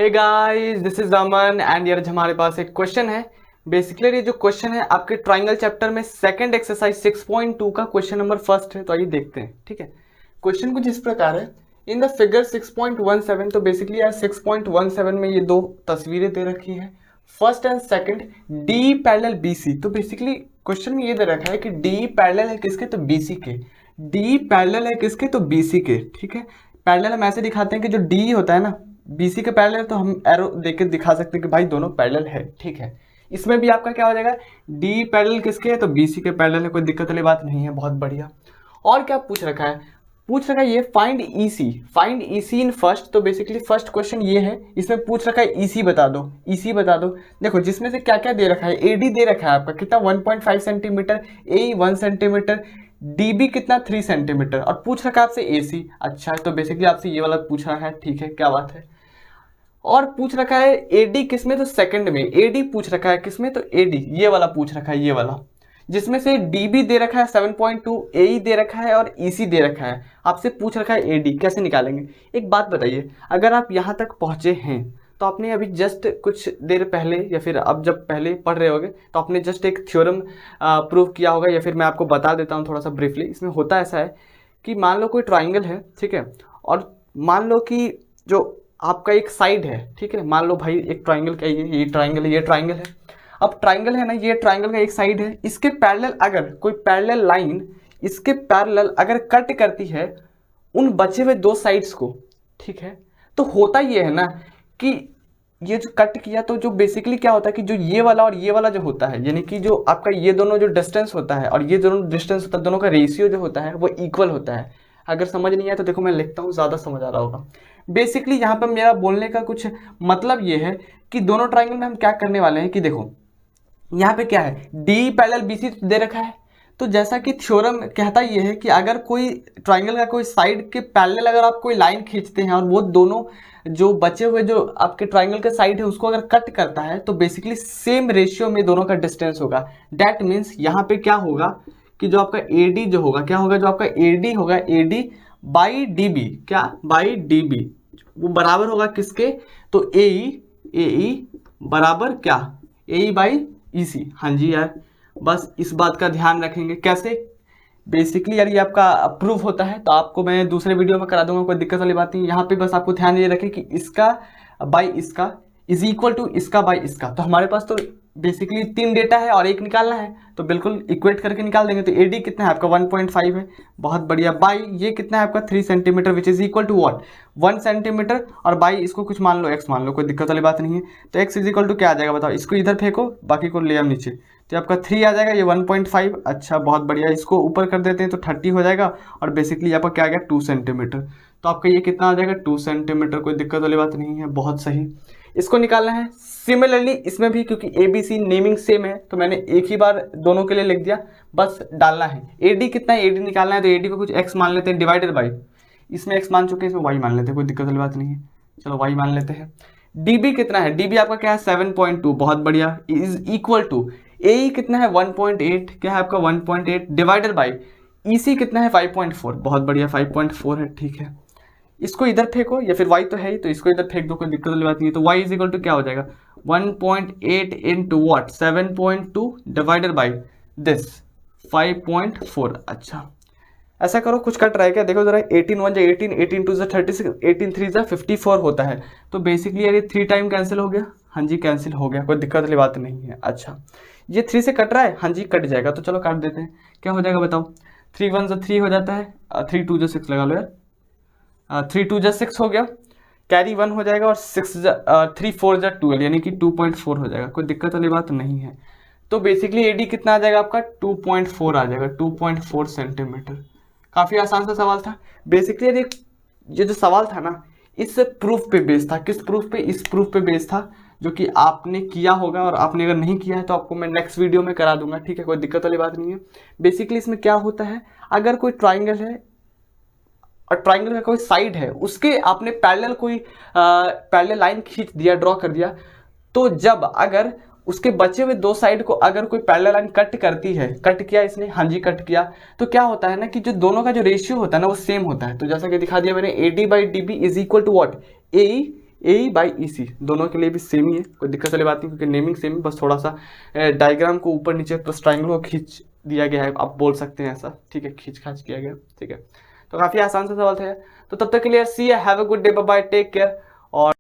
Hey guys, this is Aman and यार हमारे पास एक क्वेश्चन है। बेसिकली ये जो क्वेश्चन है आपके ट्राइंगल चैप्टर में सेकंड एक्सरसाइज 6.2 का क्वेश्चन नंबर फर्स्ट है। तो आइए देखते हैं। ठीक है, क्वेश्चन कुछ इस प्रकार है। इन द फिगर 6.17, तो बेसिकली यार 6.17 में ये दो तस्वीरें दे रखी है, first and second, D parallel BC. तो बेसिकली क्वेश्चन में ये दे रखा है कि डी पैरेलल है किसके, तो बीसी के। डी पैरेलल है किसके, तो बीसी के। ठीक है, पैरेलल हम ऐसे दिखाते हैं कि जो डी होता है ना बीसी के पैरेलल, तो हम एरो देके दिखा सकते हैं कि भाई दोनों पैरेलल है। ठीक है, इसमें भी आपका क्या हो जाएगा, डी पैरेलल किसके है, तो बीसी के पैरेलल है। कोई दिक्कत वाली बात नहीं है, बहुत बढ़िया। और क्या पूछ रखा है, पूछ रखा है ये find EC, find EC in first. तो बेसिकली फर्स्ट क्वेश्चन ये है, इसमें पूछ रखा है ईसी बता दो, ईसी बता दो। देखो जिसमें से क्या क्या दे रखा है, एडी दे रखा है आपका कितना 1.5 सेंटीमीटर, ए 1 सेंटीमीटर, डीबी कितना 3 सेंटीमीटर, और पूछ रखा है आपसे एसी। अच्छा, तो बेसिकली आपसे ये वाला पूछ रहा है। ठीक है, क्या बात है। और पूछ रखा है एडी किसमें, तो सेकंड में। एडी पूछ रखा है किसमें, तो एडी ये वाला पूछ रखा है, ये वाला, जिसमें से डीबी दे रखा है 7.2, एई दे रखा है और ईसी दे रखा है। आपसे पूछ रखा है एडी, कैसे निकालेंगे। एक बात बताइए, अगर आप यहाँ तक पहुँचे हैं तो आपने अभी जस्ट कुछ देर पहले या फिर अब जब पहले पढ़ रहे होगे तो आपने जस्ट एक थ्योरम प्रूव किया होगा, या फिर मैं आपको बता देता हूँ थोड़ा सा ब्रीफली। इसमें होता ऐसा है कि मान लो कोई ट्राइंगल है, ठीक है, और मान लो कि जो आपका एक साइड है, ठीक है, मान लो भाई एक ट्राइंगल का ये ट्राइंगल है, ये ट्राइंगल है। अब ट्राइंगल है ना, ये ट्राइंगल का एक साइड है, इसके पैरेलल अगर कोई पैरेलल लाइन इसके पैरेलल अगर कट करती है उन बचे हुए दो साइड्स को, ठीक है, तो होता ये है ना कि ये जो कट किया, तो जो बेसिकली क्या होता है कि जो ये वाला और ये वाला जो होता है, यानी कि जो आपका ये दोनों जो डिस्टेंस होता है और ये दोनों डिस्टेंस होता है, दोनों का रेशियो जो होता है वो इक्वल होता है। अगर समझ नहीं आया तो देखो मैं लिखता हूँ, ज़्यादा समझ आ रहा होगा। बेसिकली यहाँ पर मेरा बोलने का कुछ मतलब ये है कि दोनों ट्राइंगल में हम क्या करने वाले हैं कि देखो यहाँ पे क्या है, डी पैरेलल बीसी दे रखा है। तो जैसा कि थ्योरम कहता ये है कि अगर कोई ट्राइंगल का कोई साइड के पैरेलल अगर आप कोई लाइन खींचते हैं और वो दोनों जो बचे हुए जो आपके ट्राइंगल का साइड है उसको अगर कट करता है, तो बेसिकली सेम रेशियो में दोनों का डिस्टेंस होगा। डैट मीन्स यहाँ पे क्या होगा कि जो आपका एडी जो होगा, क्या होगा, जो आपका एडी होगा, एडी बाई डीबी, क्या बाई डीबी, वो बराबर होगा किसके, तो एई बराबर क्या, एई बाई ईसी। हाँ जी यार, बस इस बात का ध्यान रखेंगे। कैसे, बेसिकली यार ये आपका प्रूफ होता है, तो आपको मैं दूसरे वीडियो में करा दूंगा, कोई दिक्कत वाली बात नहीं। यहाँ पे बस आपको ध्यान ये रखें कि इसका बाई इसका इज इक्वल टू इसका बाई इसका। तो हमारे पास तो बेसिकली 3 डेटा है और एक निकालना है, तो बिल्कुल इक्वेट करके निकाल देंगे। तो एडी कितना है आपका 1.5 है, बहुत बढ़िया। बाई ये कितना है आपका 3 centimetre, which is equal to what 1 centimetre, और बाई इसको कुछ मान लो एक्स मान लो, कोई दिक्कत वाली बात नहीं है। तो एक्स इज इक्वल टू क्या आ जाएगा बताओ, इसको इधर फेंको, बाकी को ले आओ नीचे, तो आपका 3 आ जाएगा, ये 1.5। अच्छा बहुत बढ़िया, इसको ऊपर कर देते हैं तो 30 हो जाएगा, और बेसिकली आपका क्या आ गया 2 सेंटीमीटर। तो आपका ये कितना आ जाएगा 2 सेंटीमीटर, कोई दिक्कत वाली बात नहीं है, बहुत सही। इसको निकालना है। सिमिलरली इसमें भी, क्योंकि A B C naming same है तो मैंने एक ही बार दोनों के लिए लिख दिया, बस डालना है। एडी कितना है, एडी निकालना है, तो एडी को कुछ एक्स मान लेते हैं, डिवाइडेड बाई, इसमें एक्स मान चुके हैं, इसमें वाई मान लेते हैं, कोई दिक्कत वाली बात नहीं है, चलो वाई मान लेते हैं। डीबी कितना है, डीबी आपका क्या है 7.2, बहुत बढ़िया, इज इक्वल टू ए कितना है 1.8, क्या है आपका 1.8, डिवाइडेड बाई ईसी कितना है 5.4, बहुत बढ़िया 5.4 है। ठीक है, इसको इधर फेंको, या फिर y तो है ही, तो इसको इधर फेंक दो, कोई दिक्कत वाली बात नहीं है। तो y इज इक्वल टू क्या हो जाएगा 1.8 into what 7.2 divided by this 5.4। अच्छा ऐसा करो, कुछ कट रहा है क्या, देखो जरा, 18 1 18, 18 2 36, 18 3 54 होता है। तो बेसिकली यार ये 3 टाइम कैंसिल हो गया, हाँ जी कैंसिल हो गया, कोई दिक्कत वाली बात नहीं है। अच्छा ये 3 से कट रहा है, हाँ जी कट जाएगा, तो चलो काट देते हैं, क्या हो जाएगा बताओ, 3 1 3 हो जाता है, 3 2 6 लगा लो यार, 3 2 6 हो गया, कैरी 1 हो जाएगा, और 3 4 12, यानी कि 2.4 हो जाएगा, कोई दिक्कत वाली बात नहीं है। तो बेसिकली एडी कितना आ जाएगा आपका 2.4 आ जाएगा, 2.4 सेंटीमीटर। काफ़ी आसान सा सवाल था। बेसिकली ये जो सवाल था ना, इस प्रूफ पे बेस्ड था, किस प्रूफ पे, इस प्रूफ पे बेस्ड था जो कि आपने किया होगा, और आपने अगर नहीं किया है तो आपको मैं नेक्स्ट वीडियो में करा दूंगा, ठीक है, कोई दिक्कत वाली बात नहीं है। बेसिकली इसमें क्या होता है, अगर कोई ट्राइंगल है और ट्राइंगल का कोई साइड है, उसके आपने पैरेलल कोई पैरेलल लाइन खींच दिया, ड्रॉ कर दिया, तो जब अगर उसके बचे हुए दो साइड को अगर कोई पैरेलल लाइन कट करती है, कट किया इसने, हाँ जी कट किया, तो क्या होता है ना कि जो दोनों का जो रेशियो होता है ना वो सेम होता है। तो जैसा कि दिखा दिया मैंने, AD by DB is equal to what, A A by E C, दोनों के लिए भी सेम ही है, कोई दिक्कत वाली बात नहीं, क्योंकि नेमिंग सेम है, बस थोड़ा सा डायग्राम को ऊपर नीचे प्लस ट्राइंगल को खींच दिया गया है, आप बोल सकते हैं ऐसा, ठीक है, खींच खाच किया गया, ठीक है। तो काफ़ी आसान सा सवाल था। तो तब तक के लिए see have a good day, bye bye, take care. और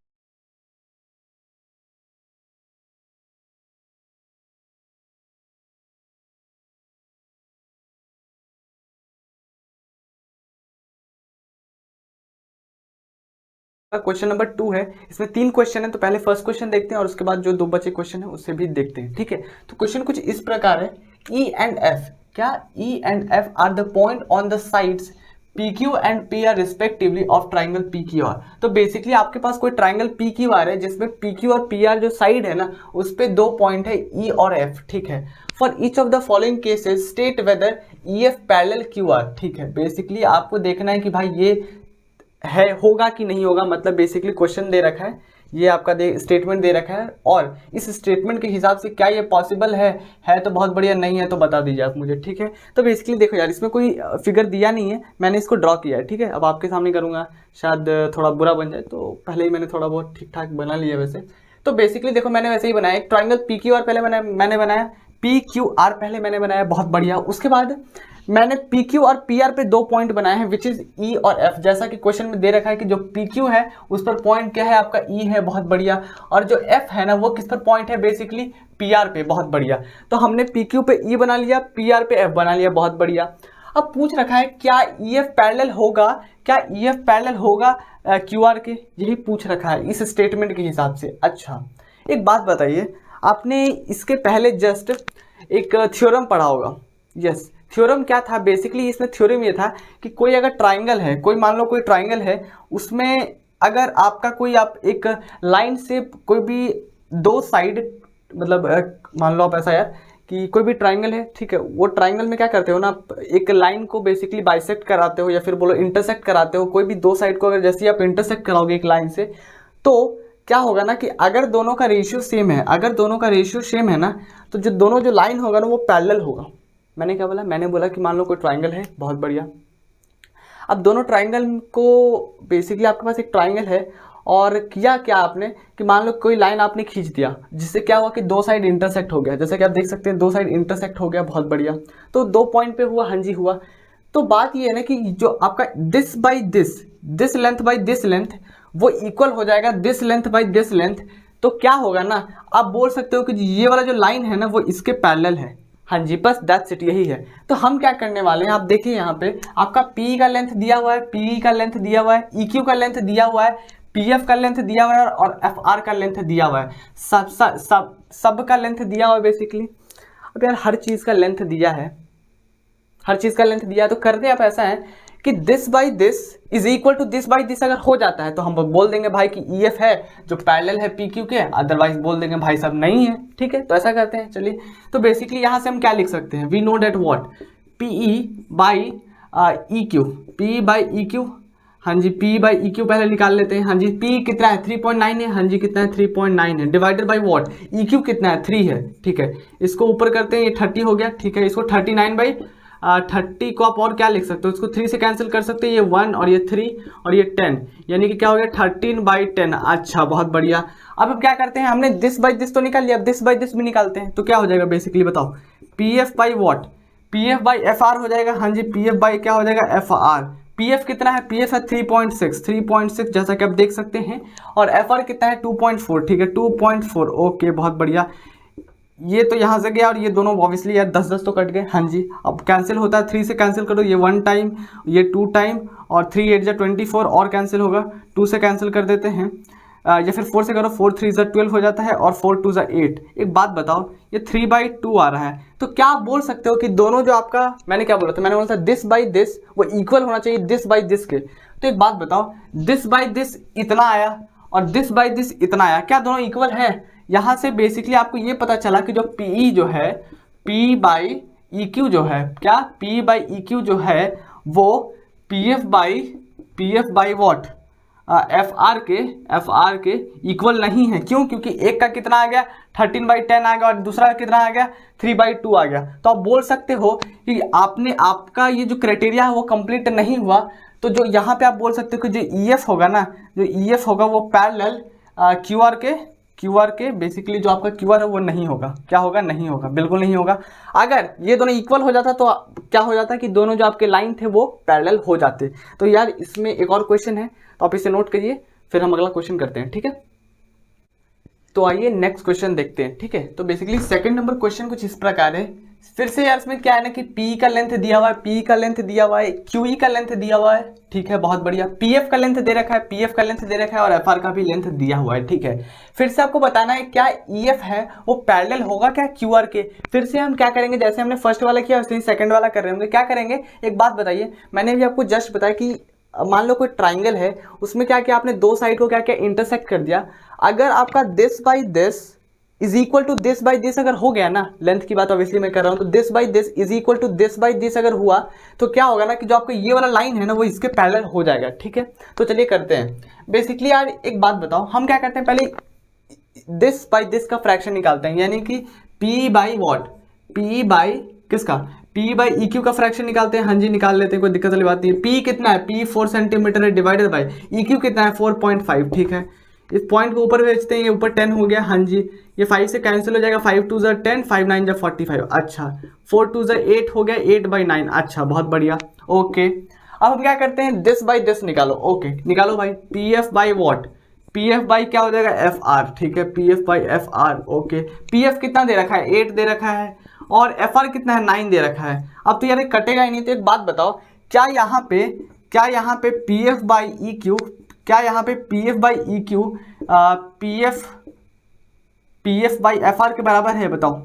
क्वेश्चन नंबर 2 है, इसमें 3 क्वेश्चन है, तो पहले फर्स्ट क्वेश्चन देखते हैं और उसके बाद जो 2 बचे क्वेश्चन है उससे भी देखते हैं, ठीक है। तो क्वेश्चन कुछ इस प्रकार है, ई एंड एफ, क्या E and F R the point on the sides PQ and PR respectively of triangle PQR। तो बेसिकली आपके पास कोई ट्राइंगल PQR है जिसमें PQ और PR जो साइड है ना उस पे 2 पॉइंट है E और F, ठीक है। For each of the following cases state whether EF parallel QR, ठीक है। बेसिकली आपको देखना है कि भाई ये है होगा कि नहीं होगा, मतलब बेसिकली क्वेश्चन दे रखा है, ये आपका स्टेटमेंट दे रखा है, और इस स्टेटमेंट के हिसाब से क्या ये पॉसिबल है तो बहुत बढ़िया, नहीं है तो बता दीजिए आप मुझे, ठीक है। तो बेसिकली देखो यार, इसमें कोई फिगर दिया नहीं है, मैंने इसको ड्रॉ किया है, ठीक है। अब आपके सामने करूँगा, शायद थोड़ा बुरा बन जाए, तो पहले ही मैंने थोड़ा बहुत ठीक ठाक बना लिया वैसे। तो बेसिकली देखो मैंने वैसे ही बनाया, एक ट्राइंगल PQR पहले मैंने बनाया, PQR पहले मैंने बनाया, बहुत बढ़िया। उसके बाद मैंने PQ और PR पे 2 पॉइंट बनाए हैं, विच इज E और F, जैसा कि क्वेश्चन में दे रखा है कि जो PQ है उस पर पॉइंट क्या है आपका E है, बहुत बढ़िया। और जो F है ना वो किस पर पॉइंट है, बेसिकली PR पे, बहुत बढ़िया। तो हमने PQ पे E बना लिया, PR पे F बना लिया, बहुत बढ़िया। अब पूछ रखा है क्या EF पैरेलल होगा, क्या EF पैरेलल होगा QR के, यही पूछ रखा है इस स्टेटमेंट के हिसाब से। अच्छा एक बात बताइए, आपने इसके पहले जस्ट एक थ्योरम पढ़ा होगा, यस। थ्योरम क्या था, बेसिकली इसमें थ्योरम ये था कि कोई अगर ट्राइंगल है, कोई मान लो कोई ट्राइंगल है, उसमें अगर आपका कोई आप एक लाइन से कोई भी 2 साइड, मतलब मान लो आप ऐसा यार कि कोई भी ट्राइंगल है, ठीक है, वो ट्राइंगल में क्या करते हो ना, एक लाइन को बेसिकली बाइसेक्ट कराते हो या फिर बोलो इंटरसेक्ट कराते हो, कोई भी 2 साइड को अगर जैसे ही आप इंटरसेक्ट कराओगे एक लाइन से, तो क्या होगा ना कि अगर दोनों का रेशियो सेम है, अगर दोनों का रेशियो सेम है ना, तो जो दोनों जो लाइन होगा ना वो पैरेलल होगा। मैंने क्या बोला, मैंने बोला कि मान लो कोई ट्राइंगल है, बहुत बढ़िया। अब दोनों ट्राइंगल को बेसिकली आपके पास एक ट्राइंगल है, और किया क्या आपने कि मान लो कोई लाइन आपने खींच दिया, जिससे क्या हुआ कि 2 साइड इंटरसेक्ट हो गया, जैसे कि आप देख सकते हैं 2 साइड इंटरसेक्ट हो गया, बहुत बढ़िया। तो 2 पॉइंट पे हुआ, हाँ जी हुआ। तो बात ये है ना कि जो आपका this by this length by this length वो इक्वल हो जाएगा this length by this length. तो क्या होगा ना, आप बोल सकते हो कि ये वाला जो लाइन है ना वो इसके पैरेलल है, हाँ जी, बस दैट्स इट, यही है। तो हम क्या करने वाले हैं, आप देखिए यहाँ पे आपका P का लेंथ दिया हुआ है, PE का लेंथ दिया हुआ है, EQ का लेंथ दिया हुआ है, PF का लेंथ दिया हुआ है और FR का लेंथ दिया हुआ है, सब का लेंथ दिया हुआ है बेसिकली। अब यार हर चीज़ का लेंथ दिया है, हर चीज़ का लेंथ दिया है, तो करते आप ऐसा है कि this by this is equal to this by this अगर हो जाता है तो हम बोल देंगे भाई कि EF है जो पैरेलल है PQ के, अदरवाइज बोल देंगे भाई साहब नहीं है, ठीक है। तो ऐसा करते हैं, चलिए। तो बेसिकली यहाँ से हम क्या लिख सकते हैं, we know that what, PE by EQ, PE by EQ, हाँ जी, PE बाई EQ पहले निकाल लेते हैं, हाँ जी। PE कितना है 3.9 है, हाँ जी कितना है 3.9 है, डिवाइडेड बाई व्हाट, EQ कितना है 3 है, ठीक है। इसको ऊपर करते हैं, ये 30 हो गया, ठीक है। इसको 39 बाई 30 को आप और क्या लिख सकते हो, इसको 3 से कैंसिल कर सकते हैं, ये 1 और ये 3 और ये 10, यानी कि क्या हो गया 13 बाई 10। अच्छा बहुत बढ़िया। अब क्या करते हैं, हमने दिस बाई दिस तो निकाल लिया, अब दिस बाई दिस भी निकालते हैं, तो क्या हो जाएगा बेसिकली बताओ, PF by what, PF by FR हो जाएगा, हाँ जी, PF बाई क्या हो जाएगा FR। PF कितना है, PF है 3.6 जैसा कि आप देख सकते हैं, और FR कितना है 2.4, ठीक है 2.4, ओके बहुत बढ़िया। ये तो यहाँ से गया और ये दोनों ऑब्वियसली यार 10-10 तो कट गए, हाँ जी। अब कैंसिल होता है, 3 से कैंसिल करो, ये 1 टाइम, ये 2 टाइम, और 3 8 जा 24 और कैंसिल होगा, 2 से कैंसिल कर देते हैं, या फिर 4 से करो, 4 3 जा 12 हो जाता है, और 4 2 जा 8। एक बात बताओ, ये 3/2 आ रहा है, तो क्या आप बोल सकते हो कि दोनों जो आपका, मैंने क्या बोला था, मैंने बोला था दिस बाई दिस वो इक्वल होना चाहिए दिस बाई दिस के। तो एक बात बताओ, दिस बाई दिस इतना आया और दिस बाई दिस इतना आया, क्या दोनों इक्वल है? यहाँ से बेसिकली आपको ये पता चला कि जो PE जो है, P बाई EQ जो है, क्या P बाई EQ जो है वो PF by what, F R के इक्वल नहीं है। क्यों? क्योंकि एक का कितना आ गया 13/10 आ गया और दूसरा का कितना आ गया 3/2 आ गया। तो आप बोल सकते हो कि आपका ये जो क्राइटेरिया है वो कंप्लीट नहीं हुआ। तो जो यहाँ पे आप बोल सकते हो कि जो EF होगा ना, जो EF होगा वो पैरेलल QR के बेसिकली जो आपका QR है वो नहीं होगा। क्या होगा? नहीं होगा, बिल्कुल नहीं होगा। अगर ये दोनों इक्वल हो जाता तो क्या हो जाता कि दोनों जो आपके लाइन थे वो पैरेलल हो जाते। तो यार इसमें एक और क्वेश्चन है, तो आप इसे नोट करिए, फिर हम अगला क्वेश्चन करते हैं। ठीक है, तो आइए नेक्स्ट क्वेश्चन देखते हैं। ठीक है, तो बेसिकली सेकंड नंबर क्वेश्चन कुछ इस प्रकार है। फिर से यार इसमें क्या है ना कि P का लेंथ दिया हुआ है, P का लेंथ दिया हुआ है, QE का लेंथ दिया हुआ है। ठीक है, बहुत बढ़िया। PF का लेंथ दे रखा है, PF का लेंथ दे रखा है और FR का भी लेंथ दिया हुआ है। ठीक है, फिर से आपको बताना है क्या EF है वो पैरेलल होगा क्या QR के। फिर से हम क्या करेंगे, जैसे हमने फर्स्ट वाला किया वैसे ही सेकंड वाला कर रहे होंगे। क्या करेंगे, एक बात बताइए, मैंने भी आपको जस्ट बताया कि मान लो कोई ट्राइंगल है, उसमें क्या किया आपने, दो साइड को क्या किया इंटरसेक्ट कर दिया। अगर आपका this by this is equal to this by this अगर हो गया ना, लेंथ की बात ऑब्वियसली मैं कर रहा हूं, तो this by this is equal to this by this अगर हुआ तो क्या होगा ना कि जो आपका ये वाला लाइन है ना वो इसके पैरेलल हो जाएगा। ठीक है, तो चलिए करते हैं। बेसिकली यार एक बात बताओ, हम क्या करते हैं, पहले दिस बाई दिस का फ्रैक्शन निकालते हैं, यानी कि P by what, P by किसका, P बाई EQ का फ्रैक्शन निकालते हैं। हाँ जी, निकाल लेते हैं, कोई दिक्कत वाली बात नहीं है। P कितना है, P 4 सेंटीमीटर है, डिवाइडेड बाई EQ कितना है 4.5। ठीक है, इस पॉइंट को ऊपर भेजते हैं, ये ऊपर 10 हो गया। हाँ जी, ये 5 से कैंसिल हो जाएगा, 5 2 10, 5 9 45। अच्छा, 4 2 8 हो गया, 8/9। अच्छा, बहुत बढ़िया। ओके, अब हम क्या करते हैं, दिस बाई दिस निकालो। ओके, निकालो भाई। PF by what, PF by क्या हो जाएगा FR। ठीक है, PF by FR। Okay, PF कितना दे रखा है 8 दे रखा है और FR कितना है 9 दे रखा है। अब तो यार कटेगा ही नहीं। तो एक बात बताओ, क्या यहाँ पे PF बाई EQ, क्या यहाँ पे PF by EQ PF by FR के बराबर है? बताओ,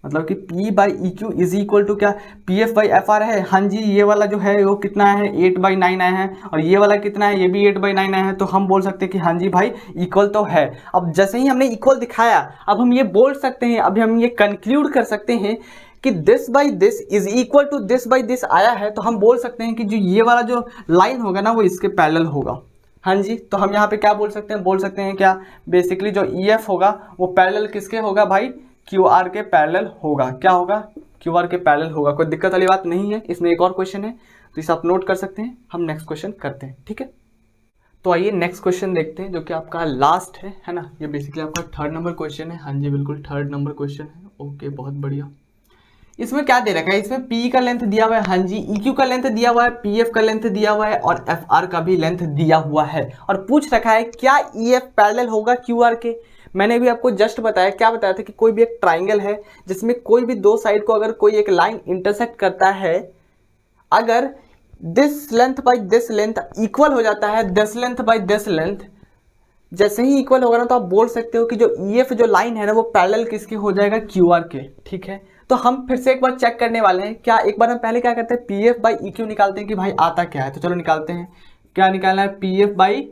मतलब कि P by EQ is equal to क्या PF बाई FR है। हाँ जी, ये वाला जो है वो कितना है 8/9 आया है और ये वाला कितना है, ये भी 8/9 आया है। तो हम बोल सकते हैं कि हाँ जी भाई इक्वल तो है। अब जैसे ही हमने इक्वल दिखाया, अब हम ये बोल सकते हैं, अभी हम ये कंक्लूड कर सकते हैं कि this by this is equal to this by this आया है। तो हम बोल सकते हैं कि जो ये वाला जो लाइन होगा ना वो इसके पैरेलल होगा। हाँ जी, तो हम यहाँ पे क्या बोल सकते हैं, बोल सकते हैं क्या, बेसिकली जो EF होगा वो पैरेलल किसके होगा भाई, QR के पैरेलल होगा। क्या होगा, QR के पैरेलल होगा। कोई दिक्कत वाली बात नहीं है। इसमें एक और क्वेश्चन है तो इसे आप नोट कर सकते हैं। हम नेक्स्ट क्वेश्चन करते हैं। ठीक है, तो आइए नेक्स्ट क्वेश्चन देखते हैं जो कि आपका लास्ट है ना। ये बेसिकली आपका 3rd नंबर क्वेश्चन है। हाँ जी, बिल्कुल 3rd नंबर क्वेश्चन है। ओके, बहुत बढ़िया। इसमें क्या दे रखा है, इसमें P का लेंथ दिया हुआ है। हाँ जी, EQ का लेंथ दिया हुआ है, PF का लेंथ दिया हुआ है और FR का भी लेंथ दिया हुआ है। और पूछ रखा है क्या EF पैरेलल होगा QR के। मैंने भी आपको जस्ट बताया, क्या बताया था कि कोई भी एक ट्राइंगल है जिसमें कोई भी दो साइड को अगर कोई एक लाइन इंटरसेक्ट करता है, अगर this length by this length equal हो जाता है, this length by this length जैसे ही इक्वल होगा ना, तो आप बोल सकते हो कि जो EF जो लाइन है ना वो पैरेलल किसके हो जाएगा, QR के। ठीक है, तो हम फिर से एक बार चेक करने वाले हैं। क्या एक बार हम पहले क्या करते हैं, PF बाई EQ निकालते हैं कि भाई आता क्या है। तो चलो निकालते हैं। क्या निकालना है, PF बाई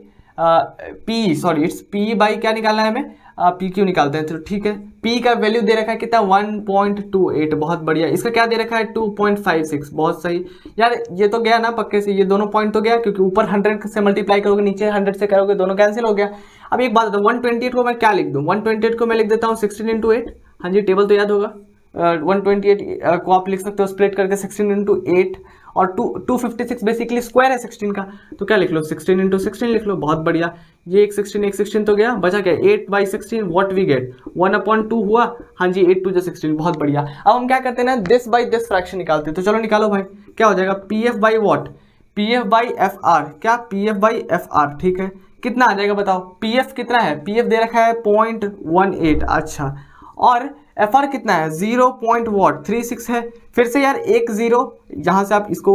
P बाई क्या निकालना है हमें, PQ निकालते हैं। तो ठीक है, P का वैल्यू दे रखा है कितना 1.28। बहुत बढ़िया। इसका क्या दे रखा है 2.56। बहुत सही यार, ये तो गया ना पक्के से, ये दोनों पॉइंट तो गया क्योंकि ऊपर 100 से मल्टीप्लाई करोगे, नीचे 100 से करोगे, दोनों कैंसिल हो गया। अब एक बात बताओ, 128 को मैं क्या लिख दूं, 128 को मैं लिख देता हूँ 16 × 8। हाँ जी, टेबल तो याद होगा। 128 को आप लिख सकते हो स्प्लिट करके 16 × 8 और 256 बेसिकली स्क्वायर है 16 का, तो क्या लिख लो 16 × 16 लिख लो। बहुत बढ़िया, ये एक 16 तो गया, बचा क्या 8/16 व्हाट वी गेट 1/2 हुआ। हाँ जी, 8 2 16। बहुत बढ़िया। अब हम क्या करते हैं ना, दिस बाई दिस फ्रैक्शन निकालते हैं। तो चलो निकालो भाई, क्या हो जाएगा PF by what, PF by FR। क्या PF बाई FR। ठीक है, कितना आ जाएगा बताओ, PF कितना है, PF दे रखा है 0.18। अच्छा, और FR कितना है 0.36 है। फिर से यार एक 0 यहाँ से आप इसको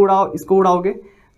उड़ाओगे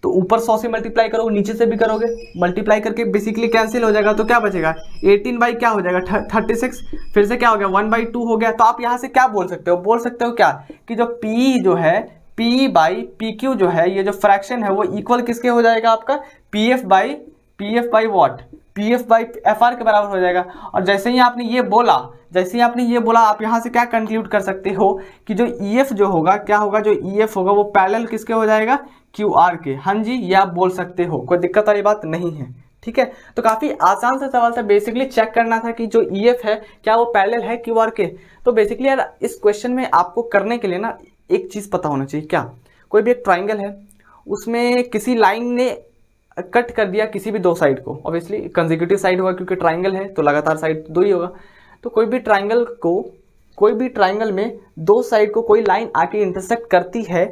तो ऊपर 100 से मल्टीप्लाई करोगे, नीचे से भी करोगे, मल्टीप्लाई करके बेसिकली कैंसिल हो जाएगा। तो क्या बचेगा 18 बाई क्या हो जाएगा 36। फिर से क्या हो गया 1/2 हो गया। तो आप यहाँ से क्या बोल सकते हो, बोल सकते हो क्या कि जो P जो है P बाई PQ जो है, ये जो फ्रैक्शन है वो इक्वल किसके हो जाएगा आपका PF by what, PF by FR के बराबर हो जाएगा। और जैसे ही आपने ये बोला आप यहाँ से क्या कंक्लूड कर सकते हो कि जो EF जो होगा, क्या होगा, जो EF होगा वो पैरेलल किसके हो जाएगा, QR के। हाँ जी, ये आप बोल सकते हो, कोई दिक्कत वाली बात नहीं है। ठीक है। तो काफी आसान सा सवाल था, बेसिकली चेक करना था कि जो EF है क्या वो पैरेलल है QR के। तो बेसिकली यार इस क्वेश्चन में आपको करने के लिए ना एक चीज पता होना चाहिए, क्या कोई भी एक ट्राइंगल है, उसमें किसी लाइन ने कट कर दिया किसी भी दो साइड को, ऑब्वियसली कंसेक्यूटिव साइड होगा क्योंकि ट्राइंगल है तो लगातार साइड दो ही होगा। तो कोई भी ट्राइंगल में दो साइड को कोई लाइन आके इंटरसेक्ट करती है,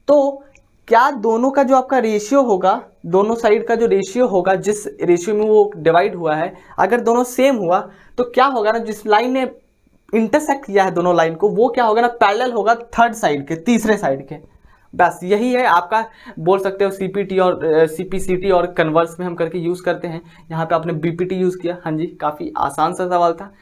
तो क्या दोनों का जो आपका रेशियो होगा, दोनों साइड का जो रेशियो होगा, जिस रेशियो में वो डिवाइड हुआ है, अगर दोनों सेम हुआ तो क्या होगा ना, जिस लाइन ने इंटरसेक्ट किया है दोनों लाइन को, वो क्या होगा ना, पैरेलल होगा थर्ड साइड के, तीसरे साइड के। बस यही है आपका, बोल सकते हो CPT और CPCT और कन्वर्स में हम करके यूज करते हैं। यहाँ पे आपने BPT यूज किया। हाँ जी, काफी आसान सा सवाल था।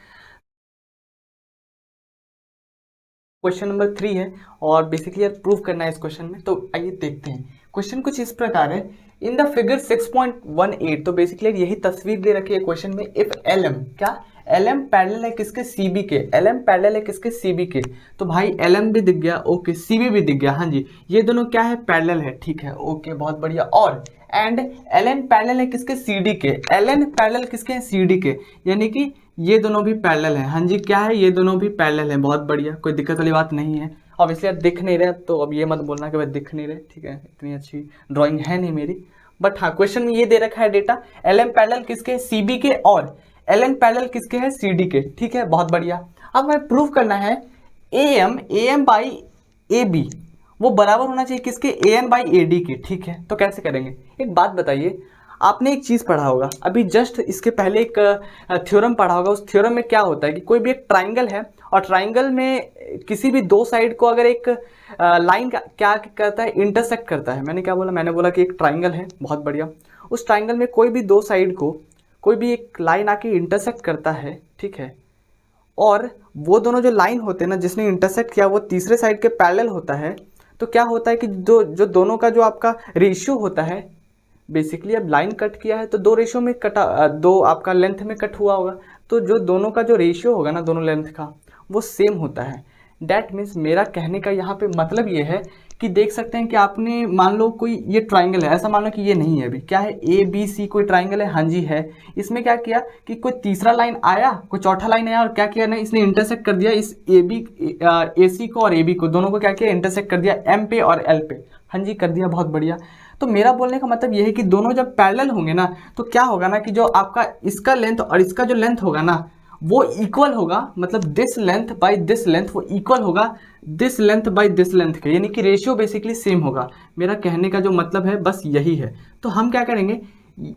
क्वेश्चन नंबर 3 है और बेसिकली यार प्रूव करना है इस क्वेश्चन में, तो आइए देखते हैं। क्वेश्चन कुछ इस प्रकार है, इन द फिगर 6.18, तो बेसिकली यही तस्वीर दे रखी है क्वेश्चन में। इफ LM, क्या LM पैरेलल है किसके, CB के। LM पैरेलल है किसके, CB के। तो भाई LM भी दिख गया, ओके, CB भी दिख गया। हाँ जी, ये दोनों क्या है, पैरेलल है, ठीक है, ओके, बहुत बढ़िया। और एंड LN पैरेलल है किसके, CD के। LN पैरेलल किसके हैं, CD के, यानी कि ये दोनों भी पैरेलल है। हाँ जी, क्या है, ये दोनों भी पैरेलल है, बहुत बढ़िया, कोई दिक्कत वाली बात नहीं है। ऑब्वियसली आप दिख नहीं रहे तो अब ये मत बोलना कि भाई दिख नहीं रहे, ठीक है, इतनी अच्छी ड्राइंग है नहीं मेरी। बट हाँ, क्वेश्चन में ये दे रखा है डेटा, LM पैरेलल किसके, CB के, और LN पैरेलल किसके है, CD के, ठीक है, बहुत बढ़िया। अब हमें प्रूव करना है AM बाई AB वो बराबर होना चाहिए किसके, AN बाई AD के, ठीक है। तो कैसे करेंगे, एक बात बताइए, आपने एक चीज पढ़ा होगा अभी जस्ट इसके पहले, एक थ्योरम पढ़ा होगा। उस थ्योरम में क्या होता है कि कोई भी एक ट्राइंगल है और ट्राइंगल में किसी भी दो साइड को अगर एक लाइन का क्या करता है, इंटरसेक्ट करता है। मैंने क्या बोला, मैंने बोला कि एक ट्राइंगल है, बहुत बढ़िया, उस ट्राइंगल में कोई भी दो साइड को कोई भी एक लाइन आके इंटरसेक्ट करता है, ठीक है, और वो दोनों जो लाइन होते हैं ना, जिसने इंटरसेक्ट किया वो तीसरे साइड के पैरेलल होता है, तो क्या होता है कि जो दोनों का जो आपका रेशियो होता है, बेसिकली अब लाइन कट किया है तो दो रेशियो में कटा, दो आपका लेंथ में कट हुआ होगा, तो जो दोनों का जो रेशियो होगा ना, दोनों लेंथ का, वो सेम होता है। डैट मीन्स मेरा कहने का यहाँ पे मतलब ये है कि देख सकते हैं कि आपने मान लो कोई ये ट्राइंगल है, ऐसा मान लो कि ये नहीं है, अभी क्या है, ABC कोई ट्राइंगल है, हाँ जी है। इसमें क्या किया कि कोई तीसरा लाइन आया, कोई चौथा लाइन आया, और क्या किया ना, इसने इंटरसेक्ट कर दिया इस AC को और AB को, दोनों को क्या किया, इंटरसेक्ट कर दिया M पे और L पे। हाँ जी, कर दिया, बहुत बढ़िया। तो मेरा बोलने का मतलब ये है कि दोनों जब पैरेलल होंगे ना, तो क्या होगा ना कि जो आपका इसका लेंथ और इसका जो लेंथ होगा ना, वो इक्वल होगा, मतलब this length by this length वो इक्वल होगा this length by this length के, यानी कि रेशियो बेसिकली सेम होगा। मेरा कहने का जो मतलब है बस यही है। तो हम क्या करेंगे,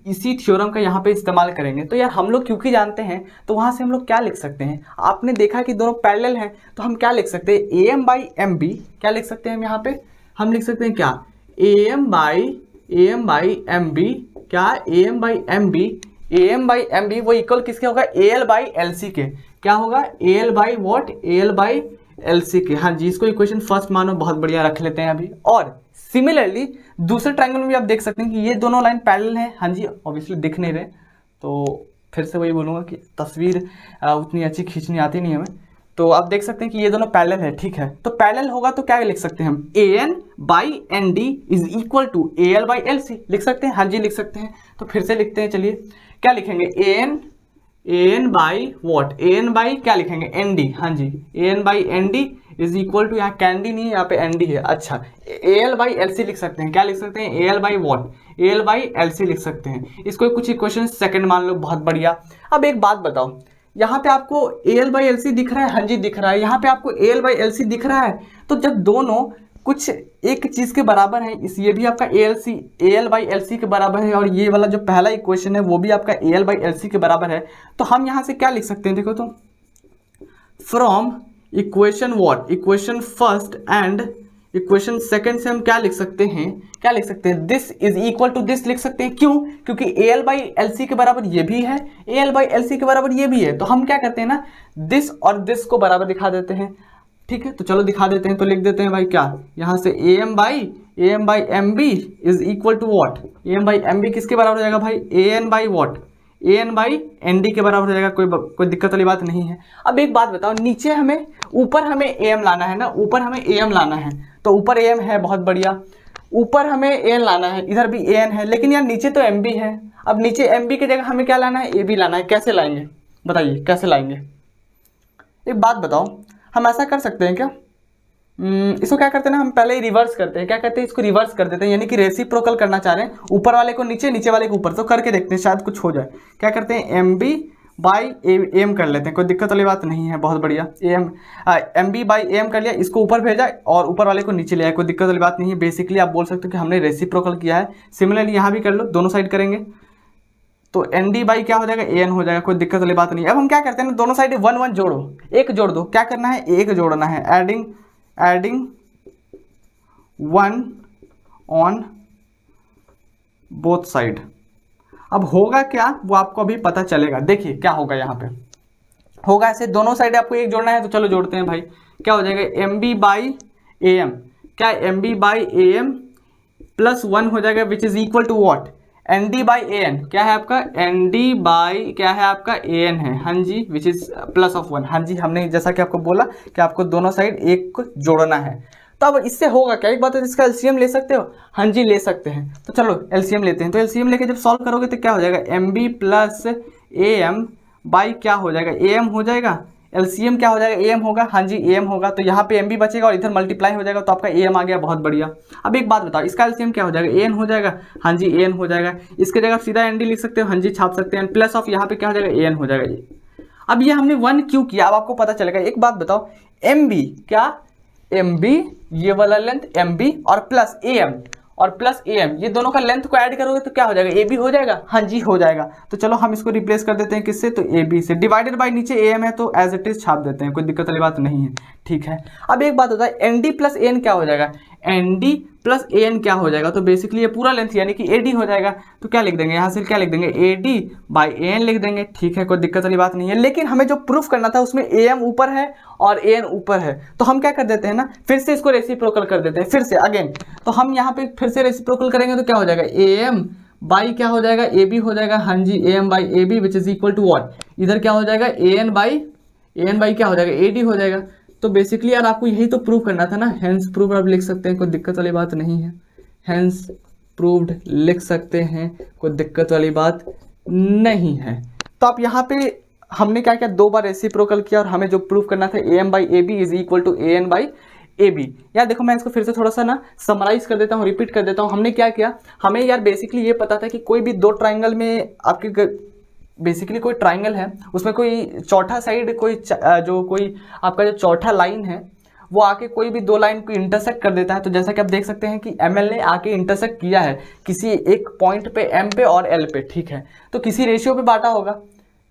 इसी थ्योरम का यहाँ पे इस्तेमाल करेंगे। तो यार हम लोग क्योंकि जानते हैं तो वहाँ से हम लोग क्या लिख सकते हैं, आपने देखा कि दोनों पैरेलल हैं, तो हम क्या लिख सकते हैं, AM बाई MB, क्या लिख सकते हैं हम यहाँ पे, हम लिख सकते हैं क्या, AM बाई MB, क्या AM बाई MB वो इक्वल किसके होगा, AL बाई LC के, क्या होगा, AL by what, AL by LC के। हाँ जी, इसको इक्वेशन फर्स्ट मानो, बहुत बढ़िया, रख लेते हैं अभी। और सिमिलरली दूसरे ट्रायंगल में भी आप देख सकते हैं कि ये दोनों लाइन पैरेलल हैं। हाँ जी, ऑब्वियसली दिख नहीं रहे, तो फिर से वही बोलूँगा कि तस्वीर उतनी अच्छी खींचनी आती नहीं हमें। तो आप देख सकते हैं कि ये दोनों पैरेलल है, ठीक है। तो पैरेलल होगा तो क्या लिख सकते हैं हम, AN by ND is equal to AL by LC, लिख सकते हैं। हाँ जी, लिख सकते हैं। तो फिर से लिखते हैं, चलिए क्या लिखेंगे, AN by what, AN by क्या लिखेंगे, ND। हाँ जी, AN by ND is equal to, यहाँ कैंडी नहीं है, यहाँ पे ND है, अच्छा, AL बाई LC लिख सकते हैं, क्या लिख सकते हैं, AL by what, AL by LC लिख सकते हैं। इसको कुछ इक्वेशन सेकंड मान लो, बहुत बढ़िया। अब एक बात बताओ, यहाँ पे आपको AL बाई LC दिख रहा है, हाँ जी दिख रहा है, यहाँ पे आपको AL बाई LC दिख रहा है, तो जब दोनों कुछ एक चीज के बराबर है, इस ये भी आपका AL बाई LC के बराबर है, और ये वाला जो पहला इक्वेशन है वो भी आपका AL बाई LC के बराबर है, तो हम यहाँ से क्या लिख सकते हैं, देखो तो, from equation what, equation first and equation second से हम क्या लिख सकते हैं, क्या लिख सकते हैं, this is equal to this लिख सकते हैं। क्यों, क्योंकि AL बाई LC के बराबर ये भी है, AL बाई LC के बराबर ये भी है, तो हम क्या करते हैं ना, दिस और दिस को बराबर दिखा देते हैं, ठीक है। तो चलो दिखा देते हैं, तो लिख देते हैं भाई क्या, यहाँ से AM by MB is equal to what, AM by MB किसके बराबर हो जाएगा भाई, AN by what, AN by ND के बराबर हो जाएगा, कोई दिक्कत वाली बात नहीं है। अब एक बात बताओ, नीचे हमें, ऊपर हमें AM लाना है ना, ऊपर हमें AM लाना है, तो ऊपर AM है, बहुत बढ़िया, ऊपर हमें AN लाना है, इधर भी AN है, लेकिन यार नीचे तो MB है, अब नीचे एम बी की जगह हमें क्या लाना है, ए बी लाना है। कैसे लाएंगे बताइए, कैसे लाएंगे? एक बात बताओ, हम ऐसा कर सकते हैं क्या? इसको क्या करते हैं ना, हम पहले ही रिवर्स करते हैं। क्या करते हैं, इसको रिवर्स कर देते हैं, यानी कि रेसिप्रोकल करना चाह रहे हैं, ऊपर वाले को नीचे, नीचे वाले को ऊपर। तो करके देखते हैं, शायद कुछ हो जाए। क्या करते हैं, एम बी बाई एम कर लेते हैं, कोई दिक्कत वाली बात नहीं है, बहुत बढ़िया। एम बी बाई एम कर लिया, इसको ऊपर भेजा और ऊपर वाले को नीचे ले आया, कोई दिक्कत वाली बात नहीं है। बेसिकली आप बोल सकते हो कि हमने रेसिप्रोकल किया है। सिमिलरली यहाँ भी कर लो, दोनों साइड करेंगे तो एन डी बाई क्या हो जाएगा, ए एन हो जाएगा, कोई दिक्कत वाली बात नहीं है। अब हम क्या करते हैं ना, दोनों साइड 1 1 जोड़ो, एक जोड़ दो। क्या करना है, एक जोड़ना है, एडिंग 1 ऑन बोथ साइड। अब होगा क्या, वो आपको अभी पता चलेगा। देखिए क्या होगा, यहाँ पे होगा ऐसे, दोनों साइड आपको एक जोड़ना है, तो चलो जोड़ते हैं भाई। क्या हो जाएगा, M B by A M, क्या M B by A M plus 1 हो जाएगा, which is equal to what, N D by A N. क्या है आपका, एन डी बाई क्या है आपका, ए एन है, हाँ जी, विच इज प्लस ऑफ 1। हाँ जी, हमने जैसा कि आपको बोला कि आपको दोनों साइड एक को जोड़ना है। तो अब इससे होगा क्या, एक बात है, इसका एलसीएम ले सकते हो, हाँ जी ले सकते हैं। तो चलो एलसीएम लेते हैं। तो एलसीएम लेके जब सॉल्व करोगे तो क्या हो जाएगा, M B plus A M by क्या हो जाएगा, ए एम हो जाएगा। एलसीएम क्या हो जाएगा, ए एम होगा, हाँ जी ए एम होगा। तो यहाँ पे एम बी बचेगा और इधर मल्टीप्लाई हो जाएगा, तो आपका ए एम आ गया, बहुत बढ़िया। अब एक बात बताओ, इसका एलसीएम क्या हो जाएगा, ए एन हो जाएगा, हाँ जी ए एन हो जाएगा। इसके जगह सीधा एन डी लिख सकते हो, हाँ जी छाप सकते हैं, प्लस ऑफ यहाँ पे क्या हो जाएगा, ए एन हो जाएगा। अब ये हमने 1 क्यों किया, अब आपको पता चलेगा। एक बात बताओ, एम बी क्या, एम बी ये वाला लेंथ एम बी और प्लस ए एम और प्लस ए एम, ये दोनों का लेंथ को ऐड करोगे तो क्या हो जाएगा, ए बी हो जाएगा, हाँ जी हो जाएगा। तो चलो हम इसको रिप्लेस कर देते हैं किससे, तो ए बी से। डिवाइडेड बाय नीचे ए एम है तो एज इट इज छाप देते हैं, कोई दिक्कत वाली बात नहीं है, ठीक है। अब एक बात होता है, एन डी प्लस ए एन क्या हो जाएगा, एन डी प्लस ए एन क्या हो जाएगा, तो बेसिकली ये पूरा लेंथ यानी कि ए डी हो जाएगा। तो क्या लिख देंगे यहाँ से, क्या लिख देंगे, A D by A N लिख देंगे, ठीक है, कोई दिक्कत वाली बात नहीं है। लेकिन हमें जो प्रूफ करना था उसमें ए एम ऊपर है और ए एन ऊपर है, तो हम क्या कर देते हैं ना, फिर से इसको रेसिप्रोकल कर देते हैं, फिर से अगेन। तो हम यहाँ पे फिर से रेसिप्रोकल करेंगे तो क्या हो जाएगा, ए एम बाई क्या हो जाएगा, ए बी हो जाएगा, हाँ जी A M by A B which is equal to what, इधर क्या हो जाएगा, ए एन बाई क्या हो जाएगा, ए डी हो जाएगा। तो बेसिकली यार आपको यही तो प्रूव करना था ना, हेंस प्रूव्ड आप लिख सकते हैं, कोई दिक्कत वाली बात नहीं है, हेंस प्रूव्ड लिख सकते हैं, कोई दिक्कत वाली बात नहीं है। तो आप यहाँ पे हमने क्या किया, 2 बार रेसिप्रोकल किया और हमें जो प्रूव करना था, A M by A B is equal to A N by A B. यार देखो मैं इसको फिर से थोड़ा सा ना समराइज कर देता हूँ, रिपीट कर देता हूँ। हमने क्या किया, हमें यार बेसिकली ये पता था कि कोई भी 2 ट्राइंगल में आपके बेसिकली कोई ट्राइंगल है, उसमें कोई चौथा साइड कोई जो कोई आपका जो चौथा लाइन है वो आके कोई भी 2 लाइन को इंटरसेक्ट कर देता है। तो जैसा कि आप देख सकते हैं कि एम एल ने आके इंटरसेक्ट किया है किसी एक पॉइंट पे, एम पे और एल पे, ठीक है। तो किसी रेशियो पे बांटा होगा,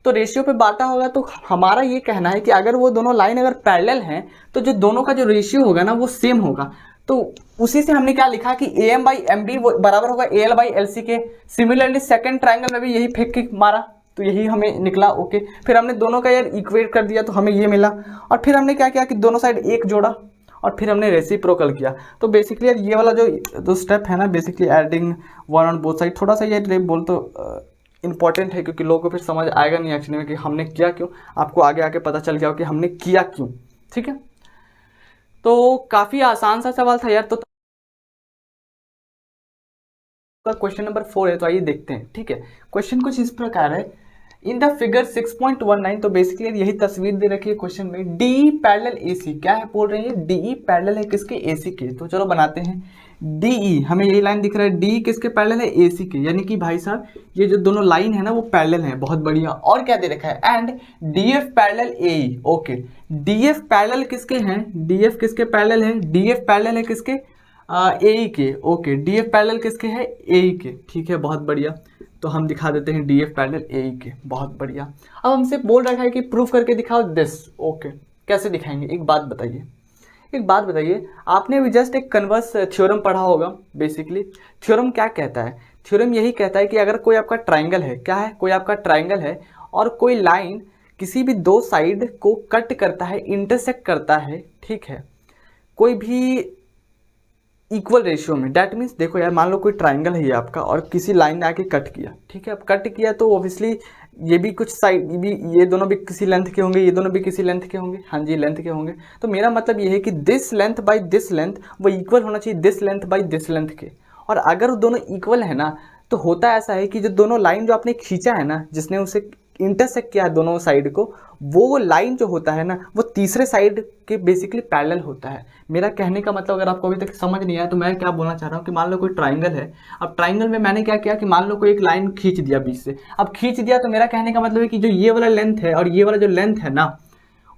तो रेशियो पे बांटा होगा, तो हमारा ये कहना है कि अगर वो दोनों लाइन अगर पैरेलल हैं तो जो दोनों का जो रेशियो होगा ना वो सेम होगा। तो उसी से हमने क्या लिखा कि A M by M B बराबर होगा A L by L C के। सिमिलरली सेकेंड ट्राइंगल में भी यही फेंक के मारा तो यही हमें निकला, ओके। फिर हमने दोनों का यार इक्वेट कर दिया तो हमें ये मिला, और फिर हमने क्या किया कि दोनों साइड एक जोड़ा और फिर हमने रेसिप्रोकल किया। तो बेसिकली यार ये वाला जो स्टेप है ना, basically adding 1 on both side, थोड़ा सा ये बोल तो इंपॉर्टेंट है, क्योंकि लोगों को फिर समझ आएगा नहीं एक्चुअली में कि हमने किया क्यों, आपको आगे आके पता चल गया हो कि हमने किया क्यों, ठीक है। तो काफ़ी आसान सा सवाल था यार। तो क्वेश्चन नंबर 4 है, तो आइए देखते हैं, ठीक है। क्वेश्चन कुछ इस प्रकार है, इन द फिगर 6.19, तो बेसिकली यही तस्वीर दे रखी है क्वेश्चन में, डी पैरेलल एसी, क्या है बोल रहे हैं, डी पैरेलल है किसके, एसी के। तो चलो बनाते हैं, डीई हमें यही लाइन दिख रहा है, डी किसके पैरेलल है, एसी के, यानी कि भाई साहब ये जो दोनों लाइन है ना वो पैरेलल है, बहुत बढ़िया। और क्या दे रखा है, and DF parallel AE, okay. DF parallel किसके हैं, डीएफ किसके पैरेलल है, डीएफ पैरेलल है किसके, एई के, ओके। डीएफ पैरेलल किसके है, एई के, ठीक है, बहुत बढ़िया। तो हम दिखा देते हैं डीएफ पैरेलल एई के, बहुत बढ़िया। अब हमसे बोल रखा है कि प्रूफ करके दिखाओ दिस, ओके। कैसे दिखाएंगे, एक बात बताइए, आपने अभी जस्ट एक कन्वर्स थ्योरम पढ़ा होगा। बेसिकली थ्योरम क्या कहता है, थ्योरम यही कहता है कि अगर कोई आपका ट्राइंगल है, क्या है, कोई आपका ट्राइंगल है और कोई लाइन किसी भी 2 साइड को कट करता है, इंटरसेक्ट करता है, ठीक है, कोई भी इक्वल रेशियो में, डैट मीन्स देखो यार, मान लो कोई ट्राइंगल है ये आपका और किसी लाइन ने आके कट किया, ठीक है। अब कट किया तो ऑब्वियसली ये भी कुछ साइड भी, ये दोनों भी किसी लेंथ के होंगे, ये दोनों भी किसी लेंथ के होंगे, हाँ जी लेंथ के होंगे। तो मेरा मतलब ये है कि this length by this length वो इक्वल होना चाहिए this length by this length के। और अगर वो दोनों इक्वल है ना तो होता ऐसा है कि जो दोनों लाइन जो आपने खींचा है ना, जिसने उसे इंटरसेक्ट किया है दोनों साइड को, वो लाइन जो होता है ना वो तीसरे साइड के बेसिकली पैरेलल होता है। मेरा कहने का मतलब अगर आपको अभी तक समझ नहीं आया तो मैं क्या बोलना चाह रहा हूँ कि मान लो कोई ट्राइंगल है। अब ट्राइंगल में मैंने क्या किया कि मान लो कोई एक लाइन खींच दिया बीच से। अब खींच दिया तो मेरा कहने का मतलब है कि जो ये वाला लेंथ है और ये वाला जो लेंथ है ना,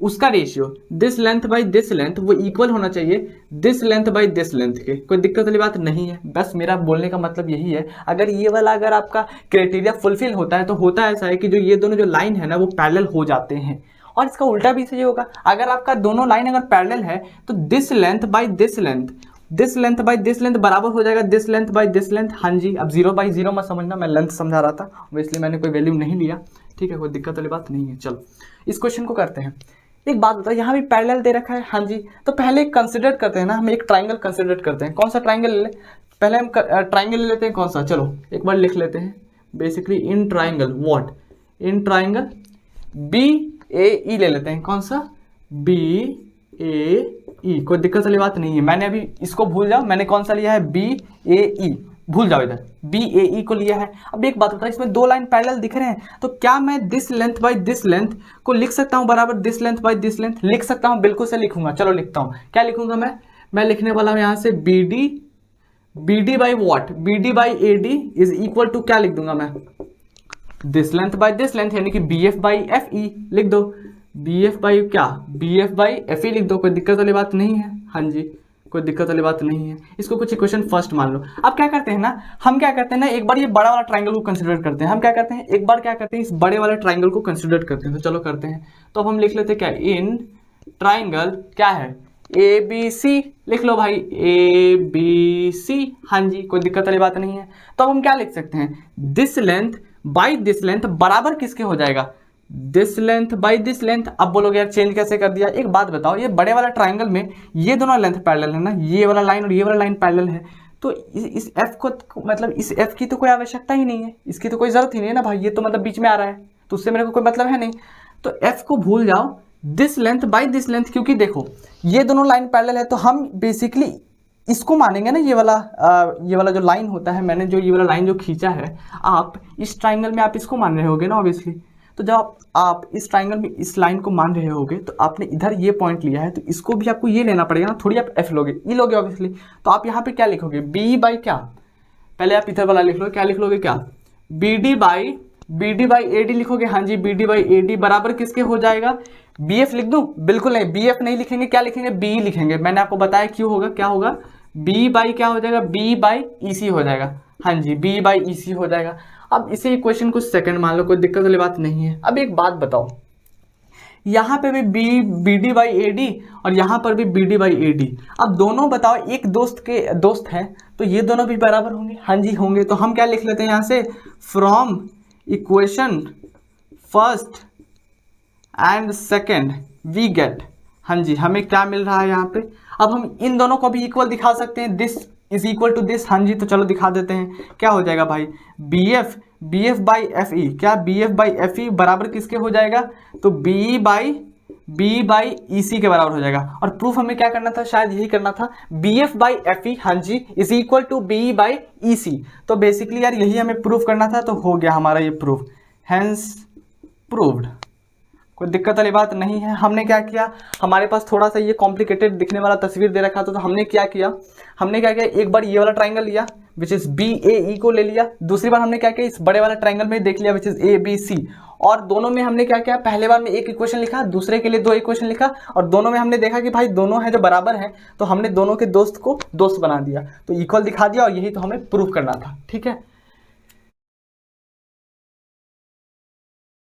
उसका ratio this length by this length वो इक्वल होना चाहिए this length by this length के। कोई दिक्कत वाली बात नहीं है, बस मेरा बोलने का मतलब यही है। अगर ये वाला अगर आपका क्राइटेरिया फुलफिल होता है तो होता ऐसा है कि जो ये दोनों जो लाइन है ना वो पैरेलल हो जाते हैं। और इसका उल्टा भी सही होगा, अगर आपका दोनों लाइन अगर पैरेलल है तो this length by this length, this length by this length बराबर हो जाएगा this length by this length. हाँ जी, अब 0 बाई 0 मत समझना, मैं लेंथ समझा रहा था, इसलिए मैंने कोई वैल्यू नहीं लिया। ठीक है, कोई दिक्कत वाली बात नहीं है। चलो इस क्वेश्चन को करते हैं। एक बात बताओ, यहाँ भी पैरेलल दे रखा है। हाँ जी, तो पहले कंसिडर करते हैं ना, हम एक ट्राइंगल कंसिडर करते हैं। कौन सा ट्राइंगल ले लें? पहले हम ट्राइंगल ले लेते हैं। कौन सा? चलो एक बार लिख लेते हैं। Basically in triangle what? In triangle BAE ले लेते हैं। कौन सा? BAE। कोई दिक्कत वाली बात नहीं है। मैंने अभी इसको भूल जाओ, मैंने कौन सा लिया है? BAE, भूल जाओ, इधर BAE को लिया है। अब एक बात बताओ, इसमें दो लाइन पैरेलल दिख रहे हैं, तो क्या मैं this length by this length को लिख सकता हूं बराबर this length by this length? लिख सकता हूं, बिल्कुल से लिखूंगा। चलो लिखता हूं। क्या लिखूंगा मैं लिखने वाला हूं यहां से BD by what? BD by AD is equal to क्या लिख दूंगा मैं? This length by this length, यानी कि BF बाई FE लिख दो। BF बाई क्या? BF बाई FE लिख दो। कोई दिक्कत वाली बात नहीं है। हाँ जी, कोई दिक्कत वाली बात नहीं है। इसको कुछ इक्वेशन फर्स्ट मान लो। अब क्या करते हैं ना, हम क्या करते हैं ना, एक बार ये बड़ा वाला ट्राइंगल को कंसिडर करते हैं। हम क्या करते हैं, एक बार क्या करते हैं, इस बड़े वाले ट्राइंगल को कंसिडर करते हैं। तो चलो करते हैं। तो अब हम लिख लेते हैं क्या? इन ट्राइंगल क्या है? ABC लिख लो भाई, ABC। हाँ जी, कोई दिक्कत वाली बात नहीं है। तो अब हम क्या लिख सकते हैं? This length by this length बराबर किसके हो जाएगा? This length by this length. अब बोलोगे यार चेंज कैसे कर दिया? एक बात बताओ, ये बड़े वाला ट्राइंगल में ये दोनों लेंथ पैरेलल है ना, ये वाला लाइन और ये वाला लाइन पैरेलल है, तो इस F को मतलब इस F की तो कोई आवश्यकता ही नहीं है, इसकी तो कोई जरूरत ही नहीं है ना भाई, ये तो मतलब बीच में आ रहा है, तो उससे मेरे को कोई मतलब है नहीं। तो F को भूल जाओ, this length by this length, क्योंकि देखो ये दोनों लाइन पैरेलल है तो हम बेसिकली इसको मानेंगे ना, ये वाला जो लाइन होता है, मैंने जो ये वाला लाइन जो खींचा है, आप इस ट्राइंगल में आप इसको मान रहे होगे ना ऑब्वियसली। तो जब आप इस ट्राइंगल में इस लाइन को मान रहे होगे तो आपने इधर ये पॉइंट लिया है, तो इसको भी आपको ये लेना पड़ेगा ना, थोड़ी आप F लोगे, E लोगे ऑब्वियसली। तो आप यहाँ पे क्या लिखोगे? B बाई क्या? पहले आप इधर वाला लिख लो, क्या लिख लोगे? क्या? BD बाई AD लिखोगे। हाँ जी, BD बाई AD बराबर किसके हो जाएगा? BF लिख दूं? बिल्कुल नहीं, BF नहीं लिखेंगे, क्या लिखेंगे? B लिखेंगे। मैंने आपको बताया क्यों होगा, क्या होगा? B बाई क्या हो जाएगा? B बाई EC हो जाएगा। हाँ जी, B बाई EC हो जाएगा। अब इसे इक्वेशन को सेकंड मान लो, कोई दिक्कत वाली बात नहीं है। अब एक बात बताओ, यहाँ पे भी BD बाई AD और यहाँ पर भी BD बाई AD। अब दोनों बताओ, एक दोस्त है तो ये दोनों भी बराबर होंगे? हाँ जी होंगे। तो हम क्या लिख लेते हैं यहाँ से? From equation first and second we get. हाँ जी, हमें क्या मिल रहा है यहाँ पे? अब हम इन दोनों को भी इक्वल दिखा सकते हैं, this is equal to this. हाँ जी, तो चलो दिखा देते हैं। क्या हो जाएगा भाई? BF बाई FE, क्या BF बाई FE बराबर किसके हो जाएगा? तो B बाई EC के बराबर हो जाएगा। और प्रूफ हमें क्या करना था? शायद यही करना था, BF बाई FE हाँ जी is equal to B by EC। तो बेसिकली यार यही हमें प्रूफ करना था, तो हो गया हमारा ये प्रूफ, हेंस प्रूव्ड। कोई दिक्कत वाली बात नहीं है। हमने क्या किया, हमारे पास थोड़ा सा ये कॉम्प्लिकेटेड दिखने वाला तस्वीर दे रखा था, तो हमने क्या किया, एक बार ये वाला ट्राइंगल लिया विच इज BAE को ले लिया। दूसरी बार हमने क्या किया, इस बड़े वाला ट्राइंगल में देख लिया विच इज ABC। और दोनों में हमने क्या किया, पहले बार में एक इक्वेशन लिखा, दूसरे के लिए दो इक्वेशन लिखा, और दोनों में हमने देखा कि भाई दोनों हैं जो बराबर हैं, तो हमने दोनों के दोस्त को दोस्त बना दिया, तो इक्वल दिखा दिया, और यही तो हमें प्रूफ करना था। ठीक है,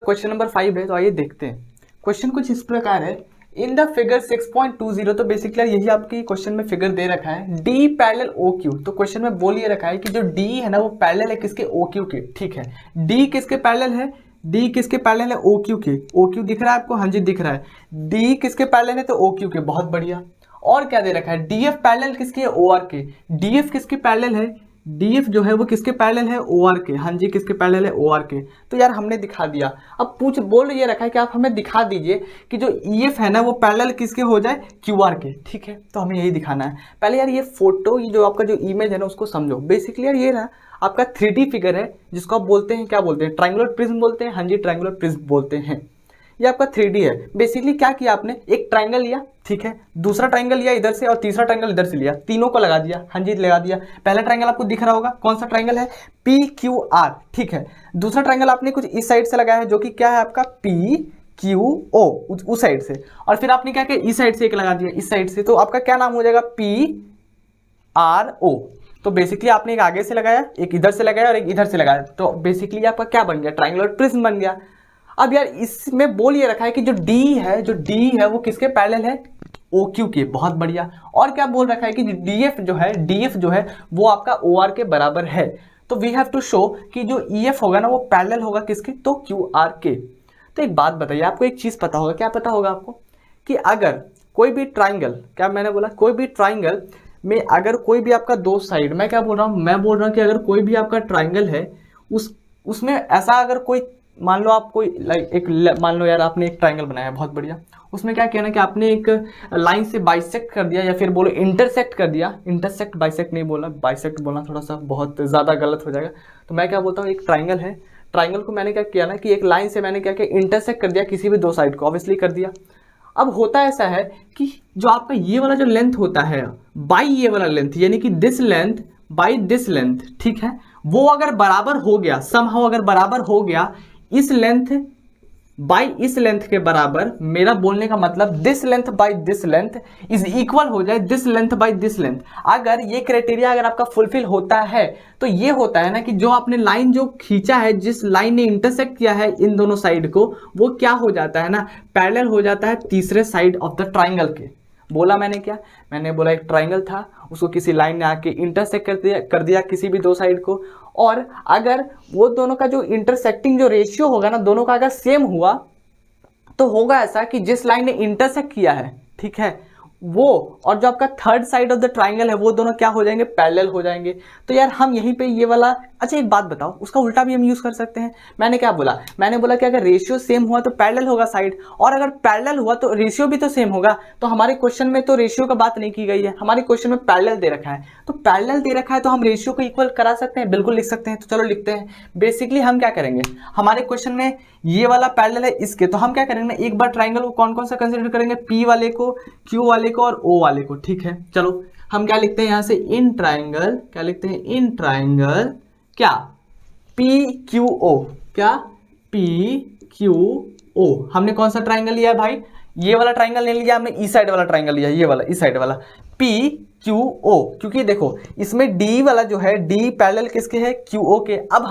क्वेश्चन नंबर 5 है, तो आइए देखते हैं। क्वेश्चन कुछ इस प्रकार है, इन द फिगर 6.20, तो बेसिकली यही आपकी क्वेश्चन में फिगर दे रखा है, D पैरेलल OQ। तो क्वेश्चन में बोल ये रखा है कि जो D है ना वो पैरेलल है किसके? OQ के। ठीक है, D किसके पैरेलल है? D किसके पैरेलल है? OQ के। OQ दिख रहा है आपको? हाँ जी दिख रहा है। D किसके पैरेलल है? तो OQ के। बहुत बढ़िया। और क्या दे रखा है? DF पैरेलल किसके? OR के। DF किसके पैरेलल है? DF जो है वो किसके पैरेलल है, OR के। हाँ जी, किसके पैरेलल है, OR के। तो यार हमने दिखा दिया। अब बोल ये रखा है कि आप हमें दिखा दीजिए कि जो EF है ना वो पैरेलल किसके हो जाए, QR के। ठीक है, तो हमें यही दिखाना है। पहले यार ये फोटो, ये जो आपका जो इमेज है ना उसको समझो। बेसिकली यार ये ना आपका 3D फिगर है जिसको आप बोलते हैं, क्या बोलते हैं, ट्रायंगुलर प्रिज्म बोलते हैं। हाँ जी, ट्रायंगुलर प्रिज्म बोलते हैं। ये आपका 3D है। बेसिकली क्या किया आपने, एक ट्रायंगल लिया, ठीक है, दूसरा ट्रायंगल लिया इधर से और तीसरा ट्रायंगल इधर से लिया, तीनों को लगा दिया। हाँ जी, लगा दिया। पहला ट्रायंगल आपको दिख रहा होगा, कौन सा ट्रायंगल है, PQR। ठीक है, दूसरा ट्रायंगल आपने कुछ इस साइड से लगाया है जो कि क्या है आपका PQO, उस साइड से। और फिर आपने क्या किया, इस साइड से एक लगा दिया, इस साइड से। तो आपका क्या नाम हो जाएगा, PRO। तो बेसिकली आपने एक आगे से लगाया, एक इधर से लगाया और एक इधर से लगाया, तो बेसिकली आपका क्या बन गया, ट्रायंगुलर प्रिज्म बन गया। अब यार इसमें बोल ये रखा है कि जो D है वो किसके पैरेलल है, OQ के। बहुत बढ़िया। और क्या बोल रखा है कि DF जो है वो आपका OR के बराबर है। तो वी हैव टू शो कि जो EF होगा ना वो पैरेलल होगा किसके, तो QR के। तो एक बात बताइए, आपको एक चीज पता होगा, क्या पता होगा आपको, कि अगर कोई भी ट्राइंगल, क्या मैंने बोला, कोई भी ट्राइंगल में अगर कोई भी आपका दो साइड, मैं क्या बोल रहा हूँ, मैं बोल रहा हूँ कि अगर कोई भी आपका ट्राइंगल है उसमें ऐसा अगर कोई, मान लो आप कोई मान लो यार आपने एक ट्राइंगल बनाया है, बहुत बढ़िया। उसमें क्या किया ना कि आपने एक लाइन से बाइसेक्ट कर दिया, या फिर बोलो इंटरसेक्ट कर दिया। इंटरसेक्ट, बाइसेक्ट नहीं बोला, बाइसेक्ट बोलना थोड़ा सा बहुत ज़्यादा गलत हो जाएगा। तो मैं क्या बोलता हूँ, एक ट्राइंगल है, ट्राइंगल को मैंने क्या किया ना कि एक लाइन से मैंने क्या किया, इंटरसेक्ट कर दिया किसी भी दो साइड को, ऑब्वियसली कर दिया। अब होता ऐसा है कि जो आपका ये वाला जो लेंथ होता है बाई ये वाला लेंथ, यानी कि this length by this length, ठीक है, वो अगर बराबर हो गया, समहाउ अगर बराबर हो गया इस लेंथ बाई इस लेंथ के बराबर, मेरा बोलने का मतलब this length by this length is equal हो जाए this length by this length. अगर ये क्राइटेरिया अगर आपका फुलफिल होता है तो ये होता है ना कि जो आपने लाइन जो खींचा है, जिस लाइन ने इंटरसेक्ट किया है इन दोनों साइड को, वो क्या हो जाता है ना, पैरेलल हो जाता है तीसरे साइड ऑफ द ट्राइंगल के। बोला मैंने क्या, मैंने बोला एक ट्राइंगल था, उसको किसी लाइन ने आके इंटरसेक्ट कर दिया किसी भी दो साइड को, और अगर वो दोनों का जो इंटरसेक्टिंग जो रेशियो होगा ना, दोनों का अगर सेम हुआ तो होगा ऐसा कि जिस लाइन ने इंटरसेक्ट किया है, ठीक है, वो और जो आपका third side of the triangle है वो दोनों क्या हो जाएंगे, पैरेलल हो जाएंगे। तो यार हम यहीं पे ये वाला, अच्छा एक बात बताओ, उसका उल्टा भी हम यूज कर सकते हैं। मैंने क्या बोला, मैंने बोला कि अगर रेशियो सेम हुआ तो पैरेलल होगा साइड, और अगर पैरेलल हुआ तो रेशियो भी तो सेम होगा। तो हमारे क्वेश्चन में तो रेशियो का बात नहीं की गई है, हमारे क्वेश्चन में पैरेलल दे रखा है। तो पैरेलल दे रखा है तो हम रेशियो को इक्वल करा सकते हैं, बिल्कुल लिख सकते हैं। तो चलो लिखते हैं। बेसिकली हम क्या करेंगे, हमारे क्वेश्चन में ये वाला पैरेलल है इसके, तो हम क्या करेंगे, एक बार ट्राइंगल को कौन कौन सा कंसीडर करेंगे, P वाले को, Q वाले को और O वाले को। ठीक है, चलो हम क्या लिखते हैं यहाँ से, इन ट्राइंगल, क्या लिखते हैं, इन ट्राइंगल क्या, PQO, क्या PQO। हमने कौन सा ट्राइंगल लिया है भाई, ये वाला ट्राइंगल नहीं लिया हमने, इस साइड वाला ट्राइंगल लिया, ये वाला, इस साइड वाला PQO। क्योंकि देखो इसमें D वाला जो है, D पैरेलल किसके है, QO के। अब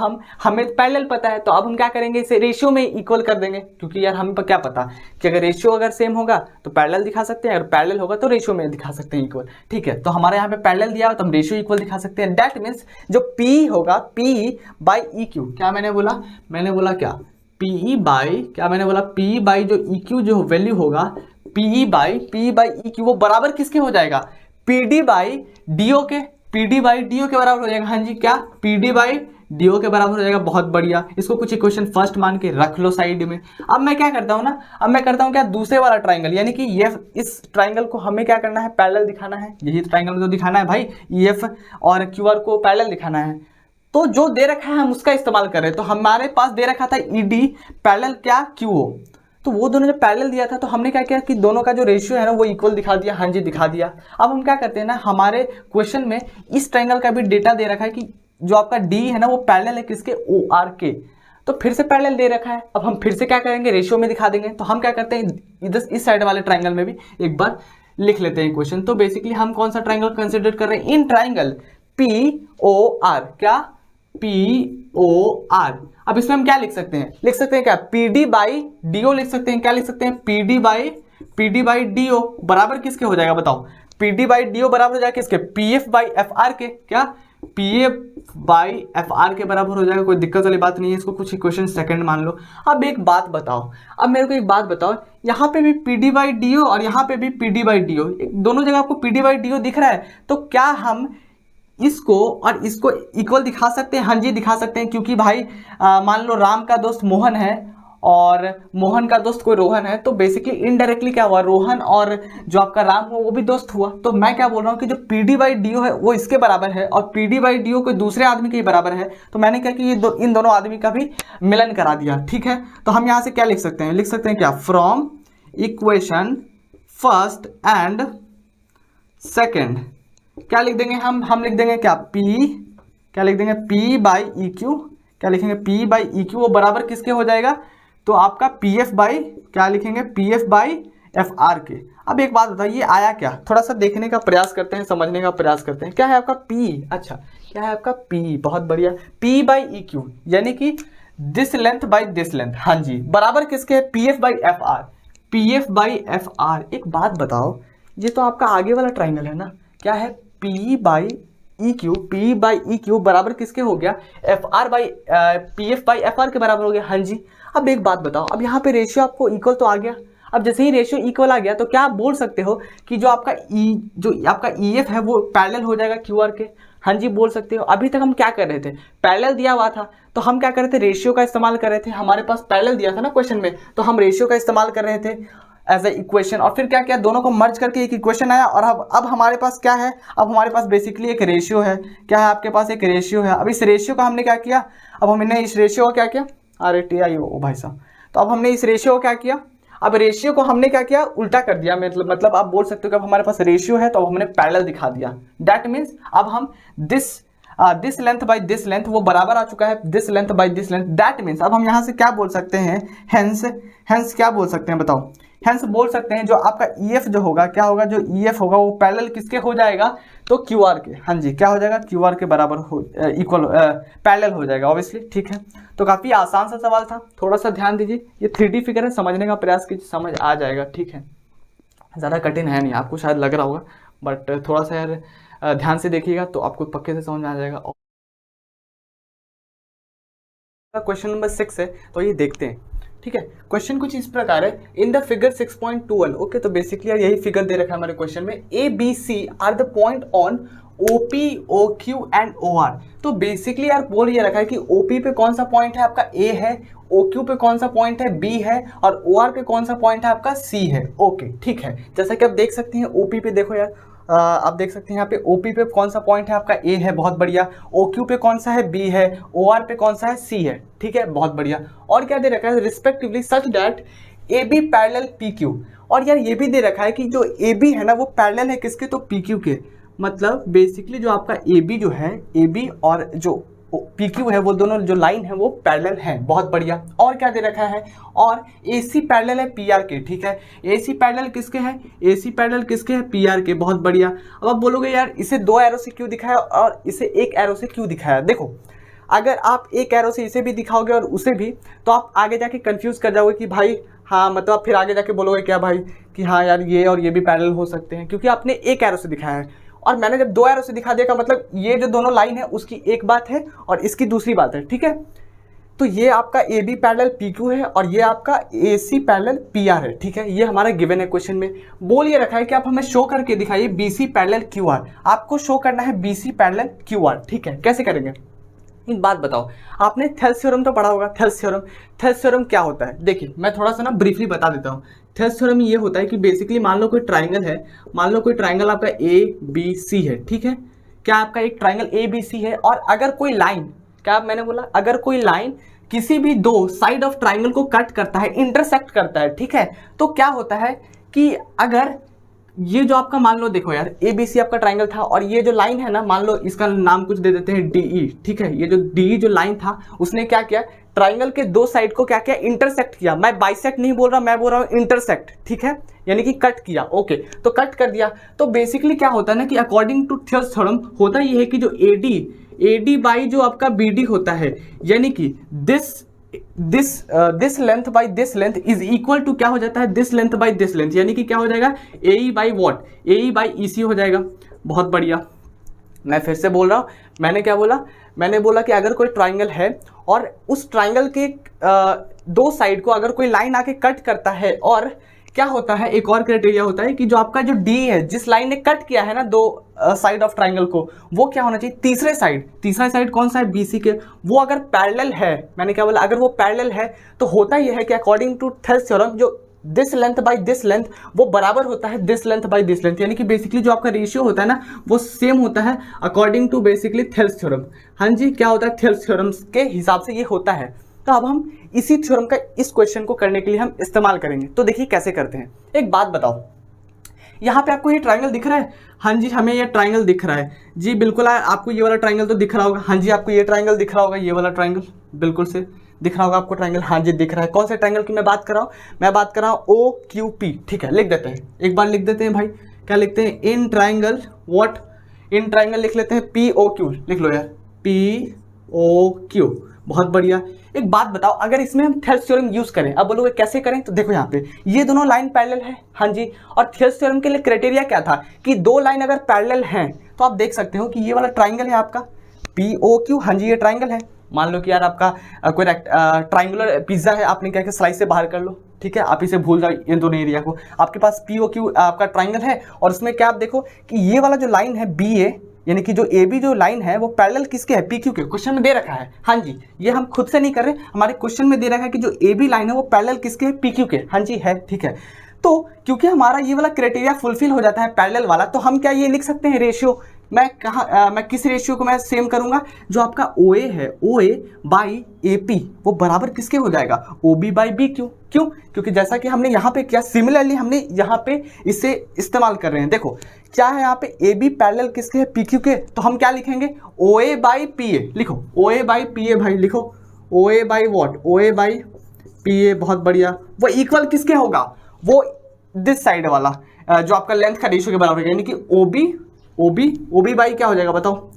हमें पैरेलल पता है, तो अब हम क्या करेंगे, इसे रेशियो में इक्वल कर देंगे, क्योंकि यार हमें क्या पता कि अगर रेशियो अगर सेम होगा तो पैरेलल दिखा सकते हैं, अगर पैरेलल होगा तो रेशियो में दिखा सकते हैं इक्वल। ठीक है, तो हमारे यहाँ पे पैरेलल दिया हो तो हम रेशियो इक्वल दिखा सकते हैं। दैट मीन्स जो P होगा, P बाई EQ, क्या मैंने बोला, मैंने बोला क्या, PE बाई, क्या मैंने बोला, P बाई जो EQ जो वैल्यू होगा, PE बाई EQ वो बराबर किसके हो जाएगा, PD बाई DO के, PD बाई DO के बराबर हो जाएगा। हाँ जी, क्या PD बाई DO के बराबर हो जाएगा। बहुत बढ़िया, इसको कुछ इक्वेशन फर्स्ट मान के रख लो साइड में। अब मैं क्या करता हूँ ना, अब मैं करता हूँ क्या, दूसरे वाला ट्राइंगल, यानी कि ये इस ट्राइंगल को हमें क्या करना है, पैरेलल दिखाना है। यही ट्राइंगल तो दिखाना है भाई, EF और QR को पैरेलल दिखाना है। तो जो दे रखा है हम उसका इस्तेमाल कर रहे हैं। तो हमारे पास दे रखा था ED पैरेलल क्या, QO, तो वो दोनों जो पैरेलल दिया था, तो हमने क्या किया कि दोनों का जो रेशियो है ना वो इक्वल दिखा दिया। हाँ जी, दिखा दिया। अब हम क्या करते हैं ना, हमारे क्वेश्चन में इस ट्रायंगल का भी डेटा दे रखा है कि जो आपका D है ना वो पैरेलल है किसके, OR के। तो फिर से पैरेलल दे रखा है, अब हम फिर से क्या करेंगे, रेशियो में दिखा देंगे। तो हम क्या करते हैं, इधर इस साइड वाले ट्राइंगल में भी एक बार लिख लेते हैं क्वेश्चन। तो बेसिकली हम कौन सा ट्राइंगल कंसिडर कर रहे हैं, इन ट्राइंगल POR, क्या POR। अब इसमें हम क्या लिख सकते हैं, लिख सकते हैं क्या, PD बाई DO लिख सकते हैं। क्या लिख सकते हैं, PD बाई DO बराबर किसके हो जाएगा, बताओ, PD बाई DO बराबर हो जाएगा किसके, PF बाई FR के। क्या, PF बाई FR के बराबर हो जाएगा। कोई दिक्कत वाली बात नहीं है, इसको कुछ इक्वेशन सेकंड मान लो। अब एक बात बताओ, अब मेरे को एक बात बताओ, यहाँ पे भी PD बाई DO और यहाँ पे भी PD बाई DO, दोनों जगह आपको PD बाई DO दिख रहा है। तो क्या हम इसको और इसको इक्वल दिखा सकते हैं? हाँ जी दिखा सकते हैं, क्योंकि भाई मान लो राम का दोस्त मोहन है और मोहन का दोस्त कोई रोहन है, तो बेसिकली इनडायरेक्टली क्या हुआ, रोहन और जो आपका राम हो वो भी दोस्त हुआ। तो मैं क्या बोल रहा हूँ कि जो पी डी बाई डी है वो इसके बराबर है और पी डी बाई डी कोई दूसरे आदमी के बराबर है। तो मैंने क्या कि इन दोनों आदमी का भी मिलन करा दिया, ठीक है। तो हम यहाँ से क्या लिख सकते हैं, लिख सकते हैं क्या, from equation first and second क्या लिख देंगे हम लिख देंगे क्या, पी, क्या लिख देंगे, पी बाई ई क्यू, क्या लिखेंगे, पी बाई ई क्यू, वो बराबर किसके हो जाएगा, तो आपका पी एफ बाई, क्या लिखेंगे, P F by F R के। अब एक बात बताइए आया क्या, थोड़ा सा देखने का प्रयास करते हैं, समझने का प्रयास करते हैं। क्या है आपका पी, अच्छा क्या है आपका पी, बहुत बढ़िया, पी बाई ई क्यू यानी कि this length by this length, हाँ जी, बराबर किसके है, P F by F R, P F by F R. एक बात बताओ, ये तो आपका आगे वाला ट्राइंगल है ना, क्या है, P by E Q, P by E Q बराबर किसके हो गया, F R by P F by F R के बराबर हो गया, हाँ जी। अब एक बात बताओ, अब यहाँ पे रेशियो आपको इक्वल तो आ गया। अब जैसे ही रेशियो इक्वल आ गया तो क्या आप बोल सकते हो कि जो आपका ई एफ है वो पैरेलल हो जाएगा क्यू आर के, हाँ जी बोल सकते हो। अभी तक हम क्या कर रहे थे, पैरेलल दिया हुआ था तो हम क्या कर रहे थे, रेशियो का इस्तेमाल कर रहे थे, हमारे पास पैरेलल दिया था ना क्वेश्चन में, तो हम रेशियो का इस्तेमाल कर रहे थे एज ए इक्वेशन, और फिर क्या किया, दोनों को मर्ज करके एक इक्वेशन आया। और अब हमारे पास क्या है, अब हमारे पास बेसिकली एक रेशियो है, क्या है आपके पास, एक रेशियो है। अब इस रेशियो का हमने क्या किया, अब हमने इस रेशियो का क्या किया, RATI ओ भाई साहब, तो अब हमने इस रेशियो को क्या किया, अब रेशियो को हमने क्या किया, उल्टा कर दिया। मतलब आप बोल सकते हो कि अब हमारे पास रेशियो है तो अब हमने पैरेलल दिखा दिया। दैट मीन्स अब हम this length by this length वो बराबर आ चुका है this length by this length. That means अब हम यहाँ से क्या बोल सकते हैं, हेंस क्या बोल सकते हैं बताओ, हेंस बोल सकते हैं जो आपका EF जो होगा, क्या होगा, जो EF होगा वो पैरेलल किसके हो जाएगा, तो QR के, हाँ जी क्या हो जाएगा, QR के बराबर हो, इक्वल पैरेलल हो जाएगा ऑब्वियसली, ठीक है। तो काफ़ी आसान सा सवाल था, थोड़ा सा ध्यान दीजिए, ये 3D फिगर है, समझने का प्रयास कीजिए, समझ आ जाएगा, ठीक है। ज़्यादा कठिन है नहीं, आपको शायद लग रहा होगा, बट थोड़ा सा यार ध्यान से देखिएगा तो आपको पक्के से समझ में आ जाएगा। क्वेश्चन नंबर 6 है, तो ये देखते हैं, ठीक है। क्वेश्चन कुछ इस प्रकार है, इन द फिगर 6.21, ओके, तो बेसिकली यार यही फिगर दे रखा है हमारे क्वेश्चन में, ABC are the point on OP, OQ and OR। तो बेसिकली यार बोल ये रखा है कि OP पे कौन सा पॉइंट है आपका A है, OQ पे कौन सा पॉइंट है B है, और OR पे कौन सा पॉइंट है आपका C है, ओके ठीक है। जैसा कि आप देख सकते हैं OP पे देखो यार, आप देख सकते हैं यहाँ पे OP पे कौन सा पॉइंट है आपका A है, बहुत बढ़िया, OQ पे कौन सा है B है, OR पे कौन सा है C है, ठीक है बहुत बढ़िया। और क्या दे रखा है, respectively such that AB parallel PQ, और यार ये भी दे रखा है कि जो AB है ना वो पैरेलल है किसके, तो PQ के। मतलब बेसिकली जो आपका AB जो है, AB और जो PQ है वो दोनों जो लाइन है वो पैरेलल है, बहुत बढ़िया। और क्या दे रखा है, और AC पैरेलल है PR के, ठीक है। AC पैरेलल किसके है, AC पैरेलल किसके है, PR के, बहुत बढ़िया। अब आप बोलोगे यार इसे 2 एरो से क्यों दिखाया और इसे 1 एरो से क्यों दिखाया। देखो अगर आप 1 एरो से इसे भी दिखाओगे और उसे भी, तो आप आगे जाके कंफ्यूज कर जाओगे कि भाई हाँ, मतलब फिर आगे जाके बोलोगे क्या भाई कि हाँ यार ये और ये भी पैरेलल हो सकते हैं, क्योंकि आपने 1 एरो से दिखाया है और मैंने जब 2 एरो से दिखा दिया, मतलब ये जो दोनों लाइन है उसकी एक बात है और इसकी दूसरी बात है, ठीक है। तो ये आपका AB पैरेलल PQ है और ये आपका AC पैरेलल PR है, ठीक है। ये हमारा गिवन है क्वेश्चन में। बोल ये रखा है कि आप हमें शो करके दिखाइए BC पैरेलल QR, आपको शो करना है BC पैरेलल QR, ठीक है। कैसे करेंगे, एक बात बताओ, आपने थेल्स थ्योरम तो पढ़ा होगा, थेल्स थ्योरम क्या होता है, देखिए मैं थोड़ा सा ना ब्रीफली बता देता हूँ। थेल्स थ्योरम ये होता है कि बेसिकली मान लो कोई ट्राइंगल है, मान लो कोई ट्राइंगल आपका ABC है, ठीक है। क्या आपका एक ट्राइंगल ABC है और अगर कोई लाइन, क्या मैंने बोला, अगर कोई लाइन किसी भी 2 साइड ऑफ ट्राइंगल को कट करता है, इंटरसेक्ट करता है, ठीक है, तो क्या होता है कि अगर ये जो आपका मान लो, देखो यार ABC आपका ट्राइंगल था और ये जो लाइन है ना, मान लो इसका नाम कुछ दे देते हैं DE, ठीक है। ये जो DE जो लाइन था उसने क्या किया, ट्राइंगल के 2 साइड को क्या किया, इंटरसेक्ट किया। मैं बाइसेक्ट नहीं बोल रहा, मैं बोल रहा हूँ इंटरसेक्ट, ठीक है, यानी कि कट किया, ओके। तो कट कर दिया, तो बेसिकली क्या होता है ना कि अकॉर्डिंग टू थेल्स थ्योरम होता ये है कि जो AD बाई जो आपका BD होता है, यानी कि this length by this length is equal to क्या हो जाता है, this length by this length, यानी कि क्या हो जाएगा, AE by what, AE by EC हो जाएगा, बहुत बढ़िया। मैं फिर से बोल रहा हूँ, मैंने क्या बोला, मैंने बोला कि अगर कोई ट्राइंगल है और उस ट्राइंगल के 2 साइड को अगर कोई लाइन आके कट करता है और क्या होता है, एक और क्राइटेरिया होता है कि जो आपका जो डी है, जिस लाइन ने कट किया है ना दो साइड ऑफ ट्राइंगल को, वो क्या होना चाहिए, तीसरा साइड कौन सा है, बीसी के, वो अगर पैरेलल है, मैंने क्या बोला, अगर वो पैरेलल है तो होता यह है कि अकॉर्डिंग टू थेल्स थ्योरम जो this length by this length वो बराबर होता है this length by this length, यानी कि बेसिकली जो आपका रेशियो होता है ना वो सेम होता है according to basically Thales theorem. हाँ जी, क्या होता है, थेल्स थ्योरम के हिसाब से ये होता है। तो अब हम इसी थ्योरम का इस क्वेश्चन को करने के लिए हम इस्तेमाल करेंगे। तो देखिए कैसे करते हैं। एक बात बताओ, यहाँ पे आपको ये ट्राइंगल दिख रहा है, हाँ जी हमें ये ट्राइंगल दिख रहा है जी, बिल्कुल आपको ये वाला ट्राइंगल तो दिख रहा होगा, हाँ जी आपको ये ट्राइंगल दिख रहा होगा, ये वाला ट्राइंगल बिल्कुल से दिख रहा होगा आपको ट्राइंगल, हाँ जी दिख रहा है। कौन से ट्राइंगल की मैं बात कर रहा हूँ, मैं बात कर रहा हूँ ओ क्यू पी, ठीक है लिख देते हैं, एक बार लिख देते हैं भाई, क्या लिखते हैं, in triangle what, in triangle लिख लेते हैं पी ओ क्यू, लिख लो यार पी ओ क्यू, बहुत बढ़िया। एक बात बताओ, अगर इसमें हम थेल्स थ्योरम यूज करें, अब बोलोगे कैसे करें, तो देखो यहाँ पे ये दोनों लाइन पैरेलल है, हाँ जी, और थेल्स थ्योरम के लिए क्राइटेरिया क्या था कि दो लाइन अगर पैरेलल हैं तो आप देख सकते हो कि ये वाला ट्राइंगल है आपका पी ओ क्यू, हाँ जी ये ट्राइंगल है। मान लो कि यार आपका कोई ट्राइंगुलर पिज्जा है, आपने क्या किया, स्लाइस से बाहर कर लो, ठीक है, आप इसे भूल जाओ इन दोनों एरिया को, आपके पास पी ओ क्यू आपका ट्राइंगल है, और उसमें क्या आप देखो कि ये वाला जो लाइन है बी ए, यानी कि जो ए बी जो लाइन है वो पैरेलल किसके है, पी क्यू के, क्वेश्चन में दे रखा है, हाँ जी ये हम खुद से नहीं कर रहे, हमारे क्वेश्चन में दे रखा है कि जो ए बी लाइन है वो पैरेलल किसके है, पी क्यू के, हाँ जी है, ठीक है। तो क्योंकि हमारा ये वाला क्राइटेरिया फुलफिल हो जाता है पैरेलल वाला, तो हम क्या ये लिख सकते हैं रेशियो, मैं किस रेशियो को मैं सेम करूंगा, जो आपका ओ ए है, ओ ए बाई ए पी वो बराबर किसके हो जाएगा, O B by B Q, क्यों, क्योंकि जैसा कि हमने यहाँ पे किया सिमिलरली हमने यहाँ पे इसे इस्तेमाल कर रहे हैं। देखो क्या है यहाँ पे, ए बी पैरेलल किसके है, पी क्यू के, तो हम क्या लिखेंगे, ओ ए बाई पी ए, लिखो O A by P A भाई, लिखो O A by what, O A by P A, बहुत बढ़िया। वो इक्वल किसके होगा, वो दिस साइड वाला जो आपका लेंथ का रेशियो के बराबर है, यानी कि ओ बी बाई क्या हो जाएगा बताओ,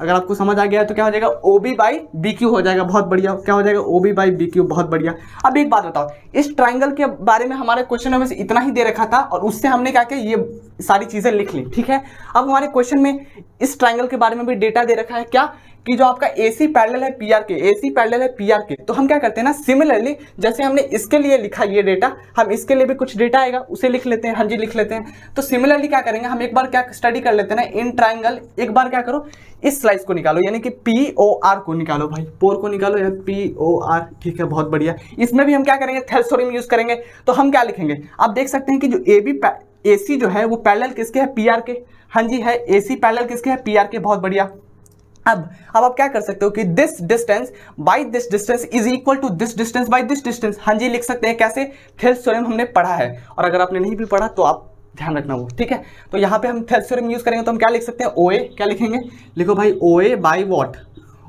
अगर आपको समझ आ गया तो क्या हो जाएगा, O B by B Q हो जाएगा, बहुत बढ़िया, क्या हो जाएगा, O B by B Q, बहुत बढ़िया। अब एक बात बताओ, इस ट्राइंगल के बारे में हमारे क्वेश्चन में इतना ही दे रखा था और उससे हमने क्या किया, ये सारी चीजें लिख ली, ठीक है। अब हमारे क्वेश्चन में इस ट्राइंगल के बारे में भी डेटा दे रखा है, क्या कि जो आपका AC पैरेलल है PR के, AC पैरेलल है PR के, तो हम क्या करते हैं ना, सिमिलरली जैसे हमने इसके लिए लिखा ये डेटा, हम इसके लिए भी कुछ डेटा आएगा उसे लिख लेते हैं, हाँ जी लिख लेते हैं। तो सिमिलरली क्या करेंगे, हम एक बार क्या स्टडी कर लेते हैं ना, इन ट्राइंगल एक बार क्या करो, इस स्लाइस को निकालो, यानी कि POR को निकालो भाई, पोर को निकालो या POR, ठीक है बहुत बढ़िया। इसमें भी हम क्या करेंगे, थेल्स थ्योरम यूज करेंगे, तो हम क्या लिखेंगे, आप देख सकते हैं कि जो AC जो है वो पैरेलल किसके है, PR के, हाँ जी है, AC पैरेलल किसके है, PR के, बहुत बढ़िया। अब आप क्या कर सकते हो कि this distance by this distance is equal to this distance by this distance, हाँ जी लिख सकते हैं, कैसे, थेल्स थ्योरम हमने पढ़ा है, और अगर आपने नहीं भी पढ़ा तो आप ध्यान रखना वो, ठीक है। तो यहाँ पे हम थेल्स थ्योरम यूज करेंगे तो हम क्या लिख सकते हैं, ओ ए, क्या लिखेंगे, लिखो भाई O A by what,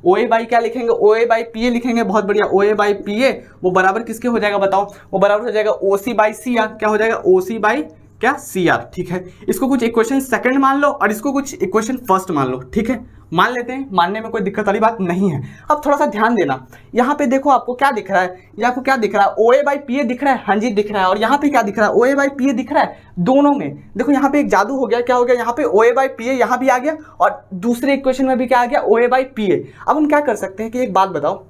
O A by क्या लिखेंगे, ओ ए बाई पी ए लिखेंगे, बहुत बढ़िया, ओ ए बाई पी ए वो बराबर किसके हो जाएगा बताओ, वो बराबर हो जाएगा ओ सी बाई सी आर, क्या हो जाएगा, ओ सी बाई क्या, सी आर, ठीक है। इसको कुछ इक्वेशन सेकंड मान लो और इसको कुछ इक्वेशन फर्स्ट मान लो, ठीक है, मान लेते हैं, मानने में कोई दिक्कत वाली बात नहीं है। अब थोड़ा सा ध्यान देना, यहाँ पे देखो आपको क्या दिख रहा है, ये आपको क्या दिख रहा है, ओ ए बाई पी ए दिख रहा है, हाँ जी दिख रहा है, और यहाँ पे क्या दिख रहा है, ओ ए बाई पी ए दिख रहा है, दोनों में देखो यहाँ पे एक जादू हो गया, क्या हो गया, यहाँ पे ओ ए बाई पी ए यहाँ भी आ गया और दूसरे इक्वेशन में भी क्या आ गया, ओ ए बाई पी ए। अब हम क्या कर सकते हैं कि एक बात बताओ,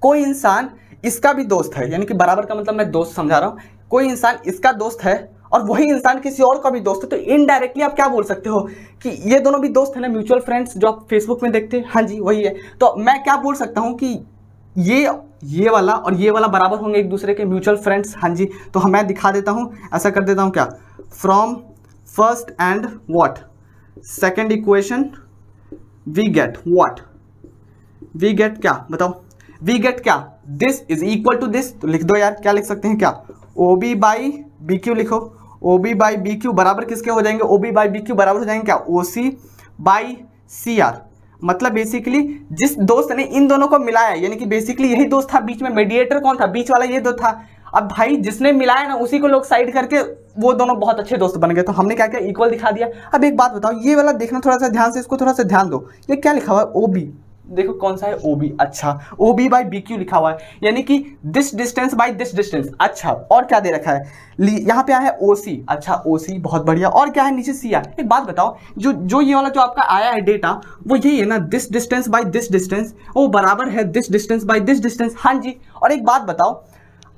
कोई इंसान इसका भी दोस्त है, यानी कि बराबर का मतलब मैं दोस्त समझा रहा हूँ, कोई इंसान इसका दोस्त है और वही इंसान किसी और का भी दोस्त है, तो इनडायरेक्टली आप क्या बोल सकते हो कि ये दोनों भी दोस्त है ना, म्यूचुअल फ्रेंड्स जो आप फेसबुक में देखते हैं, हाँ जी वही है। तो मैं क्या बोल सकता हूँ कि ये वाला और ये वाला बराबर होंगे एक दूसरे के, म्यूचुअल फ्रेंड्स, हाँ जी। तो मैं दिखा देता हूँ, ऐसा कर देता हूँ, क्या, from first and what second equation we get what, we get क्या बताओ, वी गेट क्या, this is equal to this, तो लिख दो यार, क्या लिख सकते हैं, क्या, O B by B Q लिखो, O B by B Q बराबर किसके हो जाएंगे, O B by B Q बराबर हो जाएंगे क्या, O C by C R. मतलब बेसिकली जिस दोस्त ने इन दोनों को मिलाया, यानी कि बेसिकली यही दोस्त था बीच में, मीडिएटर कौन था, बीच वाला ये दो था। अब भाई जिसने मिलाया ना उसी को लोग साइड करके वो दोनों बहुत अच्छे दोस्त बन गए, तो हमने क्या किया, इक्वल दिखा दिया। अब एक बात बताओ, ये वाला देखना थोड़ा सा ध्यान से, इसको थोड़ा सा ध्यान दो, ये क्या लिखा हुआ है, ओ बी, देखो कौन सा है, ओ बी, अच्छा O B by B Q लिखा हुआ है, यानी कि this distance by this distance, अच्छा। और क्या दे रखा है, यहाँ पे आया है ओ सी, अच्छा ओ सी, बहुत बढ़िया। और क्या है नीचे सी आर। एक बात बताओ, जो ये वाला जो आपका आया है डेटा वो यही है ना, this distance by this distance, वो बराबर है this distance by this distance, हाँ जी। और एक बात बताओ,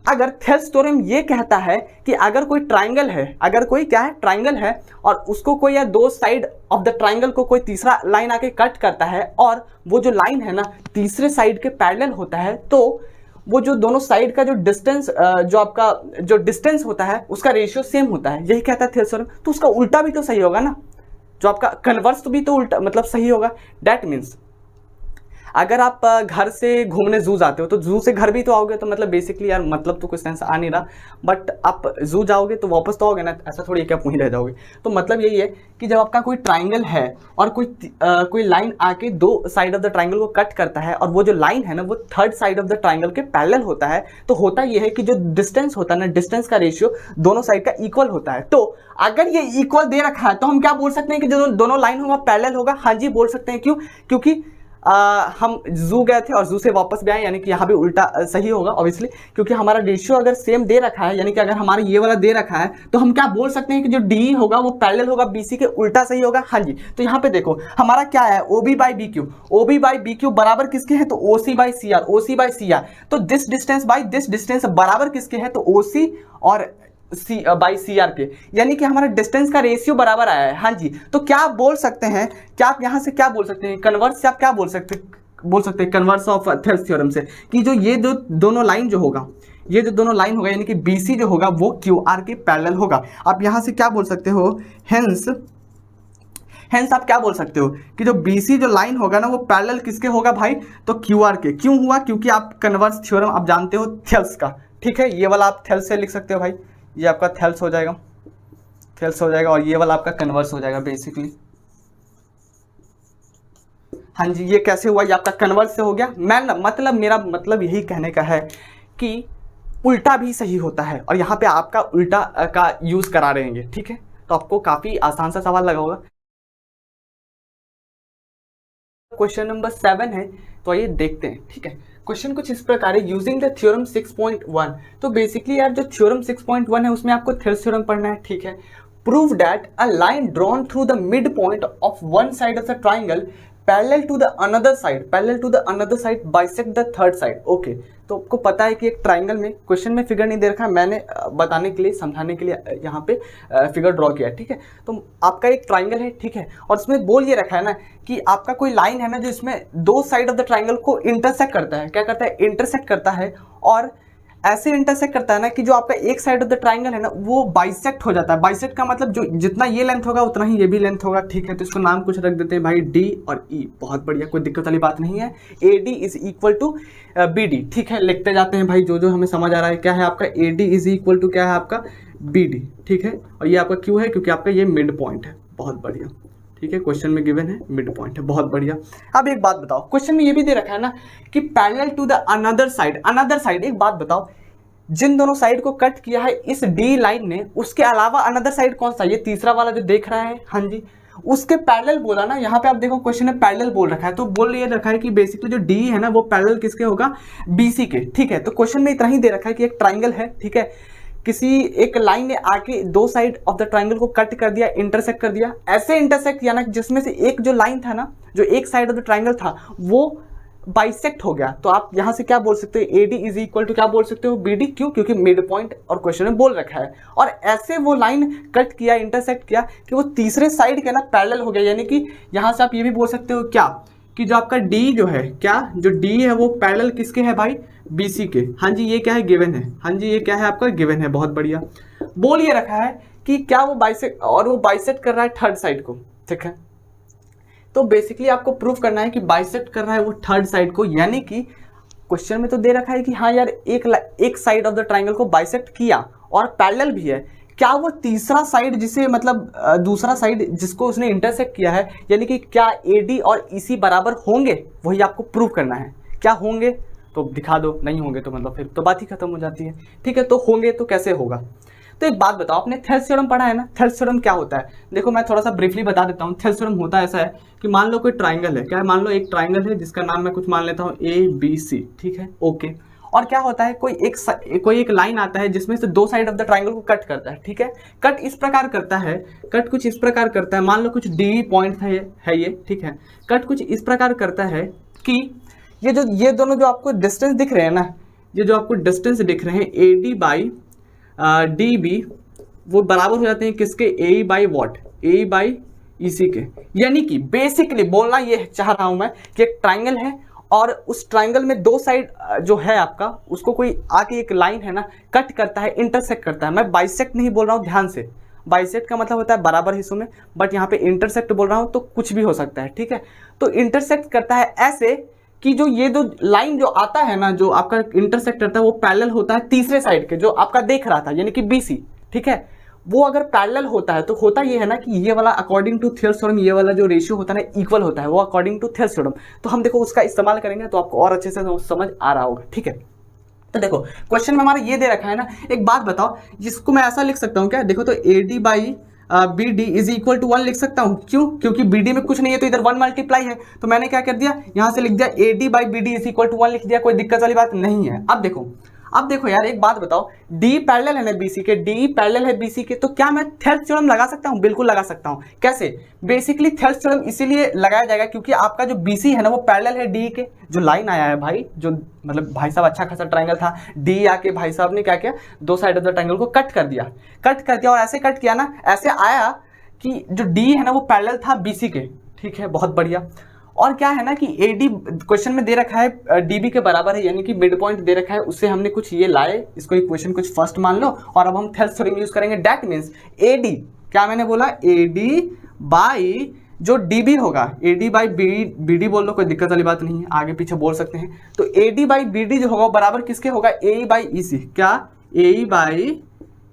अगर थेल्स थ्योरम ये कहता है कि अगर कोई ट्राइंगल है, अगर कोई क्या है ट्राइंगल है, और उसको कोई या दो साइड ऑफ द ट्राइंगल को कोई तीसरा लाइन आके कट करता है, और वो जो लाइन है ना तीसरे साइड के पैरेलल होता है, तो वो जो दोनों साइड का जो डिस्टेंस, जो आपका जो डिस्टेंस होता है उसका रेशियो सेम होता है, यही कहता है थेल्स थ्योरम। तो उसका उल्टा भी तो सही होगा ना, जो आपका कन्वर्स तो भी तो उल्टा मतलब सही होगा। दैट मीन्स अगर आप घर से घूमने जू जाते हो तो जू से घर भी तो आओगे, तो मतलब बेसिकली यार मतलब तो कुछ सेंस आ नहीं रहा, बट आप जू जाओगे तो वापस तो आओगे ना, ऐसा थोड़ी क्या वहीं रह जाओगे। तो मतलब यही है कि जब आपका कोई ट्राइंगल है और कोई लाइन आके दो साइड ऑफ द ट्राइंगल को कट करता है, और वो जो लाइन है ना वो third side of the triangle के पैरेलल होता है, तो होता ये है कि जो डिस्टेंस होता है ना, डिस्टेंस का रेशियो दोनों साइड का इक्वल होता है। तो अगर ये इक्वल दे रखा है तो हम क्या बोल सकते हैं कि जो दोनों लाइन होगा पैरेलल होगा। हाँ जी बोल सकते हैं। क्यों? क्योंकि हम जू गए थे और जू से वापस भी आए, यानी कि यहाँ भी उल्टा सही होगा ऑब्वियसली, क्योंकि हमारा रेशियो अगर सेम दे रखा है, यानी कि अगर हमारा ये वाला दे रखा है तो हम क्या बोल सकते हैं कि जो डी होगा वो पैरेलल होगा बीसी के, उल्टा सही होगा। हाँ जी, तो यहाँ पे देखो हमारा क्या है, OB by B Q, OB by B Q बराबर किसके हैं, तो OC by C R, OC by C R. तो this distance by this distance बराबर किसके हैं, तो ओसी और सी बाई सी आर के, यानी कि हमारा डिस्टेंस का रेशियो बराबर आया है। हाँ जी, तो क्या आप बोल सकते हैं, क्या आप यहाँ से क्या बोल सकते हैं, कन्वर्स से आप क्या बोल सकते हैं कन्वर्स ऑफ थेल्स थ्योरम से, कि जो ये जो दोनों लाइन जो होगा, ये जो दोनों लाइन होगा यानी कि बीसी जो होगा वो क्यू आर के पैरेलल होगा। आप यहाँ से क्या बोल सकते हो, हेंस आप क्या बोल सकते हो कि जो BC जो लाइन होगा ना वो पैरेलल किसके होगा भाई, तो QR के। क्यों हुआ? क्योंकि आप कन्वर्स थ्योरम आप जानते हो थेल्स का, ठीक है। ये वाला आप थेल्स से लिख सकते हो भाई, ये आपका थेल्स हो जाएगा, थेल्स हो जाएगा, और ये वाला आपका कन्वर्स हो जाएगा बेसिकली। हाँ जी, ये कैसे हुआ, ये आपका कन्वर्स से हो गया। मेरा मतलब यही कहने का है कि उल्टा भी सही होता है, और यहाँ पे आपका उल्टा का यूज करा रहे हैं, ठीक है। तो आपको काफी आसान सा सवाल लगा होगा। क्वेश्चन नंबर 7 है, तो आइए देखते हैं, ठीक है। क्वेश्चन कुछ इस प्रकार है, यूजिंग द थ्योरम 6.1। तो बेसिकली यार जो थ्योरम 6.1 है उसमें आपको थेल्स थ्योरम पढ़ना है, ठीक है। Prove that a line drawn through the mid point of one side of the triangle parallel to the another side bisect the third side. Okay, तो आपको पता है कि एक ट्राइंगल में, क्वेश्चन में फिगर नहीं दे रखा, मैंने बताने के लिए, समझाने के लिए यहाँ पे फिगर ड्रॉ किया है, ठीक है। तो आपका एक ट्राइंगल है, ठीक है, और इसमें बोल ये रखा है ना कि आपका कोई लाइन है ना जो इसमें दो साइड ऑफ द ट्राइंगल को इंटरसेक्ट करता है। क्या करता है? इंटरसेक्ट करता है, और ऐसे इंटरसेक्ट करता है ना कि जो आपका एक साइड ऑफ द ट्राइंगल है ना वो बाइसेक्ट हो जाता है। बाइसेक्ट का मतलब जो जितना ये लेंथ होगा उतना ही ये भी लेंथ होगा, ठीक है। तो इसको नाम कुछ रख देते हैं भाई डी और ई, बहुत बढ़िया, कोई दिक्कत वाली बात नहीं है। A D is equal to B D, ठीक है। लिखते जाते हैं भाई जो जो हमें समझ आ रहा है। क्या है आपका A D is equal to क्या है आपका बी डी, ठीक है। और ये आपका क्यों है? क्योंकि आपका ये मिड पॉइंट है, बहुत बढ़िया, ठीक है। क्वेश्चन में गिवन है मिड पॉइंट है, बहुत बढ़िया। अब एक बात बताओ, क्वेश्चन में ये भी दे रखा है ना कि parallel to the another side. एक बात बताओ, जिन दोनों साइड को कट किया है इस डी लाइन ने, उसके अलावा अनदर साइड कौन सा? ये तीसरा वाला जो देख रहा है, हाँ जी, उसके पैरेलल बोला ना। यहाँ पे आप देखो क्वेश्चन में पैरेलल बोल रखा है, तो बोल ये रखा है कि बेसिकली जो डी है ना वो पैरेलल किसके होगा? बीसी के, ठीक है। तो क्वेश्चन में इतना ही दे रखा है कि एक ट्राइंगल है, ठीक है, किसी एक लाइन ने आके दो साइड ऑफ द ट्राइंगल को कट कर दिया, इंटरसेक्ट कर दिया। ऐसे इंटरसेक्ट किया ना जिसमें से एक जो लाइन था ना, जो एक साइड ऑफ द ट्राइंगल था वो बाइसेक्ट हो गया। तो आप यहां से क्या बोल सकते हो? AD इज इक्वल टू क्या बोल सकते हो? BD। क्यों? क्योंकि मिड पॉइंट और क्वेश्चन में बोल रखा है, और ऐसे वो लाइन कट किया, इंटरसेक्ट किया कि वो तीसरे साइड के ना पैरेलल हो गया। यानी कि यहां से आप ये भी बोल सकते हो क्या, कि जो आपका D जो है, क्या जो D है वो पैरेलल किसके है भाई? BC के। हाँ जी, ये क्या है? गिवन है। हाँ जी, ये क्या है आपका? गिवन है, बहुत बढ़िया। बोल ये रखा है कि क्या वो बाइसेक्ट, और वो बाइसेक्ट कर रहा है थर्ड साइड को, ठीक है। तो बेसिकली आपको प्रूफ करना है कि बाइसेक्ट कर रहा है वो थर्ड साइड को, यानी कि क्वेश्चन में तो दे रखा है कि हाँ यार एक साइड ऑफ द ट्राइंगल को बाइसेक्ट किया और पैरेलल भी है। क्या वो तीसरा साइड जिसे मतलब दूसरा साइड जिसको उसने इंटरसेक्ट किया है, यानी कि क्या AD और EC बराबर होंगे, वही आपको प्रूफ करना है। क्या होंगे तो दिखा दो, नहीं होंगे तो मतलब फिर तो बात ही खत्म हो जाती है, ठीक है। तो होंगे तो कैसे होगा? तो एक बात बताओ, आपने थेल्स थ्योरम पढ़ा है ना? थेल्स थ्योरम क्या होता है? देखो मैं थोड़ा सा ब्रीफली बता देता हूँ। थेल्स थ्योरम होता ऐसा है कि मान लो कोई ट्राइंगल है, क्या है? मान लो एक ट्राइंगल है जिसका नाम मैं कुछ मान लेता हूँ ABC, ठीक है, ओके। और क्या होता है, कोई एक लाइन आता है जिसमें से दो साइड ऑफ द ट्राइंगल को कट करता है, ठीक है। कट इस प्रकार करता है, कट कुछ इस प्रकार करता है, मान लो कुछ D पॉइंट है ये, ठीक है। कट कुछ इस प्रकार करता है कि ये दोनों जो आपको डिस्टेंस दिख रहे हैं ना, ये जो आपको डिस्टेंस दिख रहे हैं AD बाई DB वो बराबर हो जाते हैं किसके, AE by what, AE by EC के। यानी कि बेसिकली बोलना ये चाह रहा हूं मैं कि एक ट्राइंगल है और उस ट्राइंगल में दो साइड जो है आपका, उसको कोई आके एक लाइन है ना कट करता है, इंटरसेक्ट करता है। मैं बाइसेक्ट नहीं बोल रहा हूँ, ध्यान से, बाइसेक्ट का मतलब होता है बराबर हिस्सों में, बट यहाँ पे इंटरसेक्ट बोल रहा हूँ तो कुछ भी हो सकता है, ठीक है। तो इंटरसेक्ट करता है ऐसे कि जो ये जो लाइन जो आता है ना, जो आपका इंटरसेक्ट करता है वो पैरेलल होता है तीसरे साइड के जो आपका देख रहा था, यानी कि BC, ठीक है। वो अगर पैरेलल होता है तो होता ये है ना कि ये वाला अकॉर्डिंग टू थियर्स थ्योरम ये वाला जो रेशियो होता है ना इक्वल होता है, वो अकॉर्डिंग टू थियर्स थ्योरम। तो हम देखो उसका इस्तेमाल करेंगे तो आपको और अच्छे से समझ आ रहा होगा, ठीक है। तो देखो क्वेश्चन में हमारा ये दे रखा है ना, एक बात बताओ, जिसको मैं ऐसा लिख सकता हूँ क्या, देखो तो AD by BD is equal to 1 लिख सकता हूँ। क्यों? क्योंकि BD में कुछ नहीं है तो इधर 1 मल्टीप्लाई है, तो मैंने क्या कर दिया, यहाँ से लिख दिया AD by BD is equal to 1 लिख दिया, कोई दिक्कत वाली बात नहीं है। अब देखो यार एक बात बताओ, D पैरेलल है ना BC के, D पैरेलल है BC के, तो क्या मैं थेल्स थ्योरम लगा सकता हूँ? बिल्कुल लगा सकता हूँ। कैसे? बेसिकली थेल्स थ्योरम इसीलिए लगाया जाएगा क्योंकि आपका जो BC है ना वो पैरेलल है D के। जो लाइन आया है भाई, जो मतलब भाई साहब अच्छा खासा ट्राइंगल था, D आके भाई साहब ने क्या किया, दो साइड ऑफ द ट्राइंगल को कट कर दिया और ऐसे कट किया ना, ऐसे आया कि जो D है ना वो पैरेलल था BC के, ठीक है, बहुत बढ़िया। और क्या है ना कि AD क्वेश्चन में दे रखा है DB के बराबर है, यानी कि मिड पॉइंट दे रखा है, उससे हमने कुछ ये लाए, इसको इक्वेशन कुछ फर्स्ट मान लो, और अब हम थेल्स थ्योरम यूज करेंगे। दैट मींस AD, क्या मैंने बोला, AD बाई जो DB होगा, AD बाई BD बोल लो, कोई दिक्कत वाली बात नहीं है, आगे पीछे बोल सकते हैं। तो AD बाई BD जो होगा बराबर किसके होगा, AE बाई EC। क्या? AE बाई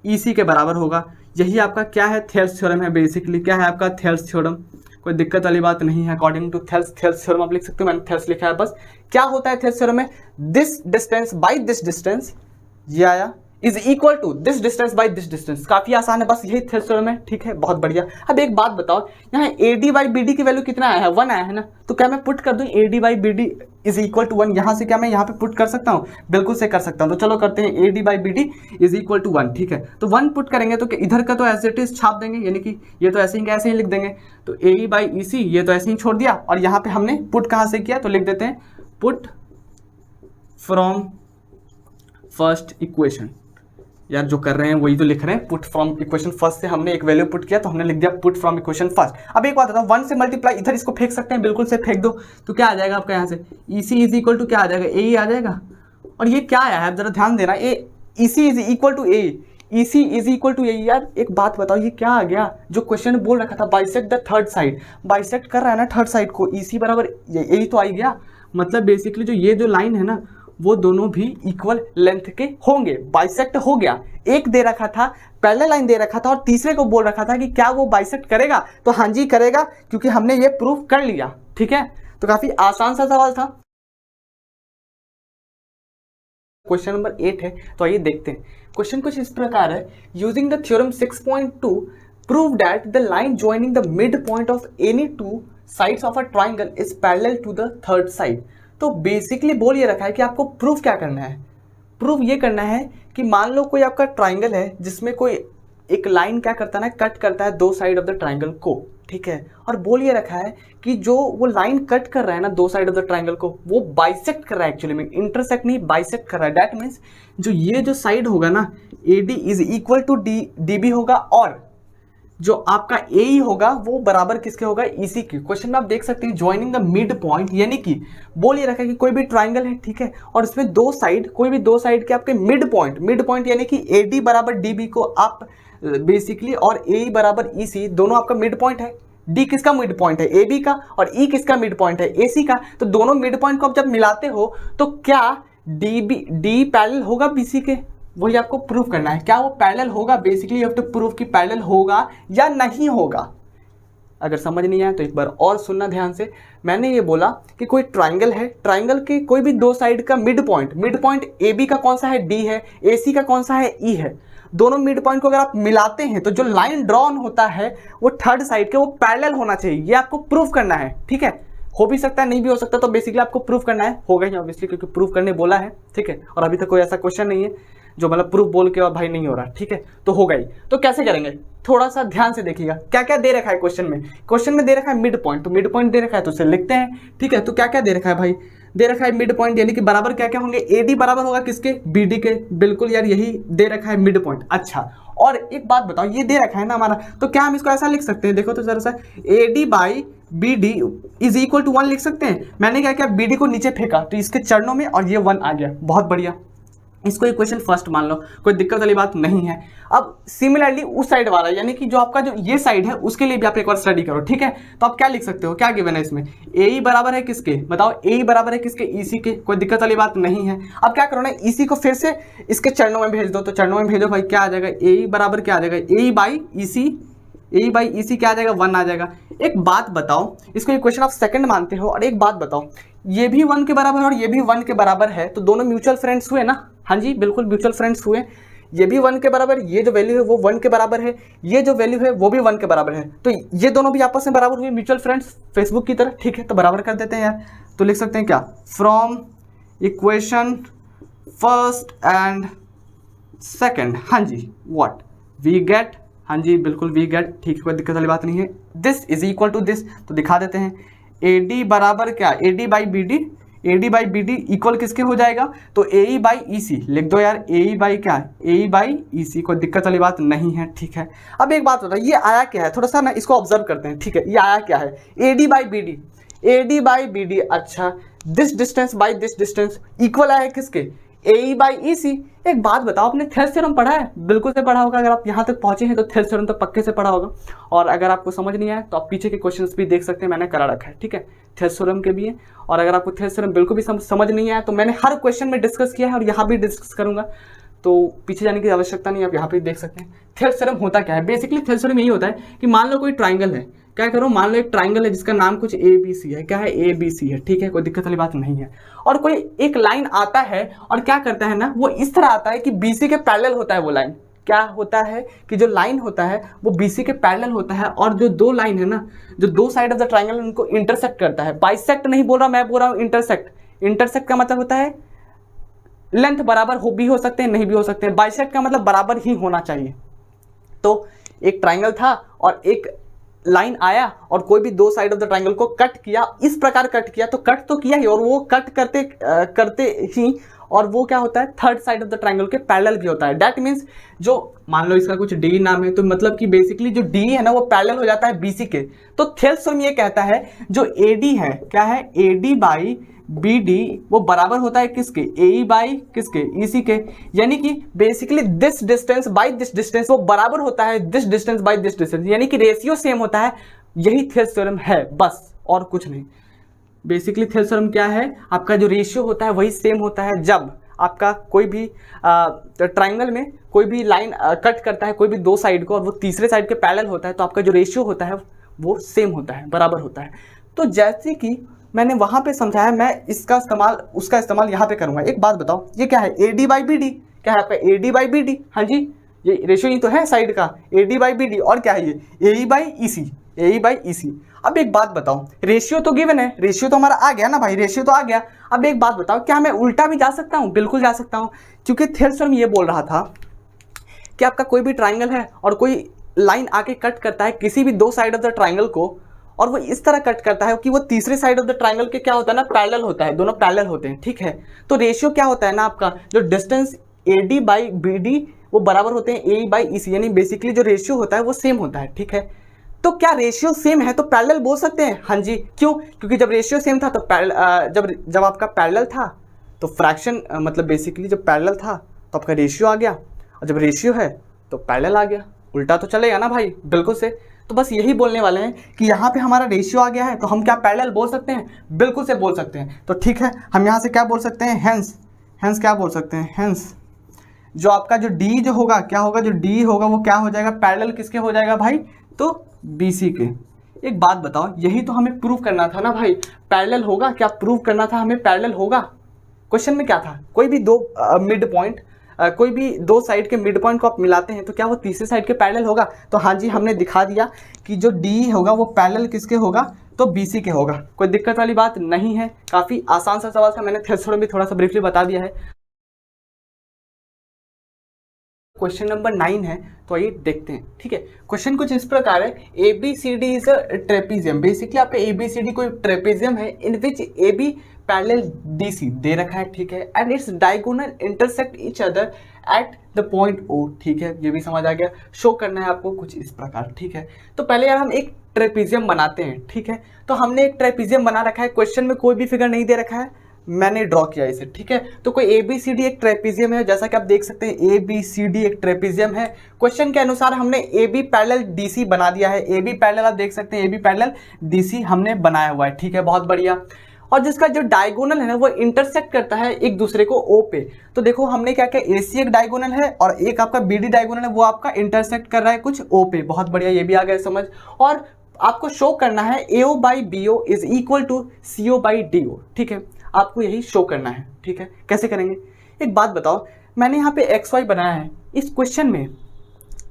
EC के बराबर होगा। यही आपका क्या है, थेल्स थ्योरम है। बेसिकली क्या है आपका थेल्स थ्योरम, कोई दिक्कत वाली बात नहीं है। अकॉर्डिंग टू थेल्स थ्योरम आप लिख सकते हो, मैंने थेल्स लिखा है बस। क्या होता है थेल्स थ्योरम में, this distance by this distance, ये आया, is equal to this distance by this distance. काफी आसान है, बस यही थेल्स थ्योरम है, ठीक है, बहुत बढ़िया। अब एक बात बताओ, यहाँ AD बाई BD की वैल्यू कितना आया है, 1 आया है ना, तो क्या मैं पुट कर दूं AD by BD is equal to 1, यहाँ से क्या मैं यहाँ पे पुट कर सकता हूँ? बिल्कुल से कर सकता हूँ। तो चलो करते हैं, AD by BD is equal to 1, ठीक है। तो 1 पुट करेंगे तो इधर का तो एज इट इज छाप देंगे, यानी कि ये तो ऐसे ही लिख देंगे। तो AE बाई EC ये तो ऐसे ही छोड़ दिया, और यहाँ पे हमने पुट कहाँ से किया, तो लिख देते हैं पुट फ्रॉम फर्स्ट इक्वेशन। यार जो कर रहे हैं वही तो लिख रहे हैं, पुट फ्रॉम इक्वेशन फर्स्ट से हमने एक वैल्यू पुट किया तो हमने लिख दिया पुट फ्रॉम इक्वेशन फर्स्ट। अब एक बात बताओ, 1 से मल्टीप्लाई, इधर इसको फेंक सकते हैं, बिल्कुल से फेंक दो, तो क्या आ जाएगा आपका यहाँ से, EC इज इक्वल टू क्या आ जाएगा, AE आ जाएगा। और ये क्या आया है जरा ध्यान देना, EC is equal to AE, EC is equal to AE। यार एक बात बताओ, ये क्या आ गया, जो क्वेश्चन बोल रखा था bisect the third side, bisect कर रहा है ना थर्ड साइड को, EC बराबर AE तो आ गया। मतलब बेसिकली जो ये जो लाइन है ना वो दोनों भी इक्वल लेंथ के होंगे, बाइसेक्ट हो गया। एक दे रखा था, पहले लाइन दे रखा था और तीसरे को बोल रखा था कि क्या वो बाइसेक्ट करेगा, तो हाँ जी करेगा, क्योंकि हमने ये प्रूफ कर लिया, ठीक है। तो काफी आसान सा सवाल था। क्वेश्चन नंबर 8 है, तो आइए देखते हैं। क्वेश्चन कुछ इस प्रकार है, using the theorem 6.2 prove that the line joining the mid point of any two sides of a triangle is parallel to the third side. तो बेसिकली बोल ये रखा है कि आपको प्रूफ क्या करना है, प्रूफ ये करना है कि मान लो कोई आपका ट्राइंगल है जिसमें कोई एक लाइन क्या करता है ना, कट करता है दो साइड ऑफ द ट्राइंगल को, ठीक है। और बोल ये रखा है कि जो वो लाइन कट कर रहा है ना दो साइड ऑफ द ट्राइंगल को, वो बाइसेक्ट कर रहा है, एक्चुअली में इंटरसेक्ट नहीं बाइसेक्ट कर रहा है। दैट मीन्स जो ये जो साइड होगा ना AD is equal to DB होगा, और जो आपका AE होगा वो बराबर किसके होगा, EC की। क्वेश्चन में आप देख सकते हैं ज्वाइनिंग द मिड पॉइंट, यानी कि बोल ये रखा है कि कोई भी ट्राइंगल है, ठीक है, और इसमें दो साइड, कोई भी दो साइड के आपके मिड पॉइंट यानी कि AD बराबर DB को आप बेसिकली, और AE बराबर EC दोनों आपका मिड पॉइंट है। D किसका मिड पॉइंट है, AB का, और E किसका मिड पॉइंट है, AC का। तो दोनों मिड पॉइंट को आप जब मिलाते हो तो क्या D पैरेलल होगा BC के, वही आपको प्रूफ करना है। क्या वो पैरेलल होगा, basically you have to prove कि पैरेलल होगा या नहीं होगा। अगर समझ नहीं आया तो एक बार और सुनना ध्यान से। मैंने ये बोला कि कोई ट्राइंगल है, ट्राइंगल के कोई भी दो साइड का मिड पॉइंट AB का कौन सा है, D है, AC का कौन सा है, E है। दोनों मिड पॉइंट को अगर आप मिलाते हैं तो जो लाइन ड्रॉन होता है वो थर्ड साइड के वो पैरेलल होना चाहिए, ये आपको प्रूफ करना है, ठीक है। हो भी सकता है, नहीं भी हो सकता, तो बेसिकली आपको प्रूफ करना है, होगा ही ऑब्वियसली, क्योंकि प्रूफ करने बोला है, ठीक है। और अभी तक कोई ऐसा क्वेश्चन नहीं है जो मतलब प्रूफ बोल के और भाई नहीं हो रहा, ठीक है, तो हो गई। तो कैसे करेंगे, थोड़ा सा ध्यान से देखिएगा क्या क्या दे रखा है क्वेश्चन में। क्वेश्चन में दे रखा है मिड पॉइंट, तो मिड पॉइंट दे रखा है तो उसे लिखते हैं, ठीक है। तो क्या क्या दे रखा है भाई, दे रखा है मिड पॉइंट, यानी कि बराबर क्या क्या होंगे, AD बराबर होगा किसके, BD के, बिल्कुल यार यही दे रखा है मिड पॉइंट। अच्छा, और एक बात बताओ, ये दे रखा है ना हमारा, तो क्या हम इसको ऐसा लिख सकते हैं, देखो तो जरा सा, AD by BD is equal to 1 लिख सकते हैं। मैंने क्या किया, BD को नीचे फेंका तो इसके चरणों में और ये 1 आ गया, बहुत बढ़िया, इसको इक्वेशन फर्स्ट मान लो, कोई दिक्कत वाली बात नहीं है। अब सिमिलरली उस साइड वाला, यानी कि जो आपका जो ये साइड है उसके लिए भी आप एक बार स्टडी करो, ठीक है। तो आप क्या लिख सकते हो, क्या गिवन है इसमें, AE बराबर है किसके, बताओ, AE बराबर है किसके, EC के, कोई दिक्कत वाली बात नहीं है। अब क्या करो ना, EC को फिर से इसके चरणों में भेज दो, तो चरणों में भेजो भाई, क्या आ जाएगा, AE बराबर क्या आ जाएगा, AE बाई EC क्या आ जाएगा, 1 आ जाएगा। एक बात बताओ, इसको इक्वेशन ऑफ सेकंड मानते हो, और एक बात बताओ, ये भी 1 के बराबर है और ये भी 1 के बराबर है, तो दोनों म्यूचुअल फ्रेंड्स हुए ना, हाँ जी बिल्कुल म्यूचुअल फ्रेंड्स हुए। ये भी 1 के बराबर, ये जो वैल्यू है वो 1 के बराबर है, ये जो वैल्यू है वो भी 1 के बराबर है, तो ये दोनों भी आपस में बराबर हुए म्यूचुअल फ्रेंड्स, फेसबुक की तरह, ठीक है। तो बराबर कर देते हैं यार, तो लिख सकते हैं क्या, from equation first and second, हाँ जी व्हाट वी गेट, हाँ जी बिल्कुल वी गेट, ठीक है, कोई दिक्कत वाली बात नहीं है, this is equal to this, तो दिखा देते हैं, AD बराबर क्या, AD बाई BD इक्वल किसके हो जाएगा, तो AE बाई EC लिख दो यार, AE बाई क्या, AE बाई EC, कोई दिक्कत वाली बात नहीं है, ठीक है। अब एक बात बताओ, ये आया क्या है, थोड़ा सा ना इसको ऑब्जर्व करते हैं, ठीक है, ये आया क्या है, AD बाई BD, अच्छा, this distance by this distance equal आया है किसके, AE बाई EC। एक बात बताओ, आपने थेल्स थ्योरम पढ़ा है, बिल्कुल से पढ़ा होगा, अगर आप यहाँ तक पहुंचे हैं तो थेल्स थ्योरम तो पक्के से पढ़ा होगा, और अगर आपको समझ नहीं आया तो आप पीछे के क्वेश्चंस भी देख सकते हैं, मैंने करा रखा है, ठीक है, थेल्स थ्योरम के भी है। और अगर आपको थेल्स थ्योरम बिल्कुल भी समझ नहीं आया तो मैंने हर क्वेश्चन में डिस्कस किया है और यहाँ भी डिस्कस करूंगा, तो पीछे जाने की आवश्यकता नहीं, आप यहाँ पे देख सकते हैं। थेल्स थ्योरम होता क्या है, बेसिकली थेल्स थ्योरम यही होता है कि मान लो कोई ट्राइंगल है, क्या करो, मान लो एक ट्राइंगल है जिसका नाम कुछ ABC है, क्या है, ABC है, ठीक है, कोई दिक्कत वाली बात नहीं है। और कोई एक लाइन आता है और क्या करता है ना, वो इस तरह आता है कि BC के पैरेलल होता है, वो लाइन क्या होता है कि जो लाइन होता है वो BC के पैरेलल होता है, और जो दो लाइन है ना, जो दो साइड ऑफ द ट्राइंगल उनको इंटरसेक्ट करता है। बाइसेक्ट नहीं बोल रहा मैं, बोल रहा हूँ इंटरसेक्ट। इंटरसेक्ट का मतलब होता है लेंथ बराबर भी हो सकते हैं, नहीं भी हो सकते हैं। बाइसेक्ट का मतलब बराबर ही होना चाहिए। तो एक ट्राइंगल था और एक लाइन आया और कोई भी दो साइड ऑफ द ट्राइंगल को कट किया, इस प्रकार कट किया, तो कट तो किया ही, और वो कट करते करते ही, और वो क्या होता है, third side of the triangle के पैरेलल भी होता है। दैट मीन्स जो मान लो इसका कुछ D नाम है, तो मतलब कि बेसिकली जो D है ना वो पैरेलल हो जाता है BC के। तो थेल्स थ्योरम ये कहता है जो AD है, क्या है, AD बाई BD वो बराबर होता है किसके, AE बाई किसके, EC के। यानी कि basically this distance by this distance वो बराबर होता है this distance by this distance, यानी कि रेशियो सेम होता है। यही थेल्स थ्योरम है, बस और कुछ नहीं। बेसिकली थेल्स थ्योरम क्या है, आपका जो रेशियो होता है वही सेम होता है। जब आपका कोई भी ट्राइंगल में कोई भी लाइन कट करता है कोई भी दो साइड को और वो तीसरे साइड के पैरेलल होता है, तो आपका जो रेशियो होता है वो सेम होता है, बराबर होता है। तो जैसे कि मैंने वहां पे समझाया, मैं इसका इस्तेमाल उसका इस्तेमाल यहाँ पे करूंगा। एक बात बताओ, ये क्या है, AD बाई BD, क्या है आपका AD बाई BD, हाँ जी ये रेशियो ही तो है साइड का, AD बाई BD, और क्या है ये AE by EC, AE by EC। अब एक बात बताओ, रेशियो तो गिवन है, रेशियो तो हमारा आ गया ना भाई, रेशियो तो आ गया। अब एक बात बताओ, क्या मैं उल्टा भी जा सकता हूँ? बिल्कुल जा सकता हूँ, क्योंकि थेल्स थ्योरम ये बोल रहा था कि आपका कोई भी ट्राइंगल है और कोई लाइन आके कट करता है किसी भी दो साइड ऑफ द ट्राइंगल को, और वो इस तरह कट करता है कि वो तीसरे साइड ऑफ द ट्राइंगल के क्या होता है ना, पैरेलल होता है, दोनों पैरेलल होते हैं, ठीक है। तो रेशियो क्या होता है ना, आपका जो डिस्टेंस AD बाई BD वो बराबर होते हैं AE बाई EC, यानी बेसिकली जो रेशियो होता है वो सेम होता है, ठीक है। तो क्या रेशियो सेम है तो पैरेलल बोल सकते हैं? हाँ जी, क्यों? क्योंकि जब रेशियो सेम था तो जब आपका पैरेलल था तो फ्रैक्शन मतलब बेसिकली जब पैरेलल था तो आपका रेशियो आ गया, और जब रेशियो है तो पैरेलल आ गया। उल्टा तो चलेगा ना भाई, बिल्कुल से। तो बस यही बोलने वाले हैं कि यहाँ पे हमारा रेशियो आ गया है तो हम क्या पैरेलल बोल सकते हैं? बिल्कुल से बोल सकते हैं। तो ठीक है, हम यहाँ से क्या बोल सकते हैं? हेंस क्या बोल सकते हैं? हेंस जो आपका जो D जो होगा, क्या होगा, जो D होगा वो क्या हो जाएगा, पैरेलल किसके हो जाएगा भाई? तो BC के। एक बात बताओ, यही तो हमें प्रूव करना था ना भाई, पैरेलल होगा, क्या प्रूव करना था हमें पैरेलल होगा? क्वेश्चन में क्या था, कोई भी दो मिड पॉइंट कोई भी दो साइड के मिड पॉइंट को आप मिलाते हैं तो क्या वो तीसरे साइड के पैरेलल होगा? तो हाँ जी, हमने दिखा दिया कि जो D होगा वो पैरेलल किसके होगा, तो BC के होगा। कोई दिक्कत वाली बात नहीं है, काफ़ी आसान सा सवाल था, मैंने थेल्स थ्योरम भी थोड़ा सा ब्रीफली बता दिया है। क्वेश्चन नंबर 9 है, तो आइए देखते हैं। ठीक है, क्वेश्चन कुछ इस प्रकार है, ABCD is a trapezium. Basically आपका ABCD कोई ट्रेपीजियम है इन विच AB पैरेलल DC दे रखा है, ठीक है, and its diagonal intersect each other at the point O। ठीक है, ये भी समझ आ गया। शो करना है आपको कुछ इस प्रकार। ठीक है, तो पहले यार हम एक ट्रेपीजियम बनाते हैं। ठीक है, तो हमने एक ट्रेपीजियम बना रखा है, क्वेश्चन में कोई भी फिगर नहीं दे रखा है, मैंने ड्रॉ किया इसे। ठीक है, तो कोई ABCD एक ट्रेपीजियम है, जैसा कि आप देख सकते हैं ABCD एक ट्रेपीजियम है। क्वेश्चन के अनुसार हमने AB पैरेलल DC बना दिया है। AB पैरेलल आप देख सकते हैं AB पैरेलल DC हमने बनाया हुआ है। ठीक है, बहुत बढ़िया। और जिसका जो डायगोनल है ना वो इंटरसेक्ट करता है एक दूसरे को O पे। तो देखो हमने क्या किया, AC एक डायगोनल है और एक आपका BD डायगोनल है, वो आपका इंटरसेक्ट कर रहा है कुछ O पे। बहुत बढ़िया, ये भी आ गया समझ। और आपको शो करना है AO by BO is equal to CO by DO। ठीक है, आपको यही शो करना है। ठीक है, कैसे करेंगे, एक बात बताओ, मैंने यहाँ पे XY बनाया है इस क्वेश्चन में।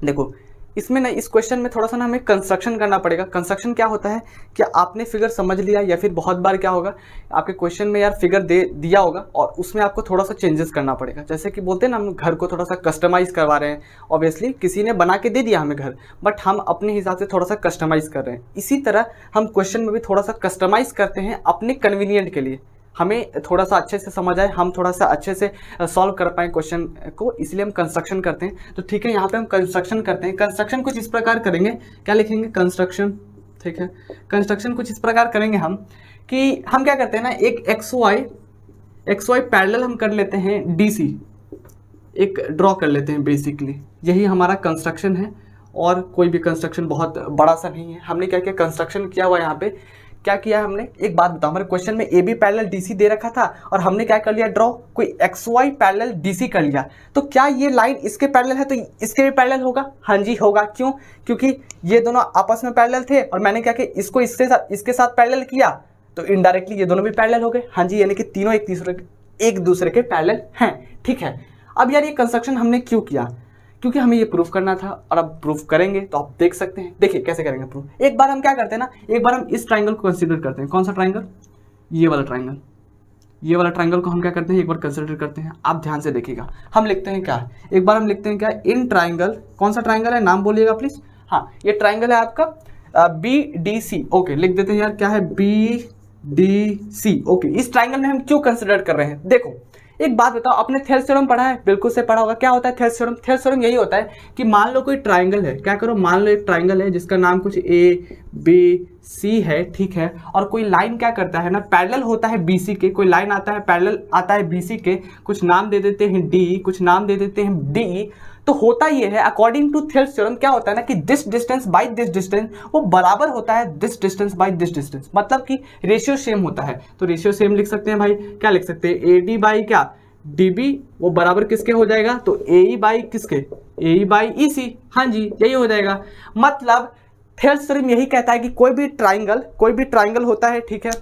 देखो इसमें ना, इस क्वेश्चन में थोड़ा सा ना हमें कंस्ट्रक्शन करना पड़ेगा। कंस्ट्रक्शन क्या होता है कि आपने फिगर समझ लिया या फिर बहुत बार क्या होगा आपके क्वेश्चन में यार फिगर दे दिया होगा और उसमें आपको थोड़ा सा चेंजेस करना पड़ेगा। जैसे कि बोलते हैं ना, हम घर को थोड़ा सा कस्टमाइज करवा रहे हैं। ऑब्वियसली किसी ने बना के दे दिया हमें घर, बट हम अपने हिसाब से थोड़ा सा कस्टमाइज कर रहे हैं। इसी तरह हम क्वेश्चन में भी थोड़ा सा कस्टमाइज करते हैं अपने कन्वीनियंट के लिए, हमें थोड़ा सा अच्छे से समझ आए, हम थोड़ा सा अच्छे से सॉल्व कर पाएँ क्वेश्चन को, इसलिए हम कंस्ट्रक्शन करते हैं। तो ठीक है, यहाँ पे हम कंस्ट्रक्शन करते हैं। कंस्ट्रक्शन कुछ इस प्रकार करेंगे, क्या लिखेंगे, कंस्ट्रक्शन। ठीक है, कंस्ट्रक्शन कुछ इस प्रकार करेंगे हम कि हम क्या करते हैं ना, एक XY पैरेलल हम कर लेते हैं DC, एक ड्रॉ कर लेते हैं। बेसिकली यही हमारा कंस्ट्रक्शन है और कोई भी कंस्ट्रक्शन बहुत बड़ा सा नहीं है। हमने क्या किया, कंस्ट्रक्शन किया हुआ, यहाँ पे क्या किया हमने, एक बात बताओ, हमारे क्वेश्चन में AB पैरेलल DC दे रखा था और हमने क्या कर लिया, ड्रॉ कोई XY पैरेलल DC कर लिया। तो क्या ये लाइन इसके पैरेलल है तो इसके भी पैरेलल होगा? हाँ जी होगा। क्यों? क्योंकि ये दोनों आपस में पैरेलल थे और मैंने क्या किया, इसको इसके साथ पैरेलल किया, तो इनडायरेक्टली ये दोनों भी पैरेलल हो गए। हाँ जी, यानी कि तीनों एक दूसरे के पैरेलल हैं। ठीक है, अब यार ये कंस्ट्रक्शन हमने क्यों किया, क्योंकि हमें ये प्रूफ करना था और अब प्रूफ करेंगे तो आप देख सकते हैं। देखिए कैसे करेंगे प्रूफ। एक बार हम क्या करते हैं ना, एक बार हम इस ट्राइंगल को कंसीडर करते हैं। कौन सा ट्राइंगल? ये वाला ट्राइंगल। ये वाला ट्राइंगल को हम क्या करते हैं, एक बार कंसीडर करते हैं। आप ध्यान से देखिएगा, हम लिखते हैं क्या, एक बार हम लिखते हैं क्या, इन ट्राइंगल। कौन सा ट्राइंगल है, नाम बोलिएगा प्लीज। हाँ, ये ट्राइंगल है आपका BDC। ओके, लिख देते हैं यार, क्या है, BDC। ओके, इस ट्राइंगल में हम क्यों कंसीडर कर रहे हैं, देखो एक बात बताओ, आपने थेल्स थ्योरम पढ़ा है? बिल्कुल से पढ़ा होगा। क्या होता है थेल्स थ्योरम? थेल्स थ्योरम यही होता है कि मान लो कोई ट्राइंगल है, क्या करो, मान लो एक ट्राइंगल है जिसका नाम कुछ ABC है। ठीक है, और कोई लाइन क्या करता है ना, पैरेलल होता है BC के, कोई लाइन आता है पैरेलल आता है BC के, कुछ नाम दे देते हैं D, कुछ नाम दे देते हैं D। तो होता ये है, अकॉर्डिंग टू थेल्स थ्योरम क्या होता है ना कि this distance by this distance वो बराबर होता है this distance by this distance, मतलब कि रेशियो सेम होता है। तो रेशियो सेम लिख सकते हैं भाई, क्या लिख सकते हैं, AD बाई क्या, DB, वो बराबर किसके हो जाएगा, तो AE बाई किसके, AE बाई EC। हाँ जी, यही हो जाएगा। मतलब थेल्स थ्योरम यही कहता है कि कोई भी ट्राइंगल होता है, ठीक है,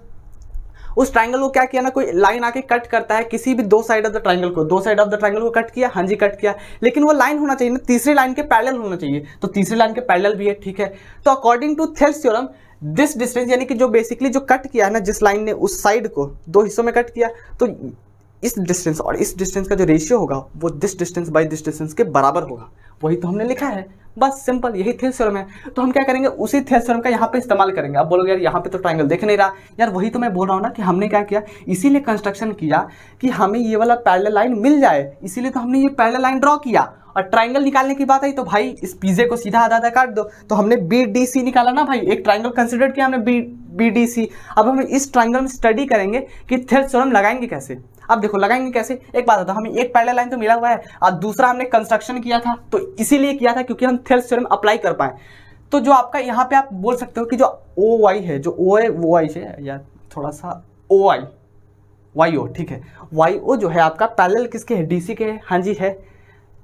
उस ट्राइंगल को क्या किया ना, कोई लाइन आके कट करता है किसी भी दो साइड ऑफ द ट्राइंगल को, कट किया। हाँ जी, कट किया, लेकिन वो लाइन होना चाहिए ना तीसरी लाइन के पैरेलल होना चाहिए, तो तीसरी लाइन के पैरेलल भी है। ठीक है, तो according to Thales theorem this distance, यानी कि जो बेसिकली जो कट किया है ना, जिस लाइन ने उस साइड को दो हिस्सों में कट किया, तो इस डिस्टेंस और इस डिस्टेंस का जो रेशियो होगा वो this distance by this distance के बराबर होगा। वही तो हमने लिखा है, बस सिंपल, यही थेल्स थ्योरम है। तो हम क्या करेंगे, उसी थेल्स थ्योरम का यहाँ पे इस्तेमाल करेंगे। अब बोलोगे यार यहाँ पे तो ट्राइंगल देख नहीं रहा, यार वही तो मैं बोल रहा हूँ ना कि हमने क्या किया, इसीलिए कंस्ट्रक्शन किया कि हमें ये वाला पैरेलल लाइन मिल जाए, इसीलिए तो हमने ये पैरेलल लाइन ड्रॉ किया। और ट्राइंगल निकालने की बात आई तो भाई इस पीजे को सीधा आधा आधा काट दो, तो हमने BDC निकाला ना भाई, एक ट्राइंगल कंसिडर किया हमने BDC। अब हम इस ट्राइंगल में स्टडी करेंगे कि थेल्स थ्योरम लगाएंगे कैसे। अब देखो लगाएंगे कैसे, एक बात बताओ, हमें एक पैरेलल लाइन तो मिला हुआ है और दूसरा हमने कंस्ट्रक्शन किया था, तो इसीलिए किया था क्योंकि हम थेल्स थ्योरम अप्लाई कर पाए। तो जो आपका यहाँ पे आप बोल सकते हो कि जो OY है, जो O है वो OY है, या थोड़ा सा YO, ठीक है, YO जो है आपका पैरेलल किसके है, DC के है। हाँ जी है।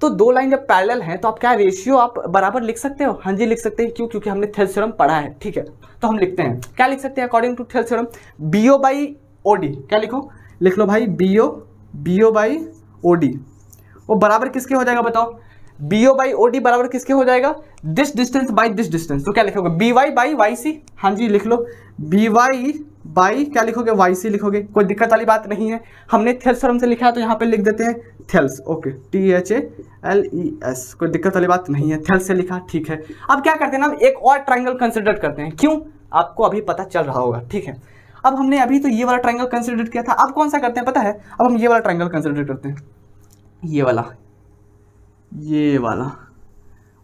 तो दो लाइन जब पैरेलल हैं तो आप क्या रेशियो आप बराबर लिख सकते हो? हाँ जी लिख सकते हैं। क्यों? क्योंकि हमने थेल्स थ्योरम पढ़ा है। ठीक है, तो हम लिखते हैं, क्या लिख सकते हैं according to Thales theorem, BO by OD। क्या लिखो, लिख लो भाई, BO बाई OD वो बराबर किसके हो जाएगा बताओ, BO बाई OD बराबर किसके हो जाएगा, this distance by this distance. तो क्या लिखोगे, BY बाई YC। हाँ जी लिख लो, BY बाई क्या लिखोगे, वाई सी लिखोगे, कोई दिक्कत वाली बात नहीं है। हमने थेल्स फॉर्म से लिखा है तो यहाँ पे लिख देते हैं थेल्स, ओके, THALES, कोई दिक्कत वाली बात नहीं है, थेल्स से लिखा, ठीक है। अब क्या करते हैं ना, एक और ट्राइंगल कंसिडर करते हैं, क्यों आपको अभी पता चल रहा होगा, ठीक है। अब हमने अभी तो ये वाला ट्राइंगल कंसिडर किया था, अब कौन सा करते हैं पता है, अब हम ये वाला ट्राइंगल कंसिडर करते हैं, ये वाला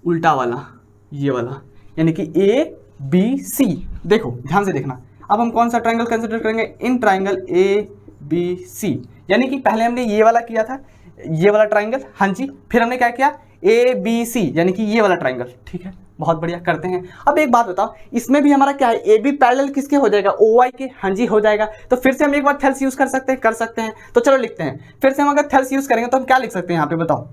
उल्टा वाला, ये वाला, यानी कि ABC। देखो ध्यान से देखना, अब हम कौन सा ट्राइंगल कंसिडर करेंगे, इन ट्राइंगल ABC, यानी कि पहले हमने ये वाला किया था, ये वाला ट्राइंगल, हाँ जी, फिर हमने क्या किया ABC, यानी कि ये वाला ट्राइंगल, ठीक है, बहुत बढ़िया, करते हैं। अब एक बात बताओ, इसमें भी हमारा क्या है, AB पैरेलल किसके हो जाएगा, OY के, हाँ जी हो जाएगा। तो फिर से हम एक बार थेल्स यूज कर सकते हैं, तो चलो लिखते हैं, फिर से हम अगर थेल्स यूज करेंगे तो हम क्या लिख सकते हैं यहाँ पे बताओ,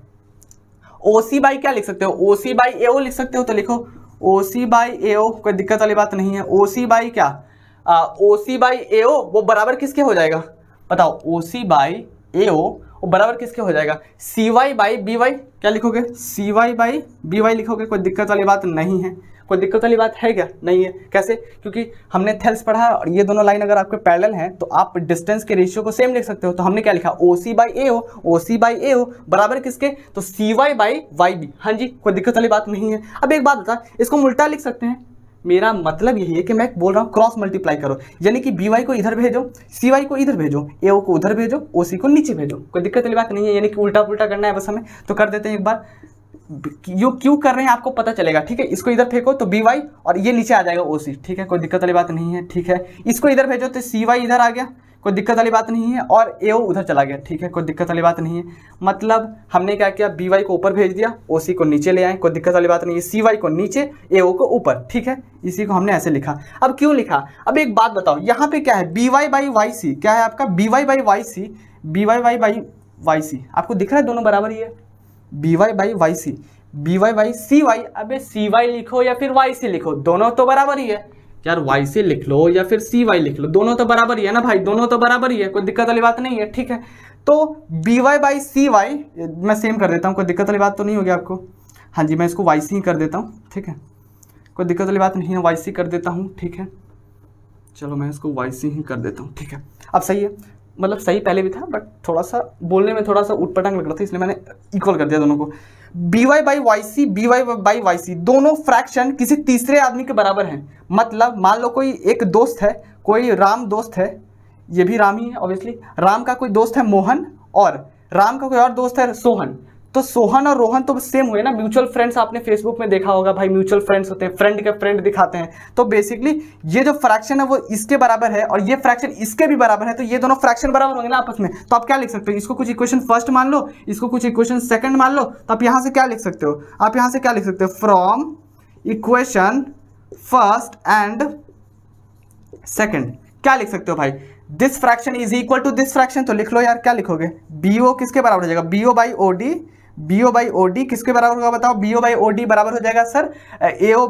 OC बाई क्या लिख सकते हो, OC बाई AO लिख सकते हो, तो लिखो OC बाई AO, कोई दिक्कत वाली बात नहीं है। OC बाई क्या, OC बाई AO वो बराबर किसके हो जाएगा बताओ, OC बाई AO वो बराबर किसके हो जाएगा, CY बाई BY, क्या लिखोगे, CY बाई BY लिखोगे, कोई दिक्कत वाली बात नहीं है। कोई दिक्कत वाली बात है क्या, नहीं है, कैसे, क्योंकि हमने थेल्स पढ़ा है और ये दोनों लाइन अगर आपके पैरेलल हैं तो आप डिस्टेंस के रेशियो को सेम लिख सकते हो। तो हमने क्या लिखा, OC बाई AO बराबर किसके, तो CY बाई YB, हाँ जी, कोई दिक्कत वाली बात नहीं है। अब एक बात बता, इसको हम उल्टा लिख सकते हैं, मेरा मतलब यही है कि मैं बोल रहा हूँ क्रॉस मल्टीप्लाई करो, यानी कि BY को इधर भेजो, CY को इधर भेजो, AO को उधर भेजो, OC को नीचे भेजो, कोई दिक्कत वाली बात नहीं है, यानी कि उल्टा पुल्टा करना है बस हमें। तो कर देते हैं एक बार, क्यों कर रहे हैं आपको पता चलेगा, ठीक है। इसको इधर फेंको तो BY और ये नीचे आ जाएगा OC, ठीक है, कोई दिक्कत वाली बात नहीं है, ठीक है। इसको इधर भेजो तो CY इधर आ गया, कोई दिक्कत वाली बात नहीं है, और AO उधर चला गया, ठीक है, कोई दिक्कत वाली बात नहीं है। मतलब हमने क्या किया, BY को ऊपर भेज दिया, OC को नीचे ले आए, कोई दिक्कत वाली बात नहीं है, CY को नीचे, AO को ऊपर, ठीक है, इसी को हमने ऐसे लिखा। अब क्यों लिखा, अब एक बात बताओ, यहाँ पे क्या है, BY बाई YC, क्या है आपका, BY by YC, BY by YC, आपको दिख रहा है दोनों बराबर ही है, BY by YC, BY by CY, अबे CY लिखो या फिर YC लिखो, दोनों तो बराबर ही है यार, YC लिख लो या फिर CY लिख लो, दोनों तो बराबर ही है ना भाई, दोनों तो बराबर ही है, कोई दिक्कत वाली बात नहीं है, ठीक है। तो BY बाई CY मैं सेम कर देता हूँ, कोई दिक्कत वाली बात तो नहीं होगी आपको, हाँ जी, मैं इसको YC ही कर देता हूँ, ठीक है, कोई दिक्कत वाली बात नहीं है, YC कर देता हूँ, ठीक है, चलो मैं इसको YC ही कर देता हूँ, ठीक है। अब सही है, मतलब सही पहले भी था बट थोड़ा सा बोलने में थोड़ा सा उटपटांग लग रहा था, इसलिए मैंने इक्वल कर दिया दोनों को। BY by YC, BY by YC दोनों फ्रैक्शन किसी तीसरे आदमी के बराबर हैं। मतलब मान लो कोई एक दोस्त है, कोई राम दोस्त है, ये भी राम ही है ऑब्वियसली, राम का कोई दोस्त है मोहन और राम का कोई और दोस्त है सोहन, तो सोहन और रोहन तो सेम हुए ना, म्यूचुअल फ्रेंड्स, आपने फेसबुक में देखा होगा भाई, म्यूचुअल फ्रेंड्स होते हैं, फ्रेंड के फ्रेंड दिखाते हैं। तो बेसिकली ये जो फ्रैक्शन है वो इसके बराबर है और ये फ्रैक्शन इसके भी बराबर है, तो ये दोनों फ्रैक्शन बराबर होंगे ना आपस में। तो आप क्या लिख सकते हो, इसको कुछ इक्वेशन फर्स्ट मान लो, इसको कुछ इक्वेशन सेकंड मान लो, तो आप यहाँ से क्या लिख सकते हो, आप यहाँ से क्या लिख सकते हो, from equation first and second क्या लिख सकते हो भाई, this fraction is equal to this fraction, तो लिख लो यार, क्या लिखोगे, BO किसके बराबर हो जाएगा, BO by OD, BO by OD किसके बराबर होगा बताओ, BO बाई OD बराबर हो जाएगा सर AO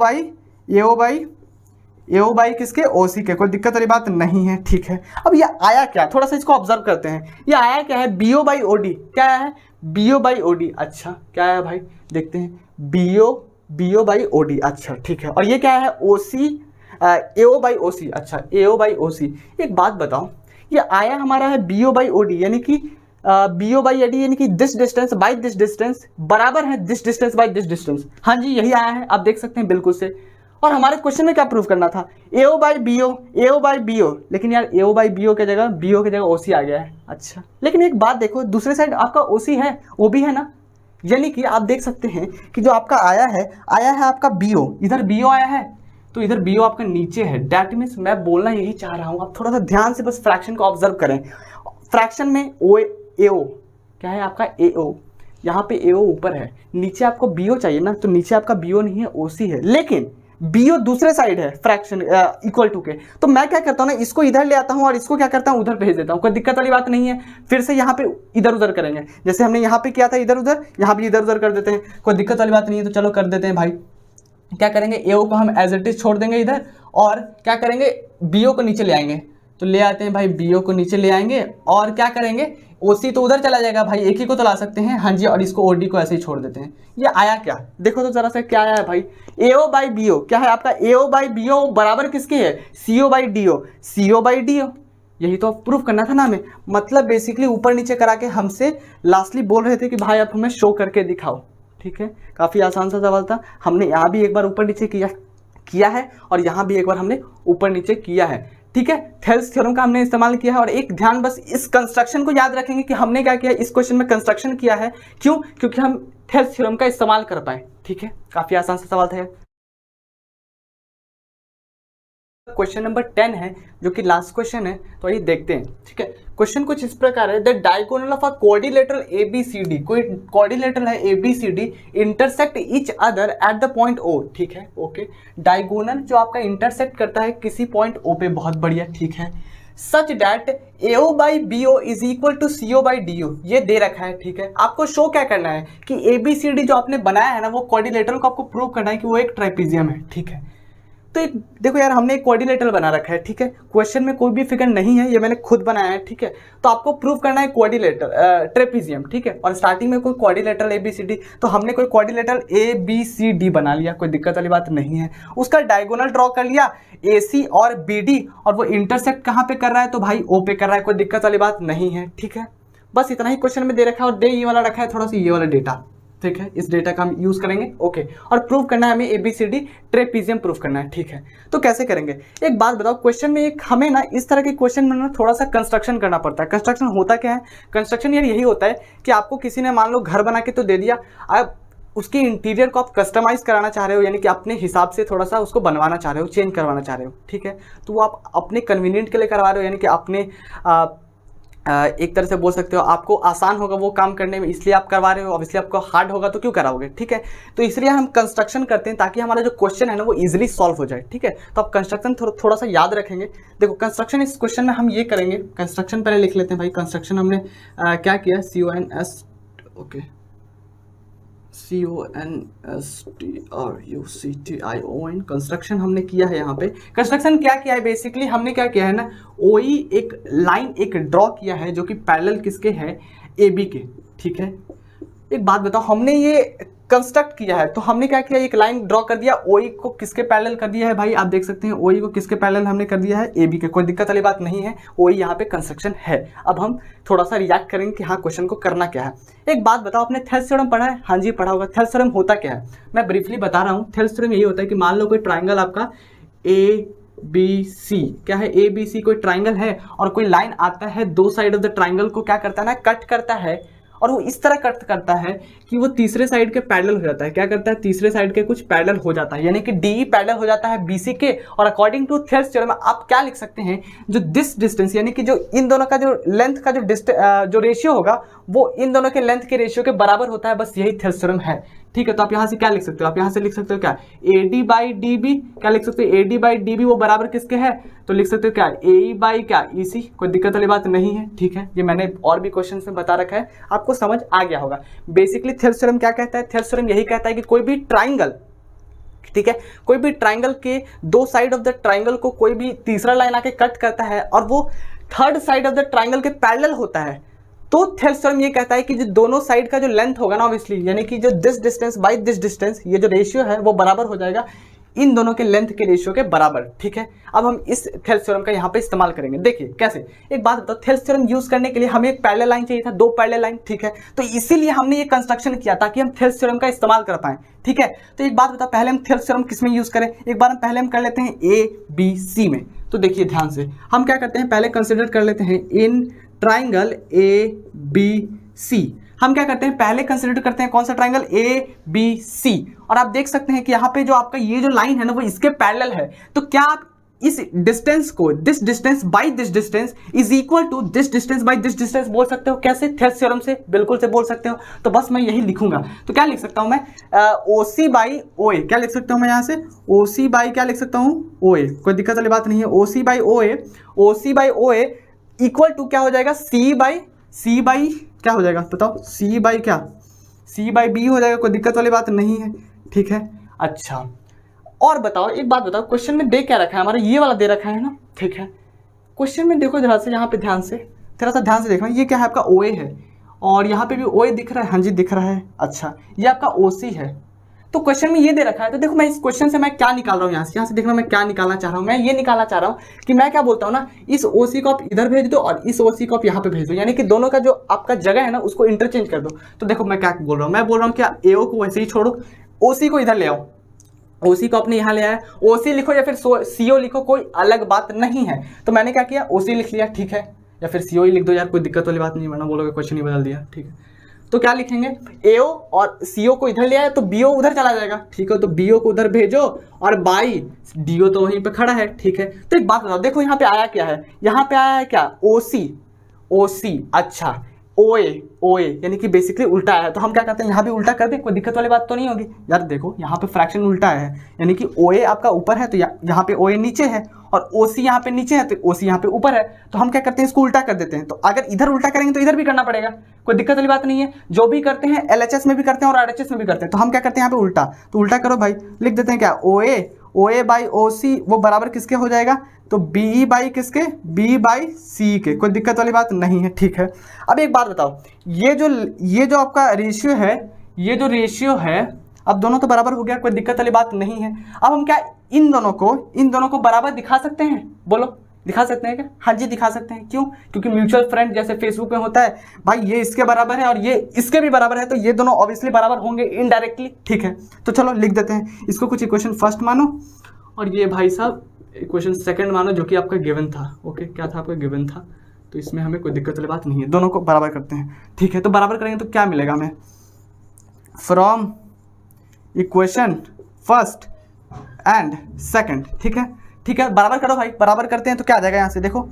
बाई किसके, OC के, कोई दिक्कत वाली बात नहीं है, ठीक है। अब ये आया क्या, थोड़ा सा इसको ऑब्जर्व करते हैं, ये आया क्या है, BO बाई OD, क्या है, BO बाई OD, अच्छा क्या है भाई, देखते हैं, BO बाई OD, अच्छा ठीक है, और ये क्या है, OC AO बाई OC, अच्छा AO बाई OC। एक बात बताओ, ये आया हमारा है BO बाई OD, यानी कि BO बाई AD, यानी कि this distance by this distance बराबर है this distance by this distance, हाँ जी यही आया है, आप देख सकते हैं बिल्कुल से। और हमारे क्वेश्चन में क्या प्रूव करना था, AO बाई BO, लेकिन यार AO बाई BO की जगह OC आ गया है, अच्छा। लेकिन एक बात देखो, दूसरे साइड आपका OC है, वो भी है ना, यानी कि आप देख सकते हैं कि जो आपका आया है आपका BO, इधर BO आया है, तो इधर BO आपका नीचे है, डैट मीन्स मैं बोलना यही चाह रहा हूँ, आप थोड़ा सा ध्यान से बस फ्रैक्शन को ऑब्जर्व करें। फ्रैक्शन में AO क्या है आपका, AO, यहाँ पे AO ऊपर है, नीचे आपको BO चाहिए ना, तो नीचे आपका BO नहीं है, OC है, लेकिन BO दूसरे साइड है फ्रैक्शन इक्वल टू के, तो मैं क्या करता हूँ ना, इसको इधर ले आता हूँ और इसको क्या करता हूँ उधर भेज देता हूँ, कोई दिक्कत वाली बात नहीं है। फिर से यहाँ पे इधर उधर करेंगे, जैसे हमने यहाँ पे किया था इधर उधर, यहाँ भी इधर उधर कर देते हैं, कोई दिक्कत वाली बात नहीं है। तो चलो कर देते हैं भाई, क्या करेंगे, AO को हम एज इट इज छोड़ देंगे इधर, और क्या करेंगे, BO को नीचे ले आएंगे, तो ले आते हैं भाई, BO को नीचे ले आएंगे और क्या करेंगे, OC तो उधर चला जाएगा भाई, एक ही को तो ला सकते हैं, हाँ जी, और इसको OD को ऐसे ही छोड़ देते हैं। ये आया क्या, देखो तो जरा सा क्या आया है भाई, AO बाई BO, क्या है आपका AO बाई BO बराबर किसके है, CO by DO, CO by DO, यही तो प्रूफ करना था ना हमें। मतलब बेसिकली ऊपर नीचे करा के हमसे लास्टली बोल रहे थे कि भाई आप हमें शो करके दिखाओ, ठीक है। काफ़ी आसान सा सवाल था, हमने यहाँ भी एक बार ऊपर नीचे किया है और यहाँ भी एक बार हमने ऊपर नीचे किया है, ठीक है। थेल्स थ्योरम का हमने इस्तेमाल किया है। और एक ध्यान बस इस कंस्ट्रक्शन को याद रखेंगे कि हमने क्या किया, इस क्वेश्चन में कंस्ट्रक्शन किया है, क्यों, क्योंकि हम थेल्स थ्योरम का इस्तेमाल कर पाए, ठीक है। काफ़ी आसान सा सवाल था। क्वेश्चन नंबर 10 है जो कि लास्ट क्वेश्चन है, तो आइए देखते हैं, ठीक है। क्वेश्चन कुछ इस प्रकार है, the diagonal of a quadrilateral ABCD, कोई क्वाड्रिलेटरल है ABCD intersect each other at the point O, ठीक है, ओके। डायगोनल जो आपका इंटरसेक्ट करता है किसी पॉइंट O पे, बहुत बढ़िया, ठीक है। Such that AO by BO is equal to CO by DO, ये दे रखा है, ठीक है। आपको शो क्या करना है कि ABCD जो आपने बनाया है ना, वो क्वाड्रिलेटरल को आपको प्रूव करना है कि वो एक ट्राइपीजियम है, ठीक है। तो एक देखो यार, हमने एक क्वाड्रिलेटरल बना रखा है, ठीक है। क्वेश्चन में कोई भी फिगर नहीं है, ये मैंने खुद बनाया है, ठीक है। तो आपको प्रूव करना है क्वाड्रिलेटरल ट्रेपीजियम, ठीक है। और स्टार्टिंग में कोई क्वाड्रिलेटरल ABCD, तो हमने कोई क्वाड्रिलेटरल ABCD बना लिया, कोई दिक्कत वाली बात नहीं है। उसका डायगोनल ड्रॉ कर लिया AC और BD, और वो इंटरसेक्ट कहाँ पे कर रहा है, तो भाई O पे कर रहा है, कोई दिक्कत वाली बात नहीं है, ठीक है। बस इतना ही क्वेश्चन में दे रखा है, और ये वाला रखा है थोड़ा सा ये वाला डेटा, ठीक है। इस डेटा का हम यूज करेंगे, ओके। और प्रूव करना है हमें ABCD ट्रेपीजियम प्रूव करना है, ठीक है। तो कैसे करेंगे, एक बात बताओ, क्वेश्चन में एक हमें ना इस तरह के क्वेश्चन में ना थोड़ा सा कंस्ट्रक्शन करना पड़ता है। कंस्ट्रक्शन होता क्या है, कंस्ट्रक्शन यार यही होता है कि आपको किसी ने मान लो घर बना के तो दे दिया, अब उसके इंटीरियर को आप कस्टमाइज कराना चाह रहे हो, यानी कि अपने हिसाब से थोड़ा सा उसको बनवाना चाह रहे हो, चेंज करवाना चाह रहे हो, ठीक है। तो वो आप अपने कन्वीनियंट के लिए करवा रहे हो, यानी कि अपने एक तरह से बोल सकते हो आपको आसान होगा वो काम करने में, इसलिए आप करवा रहे हो। ऑब्वियसली आपको हार्ड होगा तो क्यों कराओगे, ठीक है। तो इसलिए हम कंस्ट्रक्शन करते हैं ताकि हमारा जो क्वेश्चन है ना वो इजीली सॉल्व हो जाए, ठीक है। तो आप कंस्ट्रक्शन थोड़ा सा याद रखेंगे। देखो कंस्ट्रक्शन इस क्वेश्चन में हम ये करेंगे, कंस्ट्रक्शन पहले लिख लेते हैं भाई। कंस्ट्रक्शन हमने क्या किया, CONS, ओके, CONSTRUCTION कंस्ट्रक्शन हमने किया है। यहाँ पे कंस्ट्रक्शन क्या किया है, बेसिकली हमने क्या किया है ना, OE एक लाइन एक ड्रॉ किया है जो कि पैरेलल किसके है, AB के, ठीक है। एक बात बताओ, हमने ये कंस्ट्रक्ट किया है तो हमने क्या किया, एक लाइन ड्रॉ कर दिया, OE को किसके पैरेलल कर दिया है भाई, आप देख सकते हैं OE को किसके पैरेलल हमने कर दिया है, AB के। कोई दिक्कत वाली बात नहीं है, OE यहाँ पे कंस्ट्रक्शन है। अब हम थोड़ा सा रिएक्ट करेंगे कि हाँ क्वेश्चन को करना क्या है। एक बात बताओ, आपने थेल्स थ्योरम पढ़ा है, हाँ जी पढ़ा होगा। थेल्स थ्योरम होता क्या है, मैं ब्रीफली बता रहा हूँ। थेल्स थ्योरम यही होता है कि मान लो कोई ट्राइंगल आपका ABC, क्या है ABC, कोई ट्राइंगल है और कोई लाइन आता है, दो साइड ऑफ द ट्राइंगल को क्या करता है ना, कट करता है, और वो इस तरह कट करता है कि वो तीसरे साइड के पैरेलल हो जाता है। क्या करता है, तीसरे साइड के कुछ पैरेलल हो जाता है, यानी कि DE पैरेलल हो जाता है BC के। और अकॉर्डिंग टू थेल्स थ्योरम आप क्या लिख सकते हैं, जो दिस डिस्टेंस, यानी कि जो इन दोनों का जो लेंथ का जो रेशियो होगा वो इन दोनों के लेंथ के रेशियो के बराबर होता है। बस यही थेल्स थ्योरम है, ठीक है। तो आप यहाँ से क्या लिख सकते हो, आप यहाँ से लिख सकते हो क्या, AD बाई DB, क्या लिख सकते हो, AD बाई DB वो बराबर किसके है, तो लिख सकते हो क्या, AE बाई क्या EC। कोई दिक्कत वाली बात नहीं है, ठीक है। ये मैंने और भी क्वेश्चन में बता रखा है, आपको समझ आ गया होगा। बेसिकली थेल्स थ्योरम क्या कहता है, थेल्स थ्योरम यही कहता है कि कोई भी ट्राइंगल, ठीक है, कोई भी ट्राइंगल के दो साइड ऑफ द ट्राइंगल को कोई भी तीसरा लाइन आके कट करता है और वो third side of the triangle के पैरेलल होता है, तो थेल्स थ्योरम ये कहता है कि जो दोनों साइड का जो लेंथ होगा ना, ऑब्वियसली यानी कि जो this distance by this distance, ये जो रेशियो है वो बराबर हो जाएगा इन दोनों के लेंथ के रेशियो के बराबर, ठीक है। अब हम इस थेल्स थ्योरम का यहाँ पे इस्तेमाल करेंगे। देखिए कैसे, एक बात बताओ, थेल्स थ्योरम यूज करने के लिए हमें एक पैरेलल लाइन चाहिए था, दो पैरेलल लाइन, ठीक है। तो इसीलिए हमने ये कंस्ट्रक्शन किया ताकि हम थेल्स थ्योरम का इस्तेमाल कर पाए, ठीक है। तो एक बात बताओ, पहले हम थेल्स थ्योरम किस में यूज करें, एक बार हम पहले हम कर लेते हैं ABC में। तो देखिए ध्यान से, हम क्या करते हैं, पहले कंसिडर कर लेते हैं इन ट्राइंगल ABC। हम क्या करते हैं, पहले कंसिडर करते हैं कौन सा ट्राइंगल, ABC। और आप देख सकते हैं कि यहाँ पे जो आपका ये जो लाइन है ना वो इसके पैरेलल है। तो क्या आप इस डिस्टेंस को, this distance by this distance is equal to this distance by this distance बोल सकते हो, कैसे, थेल्स थ्योरम से, बिल्कुल से बोल सकते हो। तो बस मैं यही लिखूंगा, तो क्या लिख सकता हूं मैं, OC बाई OA, क्या लिख सकता हूं मैं यहाँ से, OC बाई क्या लिख सकता हूं, OA। कोई दिक्कत वाली बात नहीं है, OC by OA, OC by OA equal to क्या हो जाएगा, C बाई क्या हो जाएगा बताओ, C बाई क्या, C बाई B हो जाएगा। कोई दिक्कत वाली बात नहीं है, ठीक है। अच्छा और बताओ, एक बात बताओ, क्वेश्चन में दे क्या रखा है हमारा, ये वाला दे रखा है ना, ठीक है। क्वेश्चन में देखो जरा से, यहाँ पे ध्यान से, थोड़ा सा ध्यान से देखना, ये क्या है आपका OA है और यहाँ पे भी OA दिख रहा है, हाँ जी दिख रहा है। अच्छा ये आपका OC है। तो क्वेश्चन में ये दे रखा है, तो देखो मैं इस क्वेश्चन से मैं क्या निकाल रहा हूँ, यहाँ से देखना मैं क्या निकालना चाह रहा हूँ। मैं ये निकालना चाह रहा हूँ कि मैं क्या बोलता हूँ ना, इस OC को आप इधर भेज दो और इस OC को आप यहाँ पे भेज दो, यानी कि दोनों का जो आपका जगह है ना उसको इंटरचेंज कर दो। तो देखो मैं क्या बोल रहा हूँ, मैं बोल रहा हूँ क्या AO को वैसे ही छोड़ो, OC को इधर ले आओ, OC को अपने यहाँ ले आया, OC लिखो या फिर CO लिखो, कोई अलग बात नहीं है। तो मैंने क्या किया, OC लिख लिया, ठीक है, या फिर CO ही लिख दो यार, कोई दिक्कत वाली बात नहीं, वरना बोलोगे क्वेश्चन ही बदल दिया, ठीक है। तो क्या लिखेंगे, AO और CO को इधर ले आया तो BO उधर चला जाएगा, ठीक है। तो BO को उधर भेजो और बाई DO तो वहीं पे खड़ा है, ठीक है। तो एक बात बताओ, देखो यहाँ पे आया क्या है, यहाँ पे आया है क्या, OC, अच्छा OA यानी कि बेसिकली उल्टा है। तो हम क्या करते हैं, यहाँ भी उल्टा कर दें, कोई दिक्कत वाली बात तो नहीं होगी यार। देखो यहाँ पे फ्रैक्शन उल्टा है, यानी कि OA आपका ऊपर है तो यहाँ पे OA नीचे है और OC यहाँ पे नीचे है तो OC यहाँ पे ऊपर है। तो हम क्या करते हैं, इसको उल्टा कर देते हैं। तो अगर इधर उल्टा करेंगे तो इधर भी करना पड़ेगा, कोई दिक्कत वाली बात नहीं है। जो भी करते हैं LHS में भी करते हैं और RHS में भी करते हैं। तो हम क्या करते हैं यहाँ पे उल्टा, तो उल्टा करो भाई, लिख देते हैं क्या, OA बाई OC वो बराबर किसके हो जाएगा, तो BE बाई किसके, B बाई C के, कोई दिक्कत वाली बात नहीं है, ठीक है। अब एक बात बताओ, ये जो आपका रेशियो है, ये जो रेशियो है, अब दोनों तो बराबर हो गया, कोई दिक्कत वाली बात नहीं है। अब हम क्या इन दोनों को बराबर दिखा सकते हैं, बोलो दिखा सकते हैं क्या, हाँ जी दिखा सकते हैं। क्यों, क्योंकि म्यूचुअल फ्रेंड जैसे फेसबुक में होता है भाई, ये इसके बराबर है और ये इसके भी बराबर है, तो ये दोनों ऑब्वियसली बराबर होंगे इनडायरेक्टली, ठीक है। तो चलो लिख देते हैं इसको, कुछ इक्वेशन फर्स्ट मानो और ये भाई साहब इक्वेशन सेकंड मानो, जो कि आपका गिवन था। ओके, क्या था आपका गिवन था, तो इसमें हमें कोई दिक्कत वाली बात नहीं है, दोनों को बराबर करते हैं, ठीक है। तो बराबर करेंगे तो क्या मिलेगा हमें, from equation first and second, ठीक है, ठीक है। बराबर करो भाई, बराबर करते हैं तो क्या आ जाएगा, यहाँ से देखो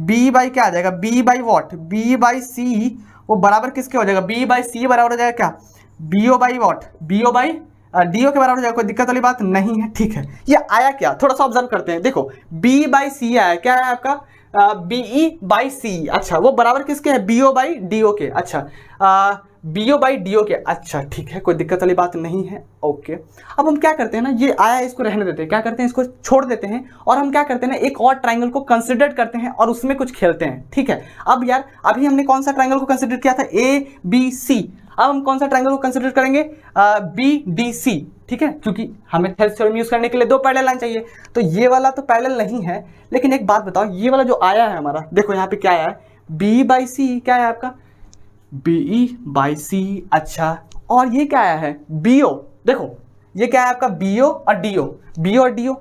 B बाई क्या आ जाएगा, B by what, B by C वो बराबर किसके हो जाएगा, B बाई C बराबर हो जाएगा क्या, BO by what, BO by DO के बराबर हो जाएगा, कोई दिक्कत वाली बात नहीं है, ठीक है। ये आया क्या, थोड़ा सा ऑब्जर्व करते हैं, देखो B बाई C आया, क्या है आपका BE बाई C, अच्छा वो बराबर किसके है, BO बाई DO के, अच्छा BO बाई DO के, अच्छा ठीक है, कोई दिक्कत वाली बात नहीं है, ओके। अब हम क्या करते हैं ना, ये आया इसको रहने देते हैं, क्या करते हैं इसको छोड़ देते हैं और हम क्या करते हैं ना, एक और ट्राइंगल को कंसिडर करते हैं और उसमें कुछ खेलते हैं, ठीक है। अब यार अभी हमने कौन सा ट्राइंगल को कंसिडर किया था, ABC, अब हम कौन सा ट्राइंगल को कंसिडर करेंगे, BDC, ठीक है, क्योंकि हमें थेल्स थ्योरम यूज करने के लिए दो पैरेलल लाइन चाहिए। तो ये वाला तो पैरेलल नहीं है, लेकिन एक बात बताओ, ये वाला जो आया है हमारा, देखो यहाँ पे क्या आया है, B बाई सी, क्या है आपका BE बाई C, अच्छा, और ये क्या आया है BO, देखो ये क्या है आपका BO और DO, BO और DO,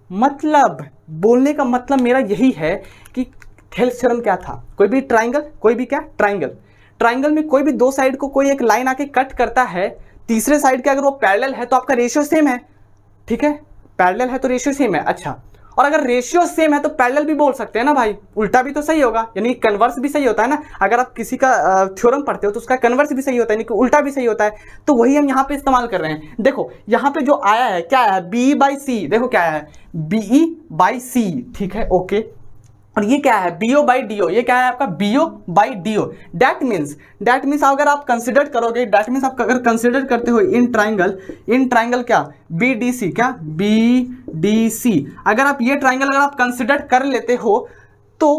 मतलब बोलने का मतलब मेरा यही है कि थेल्स थ्योरम क्या था, कोई भी ट्राइंगल, कोई भी क्या ट्राइंगल में कोई भी दो साइड को कोई एक लाइन आके कट करता है, तीसरे साइड के अगर वो पैरेलल है तो आपका रेशियो सेम है, ठीक है, पैरेलल है तो रेशियो सेम है, अच्छा। और अगर रेशियो सेम है तो पैरेलल भी बोल सकते हैं ना भाई, उल्टा भी तो सही होगा, यानी कन्वर्स भी सही होता है ना, अगर आप किसी का थ्योरम पढ़ते हो तो उसका कन्वर्स भी सही होता है, यानी कि उल्टा भी सही होता है। तो वही हम यहाँ पे इस्तेमाल कर रहे हैं। देखो यहाँ पे जो आया है क्या है, BE बाई C, देखो क्या है BE बाई C, ठीक है, ओके। और ये क्या है BO बाई DO, ये क्या है आपका BO by DO, that means अगर आप कंसिडर करोगे, दैट मीन्स आप अगर कंसिडर करते हो इन ट्राइंगल क्या BDC, क्या BDC, अगर आप ये ट्राइंगल अगर आप कंसिडर कर लेते हो तो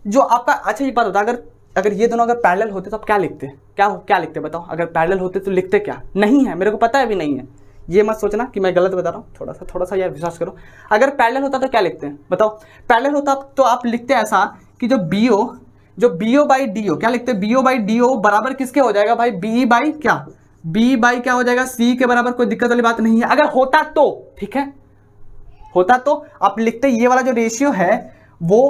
जो आपका, अच्छा ये बात होता है, अगर ये दोनों अगर पैरेलल होते तो आप क्या लिखते, क्या लिखते बताओ, अगर पैरेलल होते तो लिखते क्या, नहीं है, मेरे को पता है अभी नहीं है, ये मत सोचना कि मैं गलत बता रहा हूँ, थोड़ा सा यार विश्वास करो। अगर पैरेलल होता तो क्या लिखते हैं बताओ, पैरेलल होता तो आप लिखते ऐसा कि जो BO बाई DO, क्या लिखते हैं BO बाई DO बराबर किसके हो जाएगा भाई, BE बाई क्या, B बाई क्या हो जाएगा C के बराबर, कोई दिक्कत वाली बात नहीं है। अगर होता तो ठीक है, होता तो आप लिखते ये वाला जो रेशियो है वो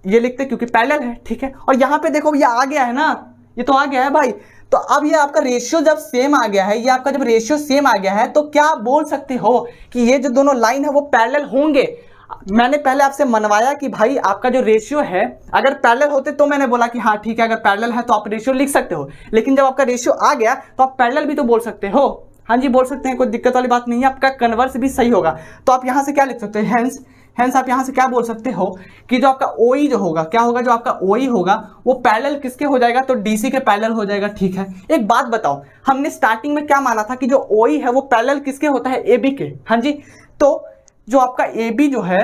ये लिखते क्योंकि पैरेलल है, ठीक है। और यहाँ पे देखो ये आ गया है ना, ये तो आ गया है भाई, तो अब ये आपका रेशियो जब सेम आ गया है, ये आपका जब रेशियो सेम आ गया है तो क्या बोल सकते हो कि ये जो दोनों लाइन है वो पैरेलल होंगे। मैंने पहले आपसे मनवाया कि भाई आपका जो रेशियो है अगर पैरेलल होते तो मैंने बोला कि हाँ ठीक है, अगर पैरेलल है तो आप रेशियो लिख सकते हो, लेकिन जब आपका रेशियो आ गया तो आप पैरेलल भी तो बोल सकते हो, हाँ जी बोल सकते हैं, कोई दिक्कत वाली बात नहीं है, आपका कन्वर्स भी सही होगा। तो आप यहाँ से क्या लिख सकते हो, हेंस आप यहाँ से क्या बोल सकते हो कि जो आपका OE जो होगा, क्या होगा, जो आपका OE होगा वो पैरेलल किसके हो जाएगा, तो DC के पैरेलल हो जाएगा, ठीक है। एक बात बताओ, हमने स्टार्टिंग में क्या माना था कि जो OE है वो पैरेलल किसके होता है, AB के, हाँ जी। तो जो आपका AB जो है